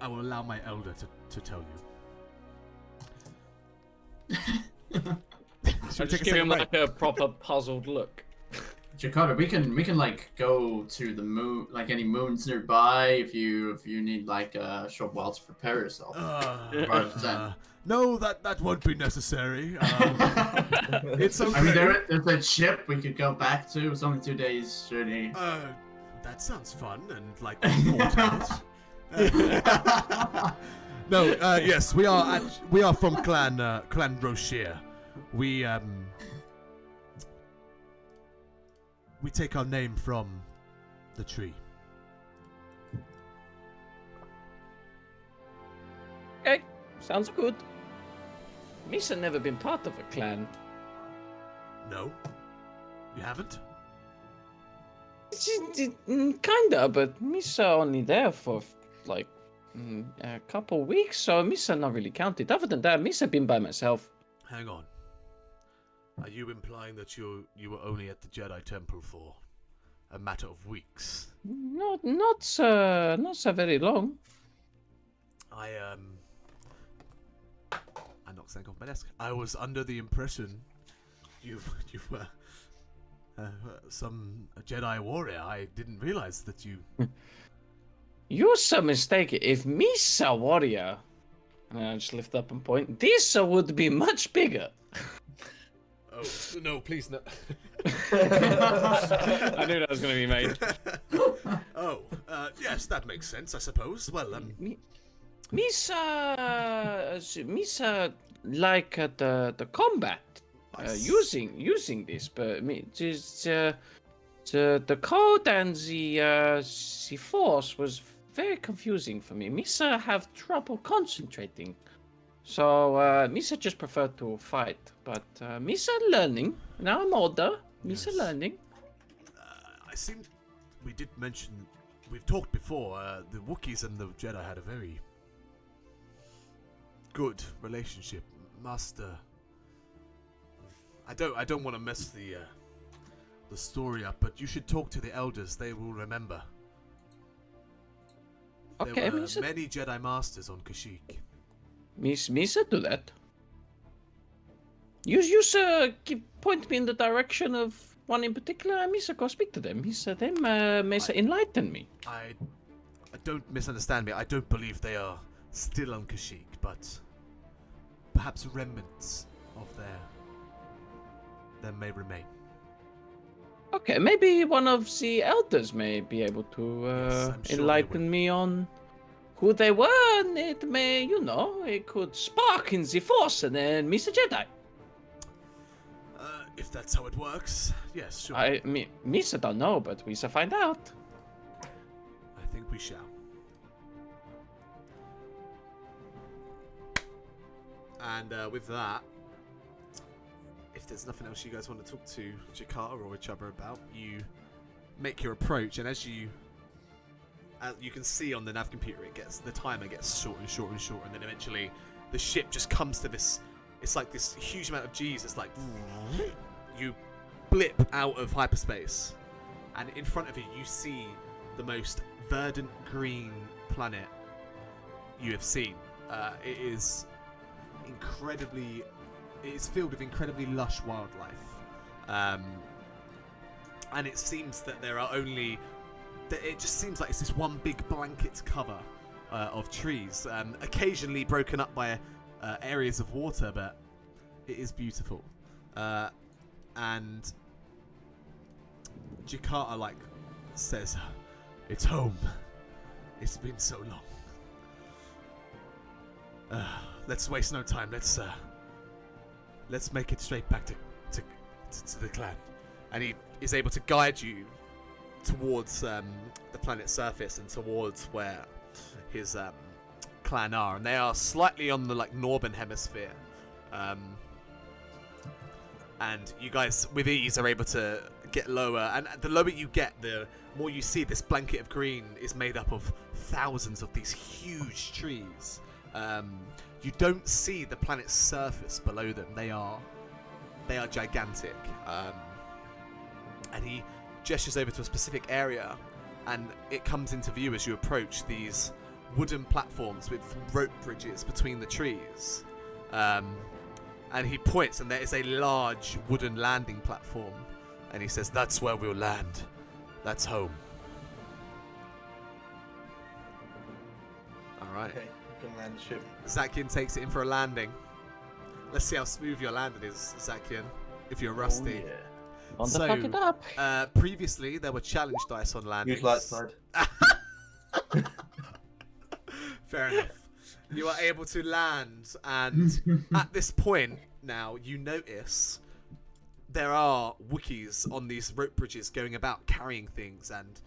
allow my elder to tell you. I'll just give him like a proper puzzled look. Jakarta, we can like go to the moon, like any moons nearby, if you need like a short while to prepare yourself. No, that won't be necessary. It's okay. I mean, there's a ship we could go back to. It's only 2 days journey. That sounds fun and like thought out. No, yes, we are from Clan Roshir. We take our name from the tree. Okay, sounds good. Misa never been part of a clan. No, you haven't. Kinda, but Misa only there for like a couple weeks, so Misa not really counted. Other than that, Misa been by myself. Hang on. Are you implying that you were only at the Jedi Temple for a matter of weeks? Not so very long. I knocked something off my desk. I was under the impression you were some Jedi warrior. I didn't realize that you. You're so mistaken. If Misa warrior, and I just lift up and point, this would be much bigger. Oh no! Please no. I knew that was going to be made. Oh, yes, that makes sense, I suppose. Well, Misa like the combat using this, but the code and the force was very confusing for me. Misa have trouble concentrating. So, Misa just preferred to fight, but Misa learning. Now I'm older. Misa Yes. learning. I seem we did mention we've talked before. The Wookiees and the Jedi had a very good relationship. Master, I don't want to mess the story up, but you should talk to the elders. They will remember. Okay, there were Misa. many Jedi Masters on Kashyyyk. Misa do that. You point me in the direction of one in particular, and Misa go speak to them. Misa enlighten me. I don't misunderstand me. I don't believe they are still on Kashyyyk, but perhaps remnants of them may remain. Okay, maybe one of the elders may be able to Yes, I'm sure they enlighten will. me on who they were, and it may, it could spark in the Force, and then Misa Jedi. If that's how it works, yes, sure. Misa don't know, but Misa find out. I think we shall. And with that, if there's nothing else you guys want to talk to Jakarta or each other about, you make your approach, and as you can see on the nav computer, the timer gets shorter and shorter and shorter, and then eventually the ship just comes to this. It's like this huge amount of G's. It's like you blip out of hyperspace, and in front of you, you see the most verdant green planet you have seen. It is filled with incredibly lush wildlife, and it seems that it just seems like it's this one big blanket cover of trees, occasionally broken up by areas of water, but it is beautiful. And Jakarta says, "It's home. It's been so long. Let's waste no time. Let's make it straight back to the clan." And he is able to guide you towards the planet's surface and towards where his clan are, and they are slightly on the northern hemisphere. And you guys, with ease, are able to get lower. And the lower you get, the more you see this blanket of green is made up of thousands of these huge trees. You don't see the planet's surface below them. They are gigantic. And he gestures over to a specific area, and it comes into view as you approach these wooden platforms with rope bridges between the trees. And he points, and there is a large wooden landing platform. And he says, "That's where we'll land. That's home." Alright. Okay, we can land the ship. Zakian takes it in for a landing. Let's see how smooth your landing is, Zakian, if you're rusty. Oh, yeah. On So, to fuck it up. Previously, there were challenge dice on landings. Use light side. Fair enough. You are able to land, and at this point now, you notice there are Wookiees on these rope bridges going about carrying things and,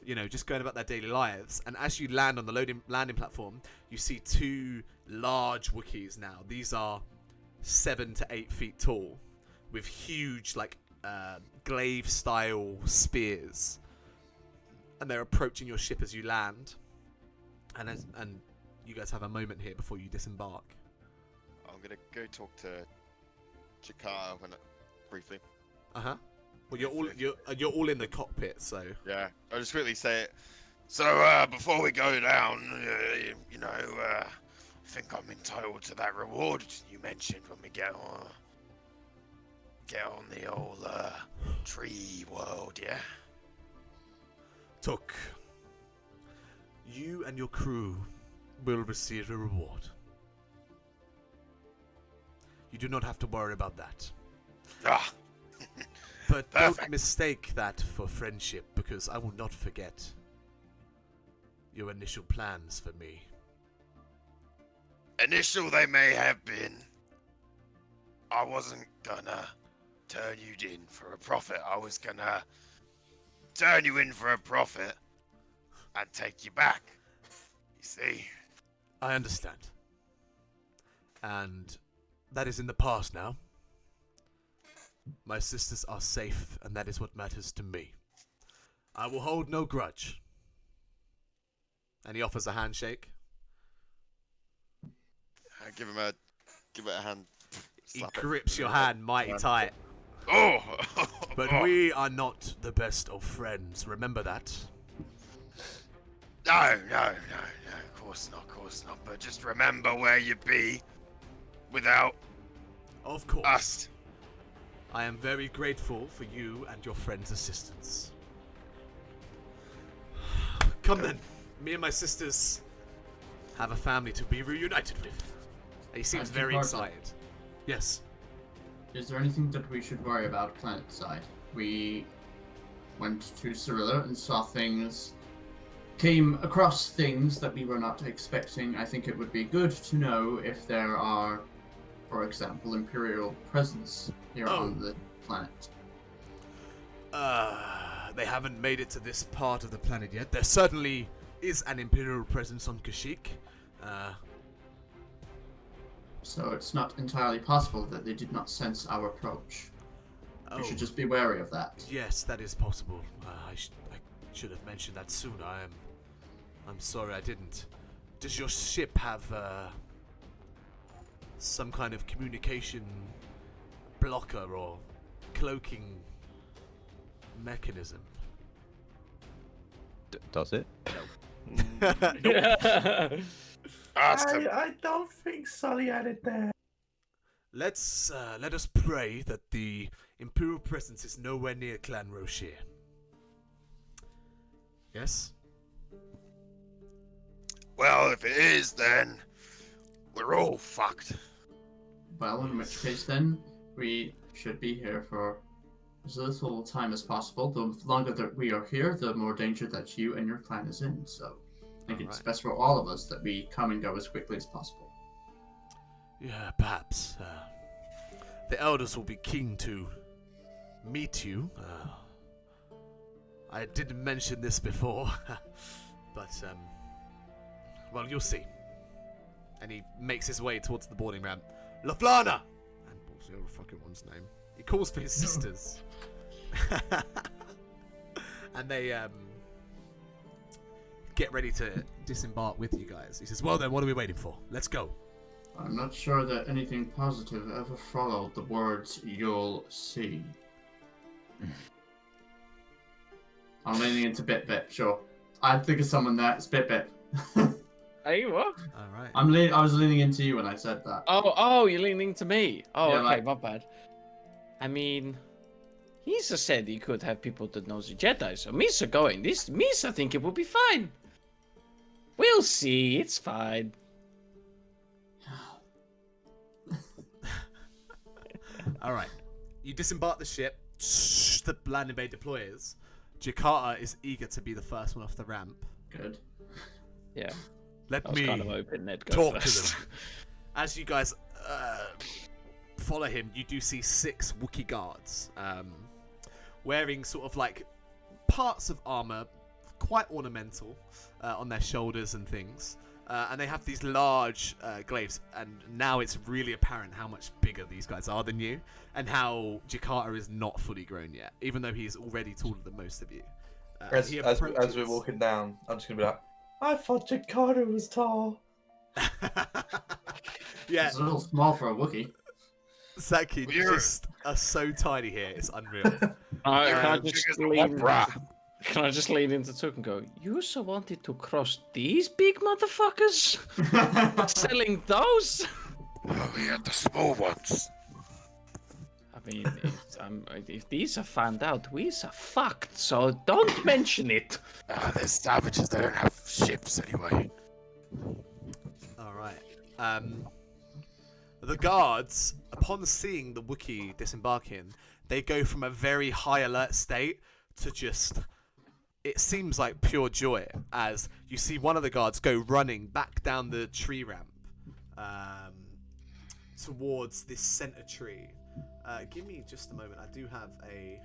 you know, just going about their daily lives. And as you land on the landing platform, you see 2 large Wookiees now. These are 7 to 8 feet tall, with huge, like, glaive-style spears. And they're approaching your ship as you land. And you guys have a moment here before you disembark. I'm gonna go talk to Chikara briefly. Well, you're all in the cockpit, so Yeah, I'll just quickly say it. So, before we go down, I think I'm entitled to that reward you mentioned when we get on the old tree world, yeah? Took. You and your crew will receive a reward. You do not have to worry about that. Ah, But don't Perfect. mistake that for friendship, because I will not forget your initial plans for me. Initial they may have been. I wasn't gonna turn you in for a profit. I was gonna turn you in for a profit and take you back. You see? I understand. And that is in the past now. My sisters are safe, and that is what matters to me. I will hold no grudge. And he offers a handshake. I give it a hand. He slap it. grips your hand mighty tight. Oh! But we are not the best of friends, remember that? No, of course not. But just remember where you'd be without Of course. us. I am very grateful for you and your friend's assistance. Come then. Me and my sisters have a family to be reunited with. He seems very excited. Yes. Is there anything that we should worry about planet side? We went to Cirilla and saw things, came across things that we were not expecting. I think it would be good to know if there are, for example, Imperial presence here on the planet. They haven't made it to this part of the planet yet. There certainly is an Imperial presence on Kashyyyk. So it's not entirely possible that they did not sense our approach. We should just be wary of that. Yes, that is possible. I should have mentioned that sooner. I'm sorry I didn't. Does your ship have some kind of communication blocker or cloaking mechanism? Does it? Ask him. I don't think Sully had it there. Let us pray that the Imperial presence is nowhere near Clan Rocher. Yes? Well, if it is, then we're all fucked. Well, in which case then, we should be here for as little time as possible. The longer that we are here, the more danger that you and your clan is in. So I think it's best for all of us that we come and go as quickly as possible. Yeah, perhaps. The elders will be keen to meet you. I didn't mention this before, but, well, you'll see. And he makes his way towards the boarding ramp. Laflana! And what's the other fucking one's name? He calls for his sisters. And they, get ready to disembark with you guys. He says, well then, what are we waiting for? Let's go. I'm not sure that anything positive ever followed the words "you'll see." I'm leaning into Bit, sure. I think of someone there. It's Bit. Hey, what? All right. I was leaning into you when I said that. Oh, you're leaning to me. Oh, Yeah, okay, like- my bad. I mean, Misa said he could have people that knows the Jedi, so Misa going. Misa think it will be fine. We'll see. It's fine. All right. You disembark the ship. The landing bay deploys. Jakarta is eager to be the first one off the ramp. Good. Yeah, Let I was me kind of hoping they'd go talk first. to them. As you guys follow him, you do see 6 Wookiee guards wearing sort of like parts of armor, quite ornamental on their shoulders and things. And they have these large glaives, and now it's really apparent how much bigger these guys are than you, and how Jakarta is not fully grown yet, even though he is already taller than most of you. As, he as approaches- we're walking down, I'm just gonna be like, I thought Jakarta was tall. Yeah, It's a little small for a Wookiee. Saki We're- just are so tiny here, it's unreal. Can I big just as a lean? womp Can I just lean into Took and go? You also wanted to cross these big motherfuckers? Selling those? Oh, we had the small ones. I mean, if these are found out, we are fucked. So don't mention it. They're savages. They don't have ships anyway. All right. The guards, upon seeing the Wookiee disembarking, they go from a very high alert state to just, it seems like pure joy, as you see one of the guards go running back down the tree ramp towards this center tree. Give me just a moment. I do have a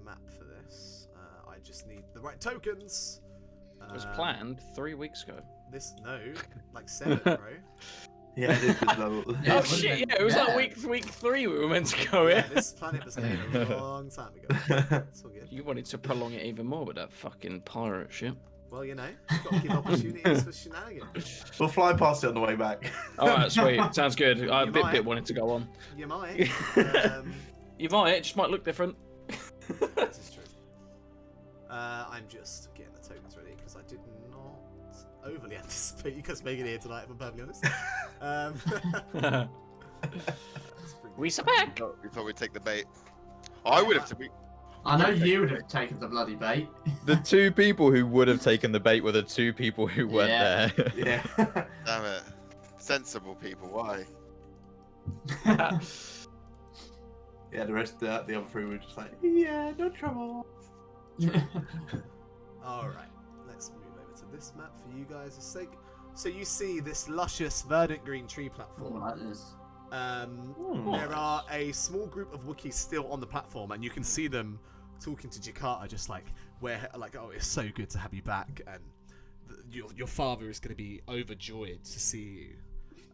map for this. I just need the right tokens. It was planned 3 weeks ago. No, like 7, bro. Yeah, it is. Yeah, Oh it would've shit! been- Yeah, it was yeah. like week 3 we were meant to go. Yeah, Yeah. this planet was made a long time ago. It's all good. You wanted to prolong it even more with that fucking pirate ship. Well, you know, you've got to give opportunities for shenanigans. We'll fly past it on the way back. All right, sweet. Sounds good. You Bit might. wanted to go on. You might. You might. It just might look different. This is true. I'm just getting the tokens ready because I did not overly anticipate you guys making it here tonight, if I'm perfectly honest. We are back. We thought we'd take the bait. I would have. I know you would have taken the bloody bait. The 2 people who would have taken the bait were the 2 people who weren't Yeah. there. Yeah. Damn it. Sensible people. Why? Yeah, the rest of the other 3 were just like, yeah, no trouble. All right, let's move over to this map for you guys' sake. So you see this luscious, verdant green tree platform. Like this. There are a small group of Wookiees still on the platform, and you can see them talking to Jakarta, just like, oh, it's so good to have you back, and your father is going to be overjoyed to see you.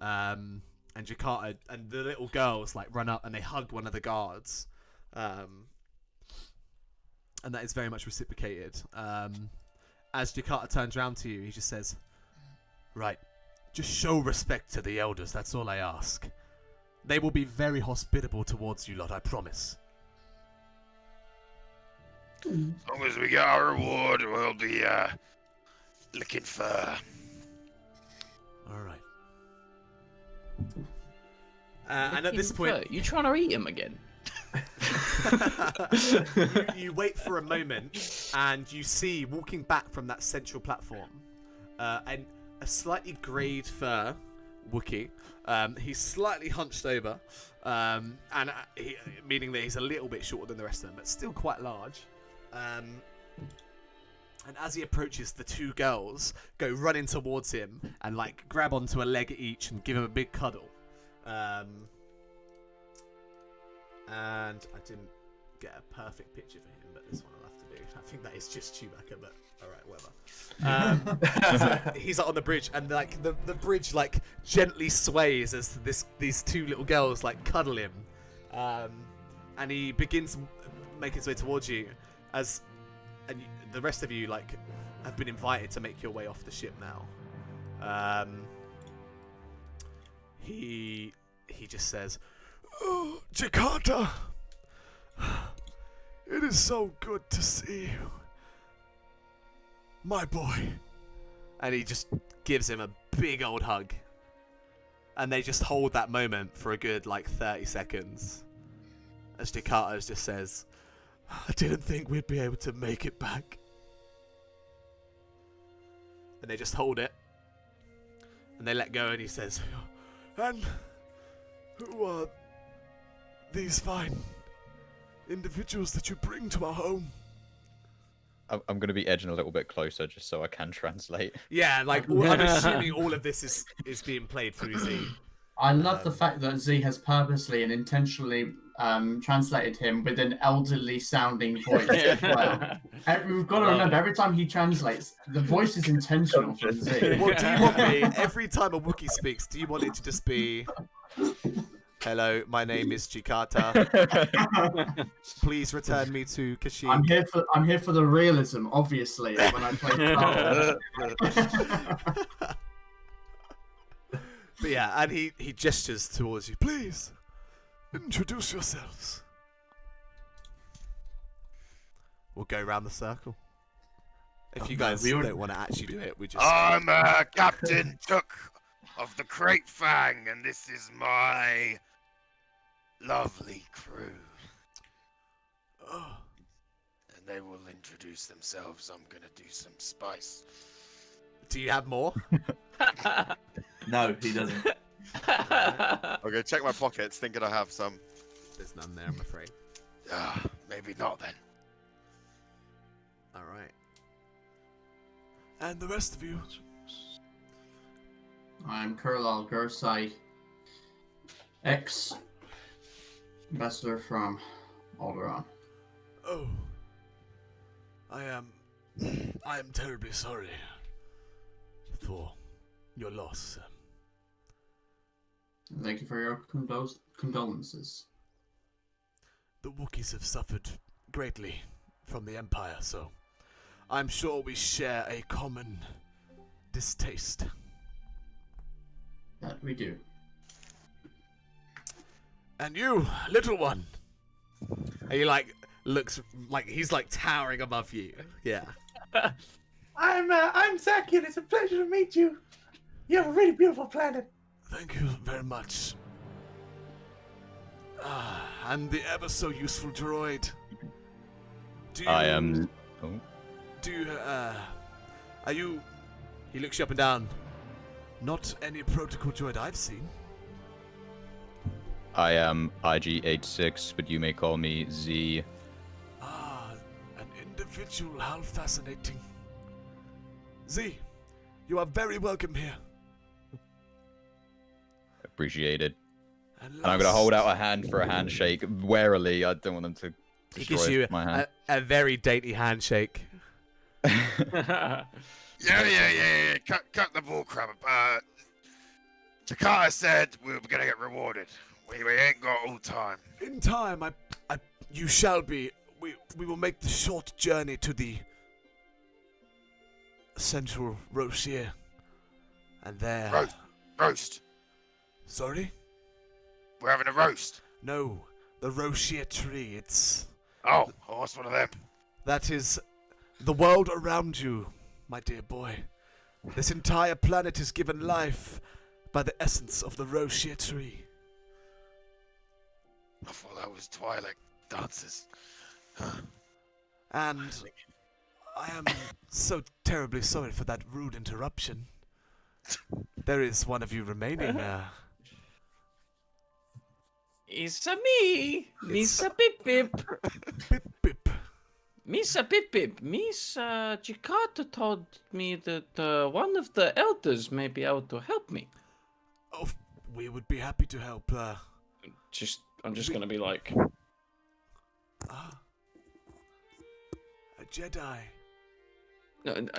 And Jakarta and the little girls like run up and they hug one of the guards, and that is very much reciprocated. As Jakarta turns around to you, he just says, "Right, just show respect to the elders. That's all I ask. They will be very hospitable towards you lot, I promise." As long as we get our reward, we'll be looking for. All right. And at this point, You trying to eat him again? you wait for a moment, and you see walking back from that central platform, and a slightly greyed fur Wookiee. He's slightly hunched over, meaning that he's a little bit shorter than the rest of them, but still quite large. And as he approaches, the 2 girls go running towards him and like grab onto a leg each and give him a big cuddle. And I didn't get a perfect picture for him, but this one I'll have to do. I think that is just Chewbacca, but alright, whatever. So he's on the bridge, and like the bridge like gently sways as these 2 little girls like cuddle him, and he begins making his way towards you, the rest of you like have been invited to make your way off the ship now. He just says, "Oh, Jakarta, it is so good to see you, my boy." And he just gives him a big old hug. And they just hold that moment for a good, 30 seconds. As Jakarta just says, "I didn't think we'd be able to make it back." And they just hold it. And they let go, and he says, "And who are these fine individuals that you bring to our home?" I'm going to be edging a little bit closer just so I can translate. Yeah, I'm assuming all of this is being played through Z. I love the fact that Z has purposely and intentionally translated him with an elderly sounding voice as well. We've got to remember, every time he translates, the voice is intentional for Z. Well, do you want me, every time a Wookiee speaks, do you want it to just be, "Hello, my name is Jakarta. Please return me to Kashyyyk." I'm here for the realism, obviously, when I play Star Wars. But yeah, and he gestures towards you. "Please, introduce yourselves." We'll go around the circle. If you guys don't want to actually do it, we just... I'm Captain Took of the Crate Fang, and this is my lovely crew. Oh, And they will introduce themselves. I'm gonna do some spice. do you have more? No, he doesn't. Okay, check my pockets, thinking I have some. There's none there, I'm afraid. Maybe not then. All right. And the rest of you? I'm Kurlal Gursai, ex-ambassador from Alderaan. Oh, I am terribly sorry for your loss. Thank you for your condolences. The Wookiees have suffered greatly from the Empire, so I'm sure we share a common distaste. That we do. And you, little one. And he looks like he's towering above you. Yeah. I'm Zakian. It's a pleasure to meet you. You have a really beautiful planet. Thank you very much. And the ever so useful droid. I am... Oh. Are you... He looks you up and down. Not any protocol droid I've seen. I am IG-86, but you may call me Z. An individual. How fascinating. Z, you are very welcome here. Appreciate it. And And I'm going to hold out a hand for a handshake, warily. I don't want them to He gives destroy you my hand. a very dainty handshake. Yeah. Cut the bull crap. Jakarta said we were gonna get rewarded. We ain't got all time. In time, you shall be. We will make the short journey to the central Roshir, and there. Roast. Sorry? We're having a roast. No, the Roshir tree. It's Oh, what's one of them? that is the world around you, my dear boy. This entire planet is given life by the essence of the Roshir tree. I thought that was Twilight dances. And I am so terribly sorry for that rude interruption. There is one of you remaining. It's me, Misa Pip Pip. Pip Pip. Misa Pip Pip. Miss Jakarta told me that one of the elders may be able to help me. Oh, we would be happy to help. I'm just gonna be like, A Jedi.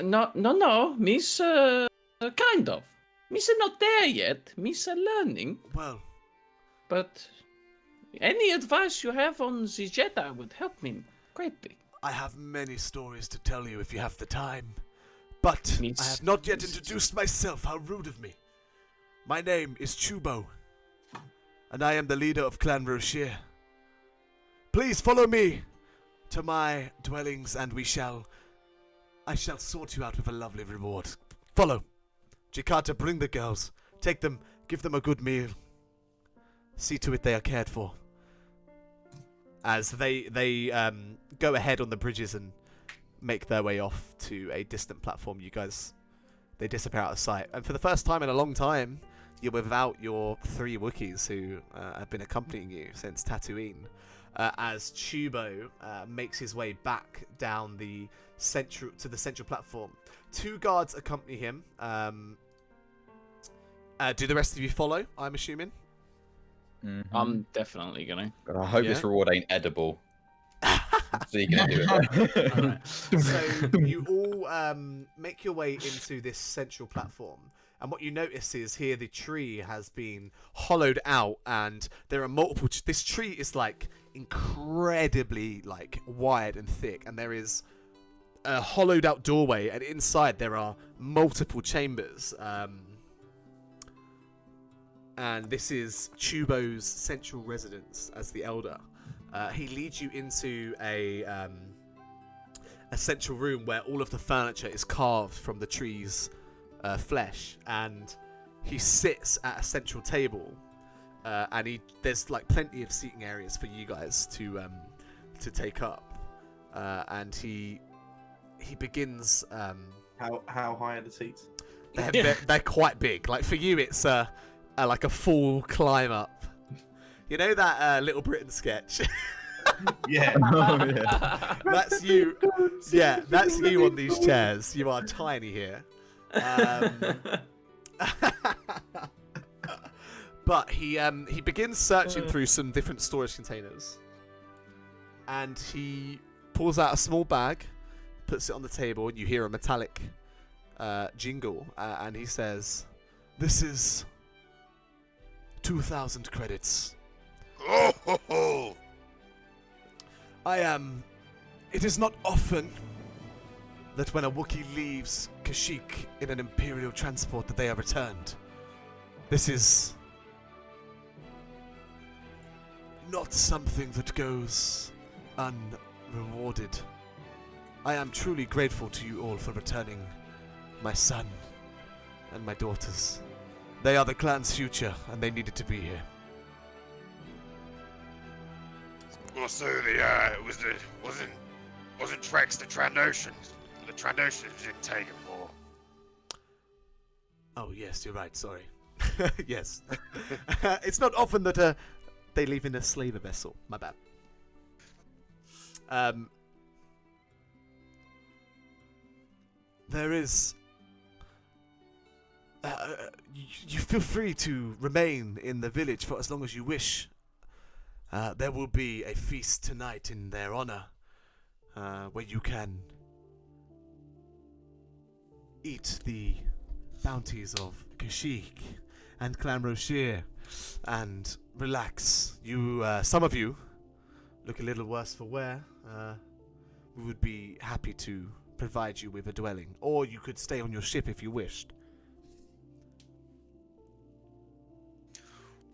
no, Miss, kind of. Miss not there yet. Miss learning. Well, But any advice you have on the Jedi would help me greatly. I have many stories to tell you if you have the time. But I Means- have not yet introduced myself. How rude of me. My name is Chubo, and I am the leader of Clan Rocher. Please follow me to my dwellings, and I shall sort you out with a lovely reward. Follow. Jakarta, bring the girls. Take them, give them a good meal. See to it they are cared for. As they go ahead on the bridges and make their way off to a distant platform, they disappear out of sight. And for the first time in a long time, you're without your 3 Wookiees who have been accompanying you since Tatooine. As Chubo makes his way back down to the central platform. 2 guards accompany him. Do the rest of you follow, I'm assuming? Mm-hmm. I'm definitely gonna. God, I hope this Yeah. reward ain't edible. So you can do it. Alright. So you all make your way into this central platform, and what you notice is here the tree has been hollowed out, and there are multiple. This tree is like incredibly wide and thick, and there is a hollowed out doorway, and inside there are multiple chambers. And this is Chubo's central residence as the elder. He leads you into a central room where all of the furniture is carved from the tree's flesh, and he sits at a central table, and there's plenty of seating areas for you guys to take up, and he begins. How high are the seats? They're quite big. For you, it's like a full climb up. You know that Little Britain sketch? Yeah. Oh, yeah. That's you. Yeah, that's you on these chairs. You are tiny here. But he begins searching through some different storage containers, and he pulls out a small bag, puts it on the table, and you hear a metallic jingle, and he says, "This is 2,000 credits. Oh, ho, ho. It is not often that when a Wookiee leaves Kashyyyk in an Imperial transport that they are returned. This is not something that goes unrewarded. I am truly grateful to you all for returning my son and my daughters. They are the clan's future, and they needed to be here." Also, wasn't Trex the Trandoshans? The Trandoshans didn't take him more. Oh, yes, you're right, sorry. Yes. It's not often that they leave in a slaver vessel. My bad. There is... you feel free to remain in the village for as long as you wish. There will be a feast tonight in their honor, where you can eat the bounties of Kashyyyk and Clan Rocher and relax. Some of you look a little worse for wear. We would be happy to provide you with a dwelling, or you could stay on your ship if you wished.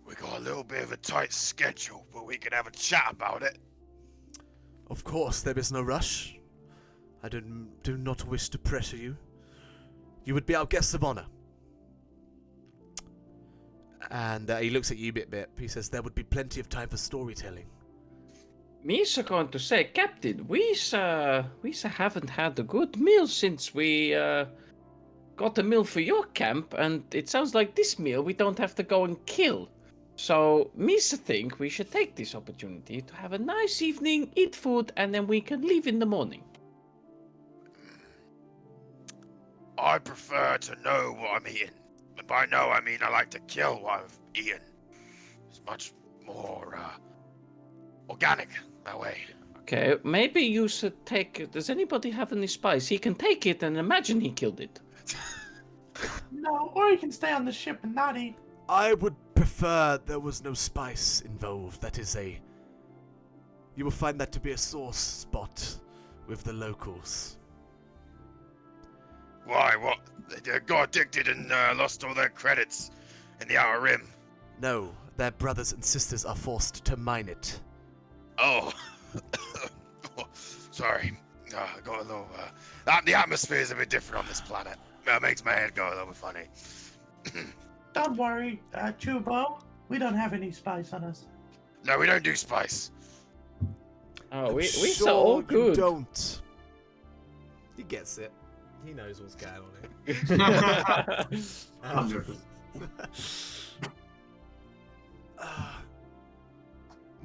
We got a little bit of a tight schedule, but we can have a chat about it. Of course, there is no rush. I do not wish to pressure you. You would be our guests of honor. And he looks at you bit. He says there would be plenty of time for storytelling. Me's going to say, Captain, we haven't had a good meal since we got a meal for your camp, and it sounds like this meal we don't have to go and kill. So, Misa think we should take this opportunity to have a nice evening, eat food, and then we can leave in the morning. I prefer to know what I'm eating. And by know, I mean I like to kill what I've eaten. It's much more organic that way. Okay, maybe you should take... Does anybody have any spice? He can take it and imagine he killed it. No, or you can stay on the ship and not eat. I would prefer there was no spice involved. You will find that to be a sore spot with the locals. Why? What? They got addicted and lost all their credits in the Outer Rim. No, their brothers and sisters are forced to mine it. Oh. Sorry. I got a little... the atmosphere is a bit different on this planet. That makes my head go a little bit funny. Don't worry, Chubo. We don't have any spice on us. No, we don't do spice. Oh, we sure are all you good. don't. He gets it. He knows what's going on here. 100%.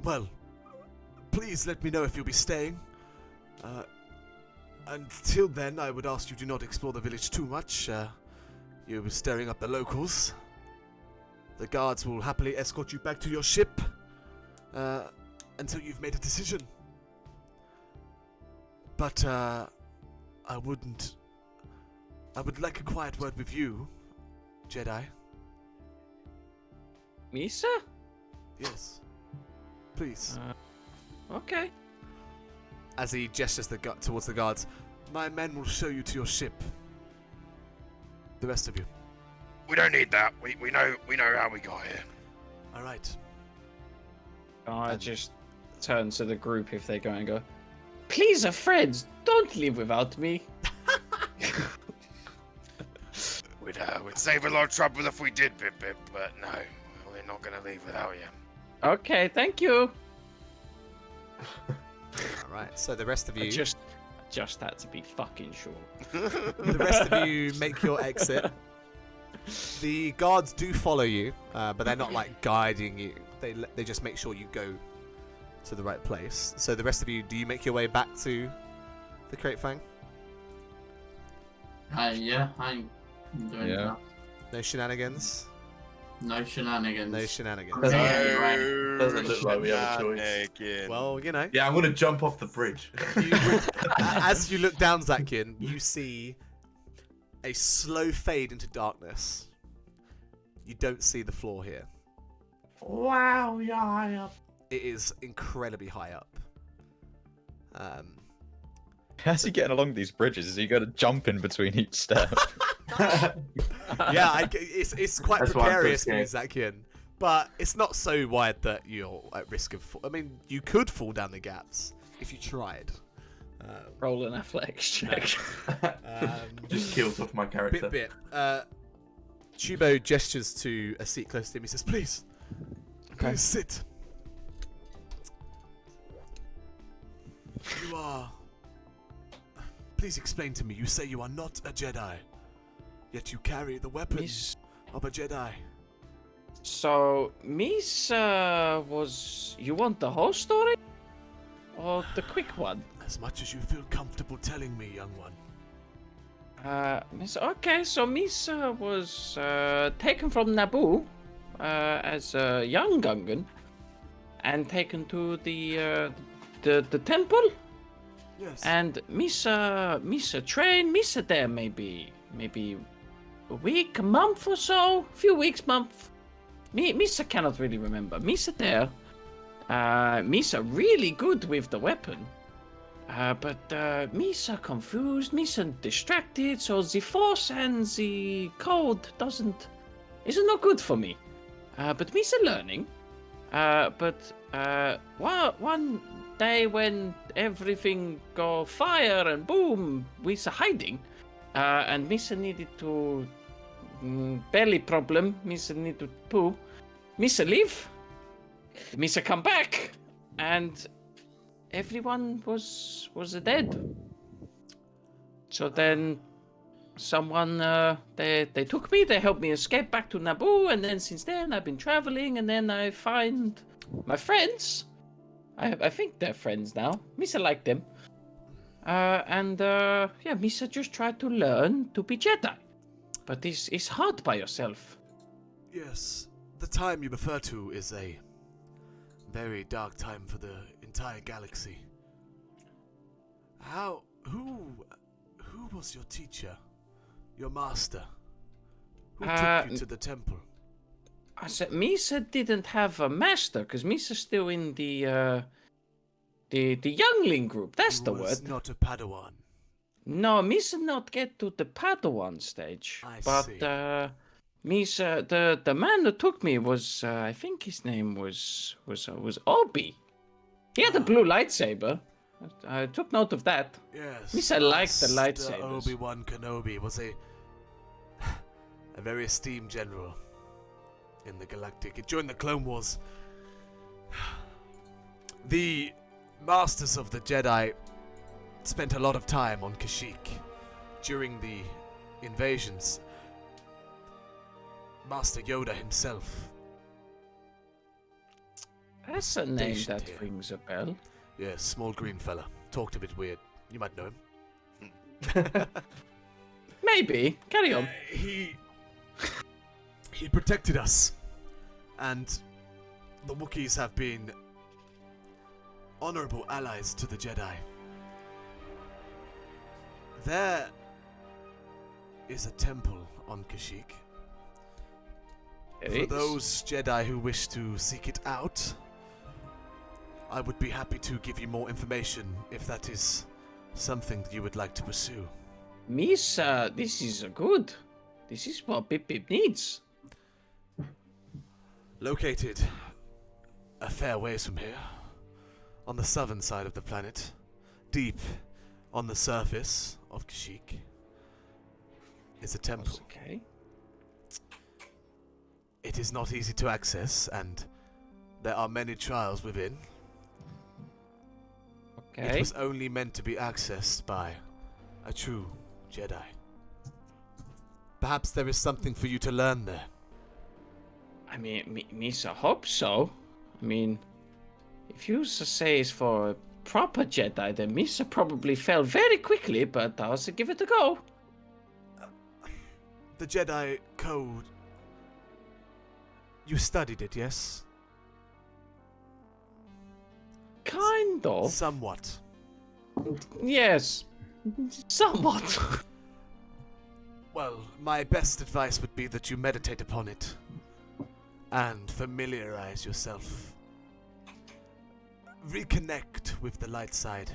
Well, please let me know if you'll be staying. Until then, I would ask you to not explore the village too much. You'll be stirring up the locals. The guards will happily escort you back to your ship until you've made a decision. But I would like a quiet word with you, Jedi. Misa? Yes. Please. Okay. As he gestures towards the guards, my men will show you to your ship. The rest of you. We don't need that. We know how we got here. All right. I just turn to the group if they go and go, please, friends, don't leave without me. We'd save a lot of trouble if we did, Bip, but no, we're not gonna leave without you. Okay, thank you. All right. So the rest of I you, just had to be fucking sure. the rest of you make your exit. The guards do follow you, but they're not like guiding you. They just make sure you go to the right place. So the rest of you, do you make your way back to the Crate Fang? Yeah, I'm doing Yeah. that. No shenanigans. No shenanigans. No shenanigans. Doesn't look like we have a choice. Shenanigans. Well, you know. Yeah, I'm gonna jump off the bridge. As you look down, Zakian, you see a slow fade into darkness. You don't see the floor here. Wow, you're high up. It is incredibly high up. How's he getting along these bridges? Is he going to jump in between each step? Yeah, it's quite That's why I'm precarious for you, scared. Zakian. But it's not so wide that you're at risk of... I mean, you could fall down the gaps if you tried. Roll an athletics check. Just kills off my character. Bit. Chubo gestures to a seat close to him. He says, please sit. You are... Please explain to me. You say you are not a Jedi, yet you carry the weapons of a Jedi. So, Misa was... You want the whole story? Or the quick one? As much as you feel comfortable telling me, young one. Okay, so Misa was taken from Naboo as a young Gungan and taken to the temple. Yes. And Misa trained. Misa there maybe a week, a month or so, a few weeks, month. Misa cannot really remember. Misa there. Misa really good with the weapon. But Misa confused, Misa distracted, so the force and the code isn't not good for me. But Misa learning. But one day when everything go fire and boom, Misa hiding, and Misa needed to belly problem. Misa need to poo. Misa leave. Misa come back, and everyone was dead. So then someone they took me, they helped me escape back to Naboo, and then since then I've been traveling, and then I find my friends. I think they're friends now. Misa liked them. Misa just tried to learn to be Jedi. But it's hard by yourself. Yes, the time you refer to is a very dark time for the entire galaxy. Who was your teacher? Your master? Who took you to the temple? I said Misa didn't have a master because Misa's still in the youngling group. That's the Was word. not a Padawan. No, Misa not get to the Padawan stage. I but see. Misa, the man that took me was I think his name was Obi. He had a blue lightsaber. I took note of that. Yes. Misa liked the Master lightsabers. Obi-Wan Kenobi was a very esteemed general in the Galactic. It joined the Clone Wars. The Masters of the Jedi spent a lot of time on Kashyyyk during the invasions. Master Yoda himself. That's a name Stationed that here. rings a bell. Yes, small green fella. Talked a bit weird. You might know him. Maybe. Carry on. He protected us, and the Wookiees have been honorable allies to the Jedi. There is a temple on Kashyyyk. For those Jedi who wish to seek it out, I would be happy to give you more information if that is something that you would like to pursue. Misa, this is good. This is what Pip Pip needs. Located a fair ways from here, on the southern side of the planet, deep on the surface of Kashyyyk, is a temple. Okay. It is not easy to access, and there are many trials within. It Okay. was only meant to be accessed by a true Jedi. Perhaps there is something for you to learn there. I mean, Misa hope so. I mean, if you say it's for a proper Jedi, then Misa probably fell very quickly, but I'll say give it a go. The Jedi Code. You studied it, yes? Kind of. Somewhat. Yes. Somewhat. Well, my best advice would be that you meditate upon it and familiarize yourself. Reconnect with the light side,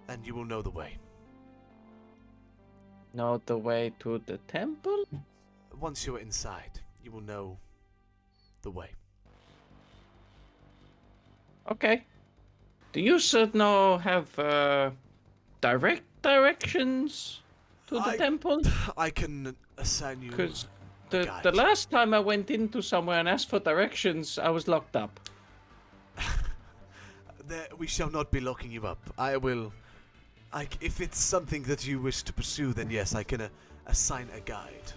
and you will know the way. Know the way to the temple? Once you are inside, you will know the way. Okay. Do you have direct directions to the temple? I can assign you. Because a the guide. last time I went into somewhere and asked for directions, I was locked up. We shall not be locking you up. I will. If it's something that you wish to pursue, then yes, I can assign a guide.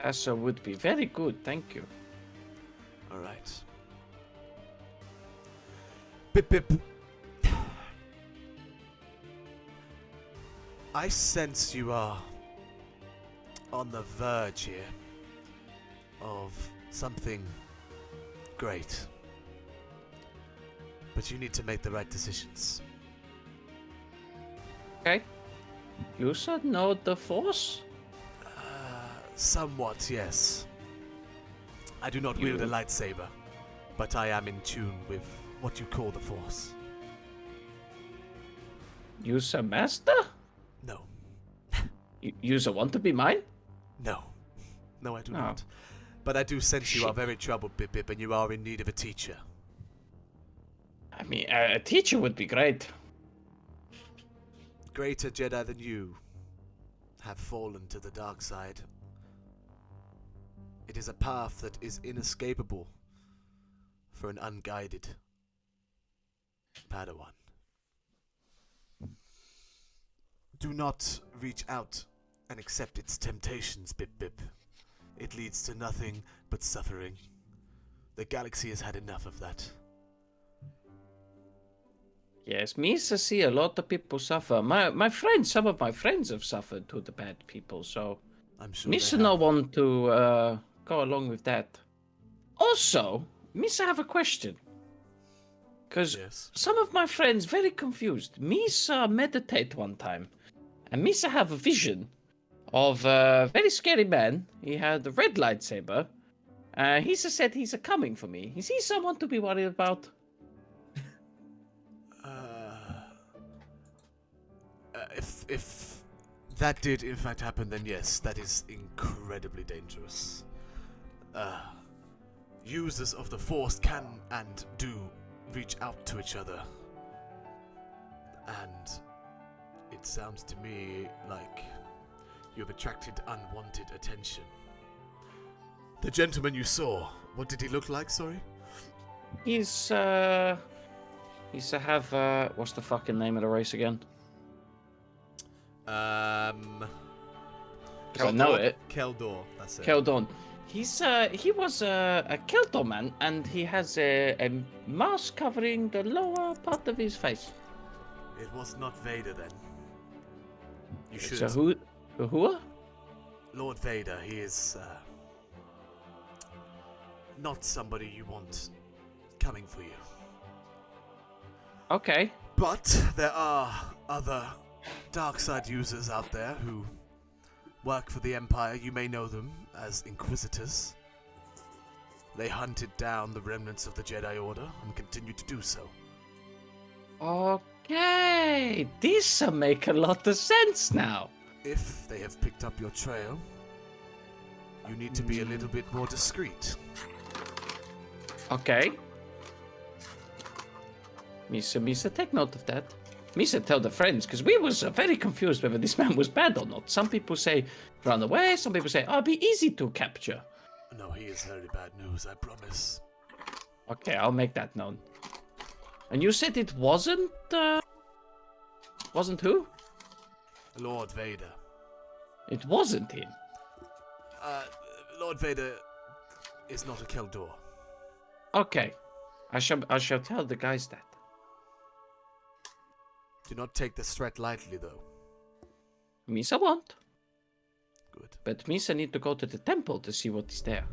Asa would be very good, thank you. All right. Bip bip. I sense you are on the verge here of something great. But you need to make the right decisions. Okay. You should know the Force? Somewhat, yes. I do not wield a lightsaber, but I am in tune with what you call the Force. You's a master? No. You's a want to be mine? No. No, I do Oh. not. But I do sense you are very troubled, Bip Bip, and you are in need of a teacher. I mean, a teacher would be great. Greater Jedi than you have fallen to the dark side. It is a path that is inescapable for an unguided Padawan. Do not reach out and accept its temptations, Bip Bip. It leads to nothing but suffering. The galaxy has had enough of that. Yes, Misa see a lot of people suffer. My friends, some of my friends have suffered to the bad people, so I'm sure they Misa have. no want to go along with that. Also, Misa have a question. Because Yes. some of my friends very confused. Misa meditate one time, and Misa have a vision of a very scary man. He had a red lightsaber. He said he's a coming for me. Is he someone to be worried about? If that did in fact happen, then yes, that is incredibly dangerous. Users of the Force can and do reach out to each other. And it sounds to me like you have attracted unwanted attention. The gentleman you saw, what did he look like, sorry? He's to have what's the fucking name of the race again? 'Cause I know it. Keldor, that's it. Keldon. He was a Keldor man, and he has a mask covering the lower part of his face. It was not Vader then. You should. So who? Lord Vader, he is not somebody you want coming for you. Okay. But there are other dark side users out there who work for the Empire. You may know them as Inquisitors. They hunted down the remnants of the Jedi Order and continue to do so. Okay, this make a lot of sense now. If they have picked up your trail, you need to be a little bit more discreet. Okay. Misa, take note of that. Misa, tell the friends, because we was very confused whether this man was bad or not. Some people say run away, some people say, be easy to capture. No, he is very bad news, I promise. Okay, I'll make that known. And you said it wasn't, wasn't who? Lord Vader. It wasn't him. Lord Vader is not a Keldor. Okay. I shall tell the guys that. Do not take this threat lightly, though. Misa won't. Good. But Misa need to go to the temple to see what is there.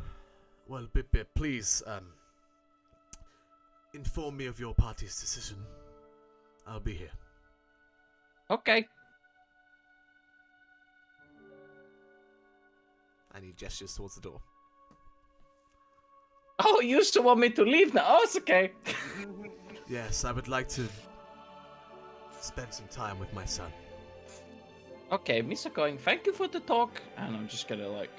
Well, Bip, please, inform me of your party's decision. I'll be here. Okay. And he gestures towards the door. Oh, you still want me to leave now? Oh, it's okay. Yes, I would like to spend some time with my son. Okay, Misa going, thank you for the talk. And I'm just gonna, like,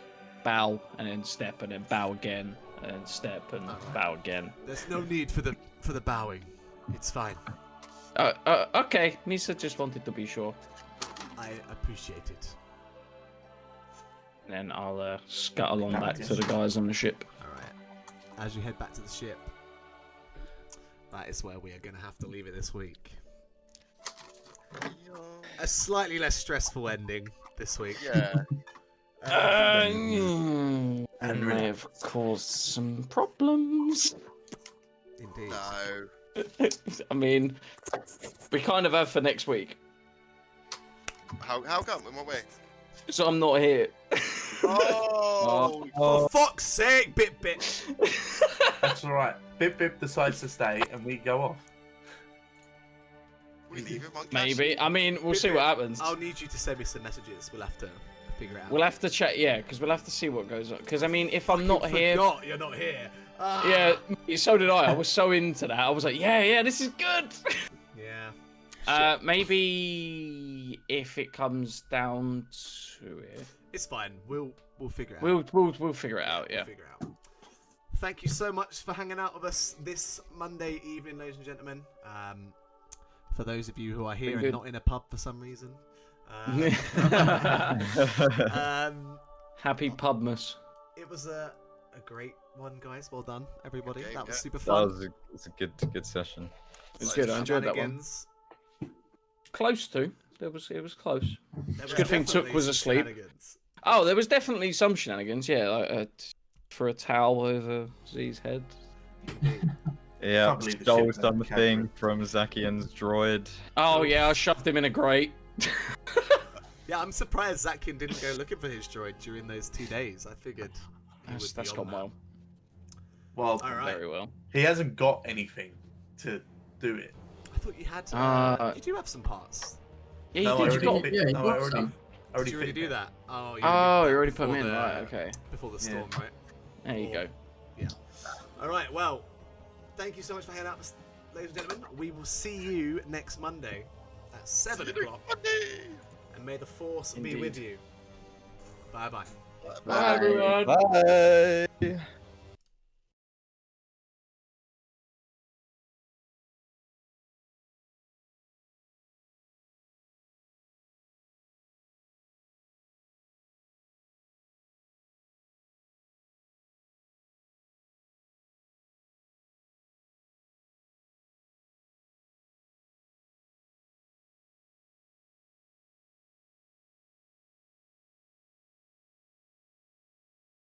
bow and then step and then bow again and then step and bow again. There's no need for the bowing. It's fine. Okay, Misa just wanted to be sure. I appreciate it. And then I'll scuttle on back to the guys on the ship. Alright. As you head back to the ship, that is where we are going to have to leave it this week. A slightly less stressful ending this week. Yeah. And may have caused some problems. Indeed. No. I mean, we kind of have for next week. How come? In what way? So I'm not here. Oh. For fuck's sake, Bip. That's alright. Bip decides to stay and we go off. We leave him on cash. Maybe. I mean, we'll see what happens. I'll need you to send me some messages. We'll have to figure it out. We'll have to check, yeah, because we'll have to see what goes on. Because, I mean, if I'm not here... Forgot you're not here. Yeah, so did I. I was so into that. I was like, yeah, this is good. Yeah. Maybe if it comes down to it... It's fine. We'll figure it out. We'll figure it out, yeah. We'll figure it out. Thank you so much for hanging out with us this Monday evening, ladies and gentlemen. For those of you who are here and not in a pub for some reason. Happy Pubmas. It was a great one, guys. Well done, everybody. Okay, that was yeah. super That fun. was a good session. It was good. I enjoyed that one. Shenanigans. Close to. It was close. There was Good thing Took definitely was some asleep. shenanigans. Oh, there was definitely some shenanigans. Yeah, like for a towel over Z's head. Yeah, Can't believe the stole ship went something camera. from Zakian's droid. Oh yeah, I shoved him in a grate. Yeah, I'm surprised Zakin didn't go looking for his droid during those 2 days. I figured he would That's be gone on that. well. Well, All right. Very well. he hasn't got anything to do it. I thought you had. You do have some parts. Yeah, No, you I did. You already got. fit- yeah, you no, got I already, some. I already Did you already fit do it. that? Oh, you Oh, did you that already put him before in. the- Right. Okay. Before the Yeah. storm, right? There you go. Yeah. All right. Well, thank you so much for hanging out, ladies and gentlemen. We will see you next Monday. at 7 o'clock. And may the Force be with you. Bye bye. Bye, everyone. Bye.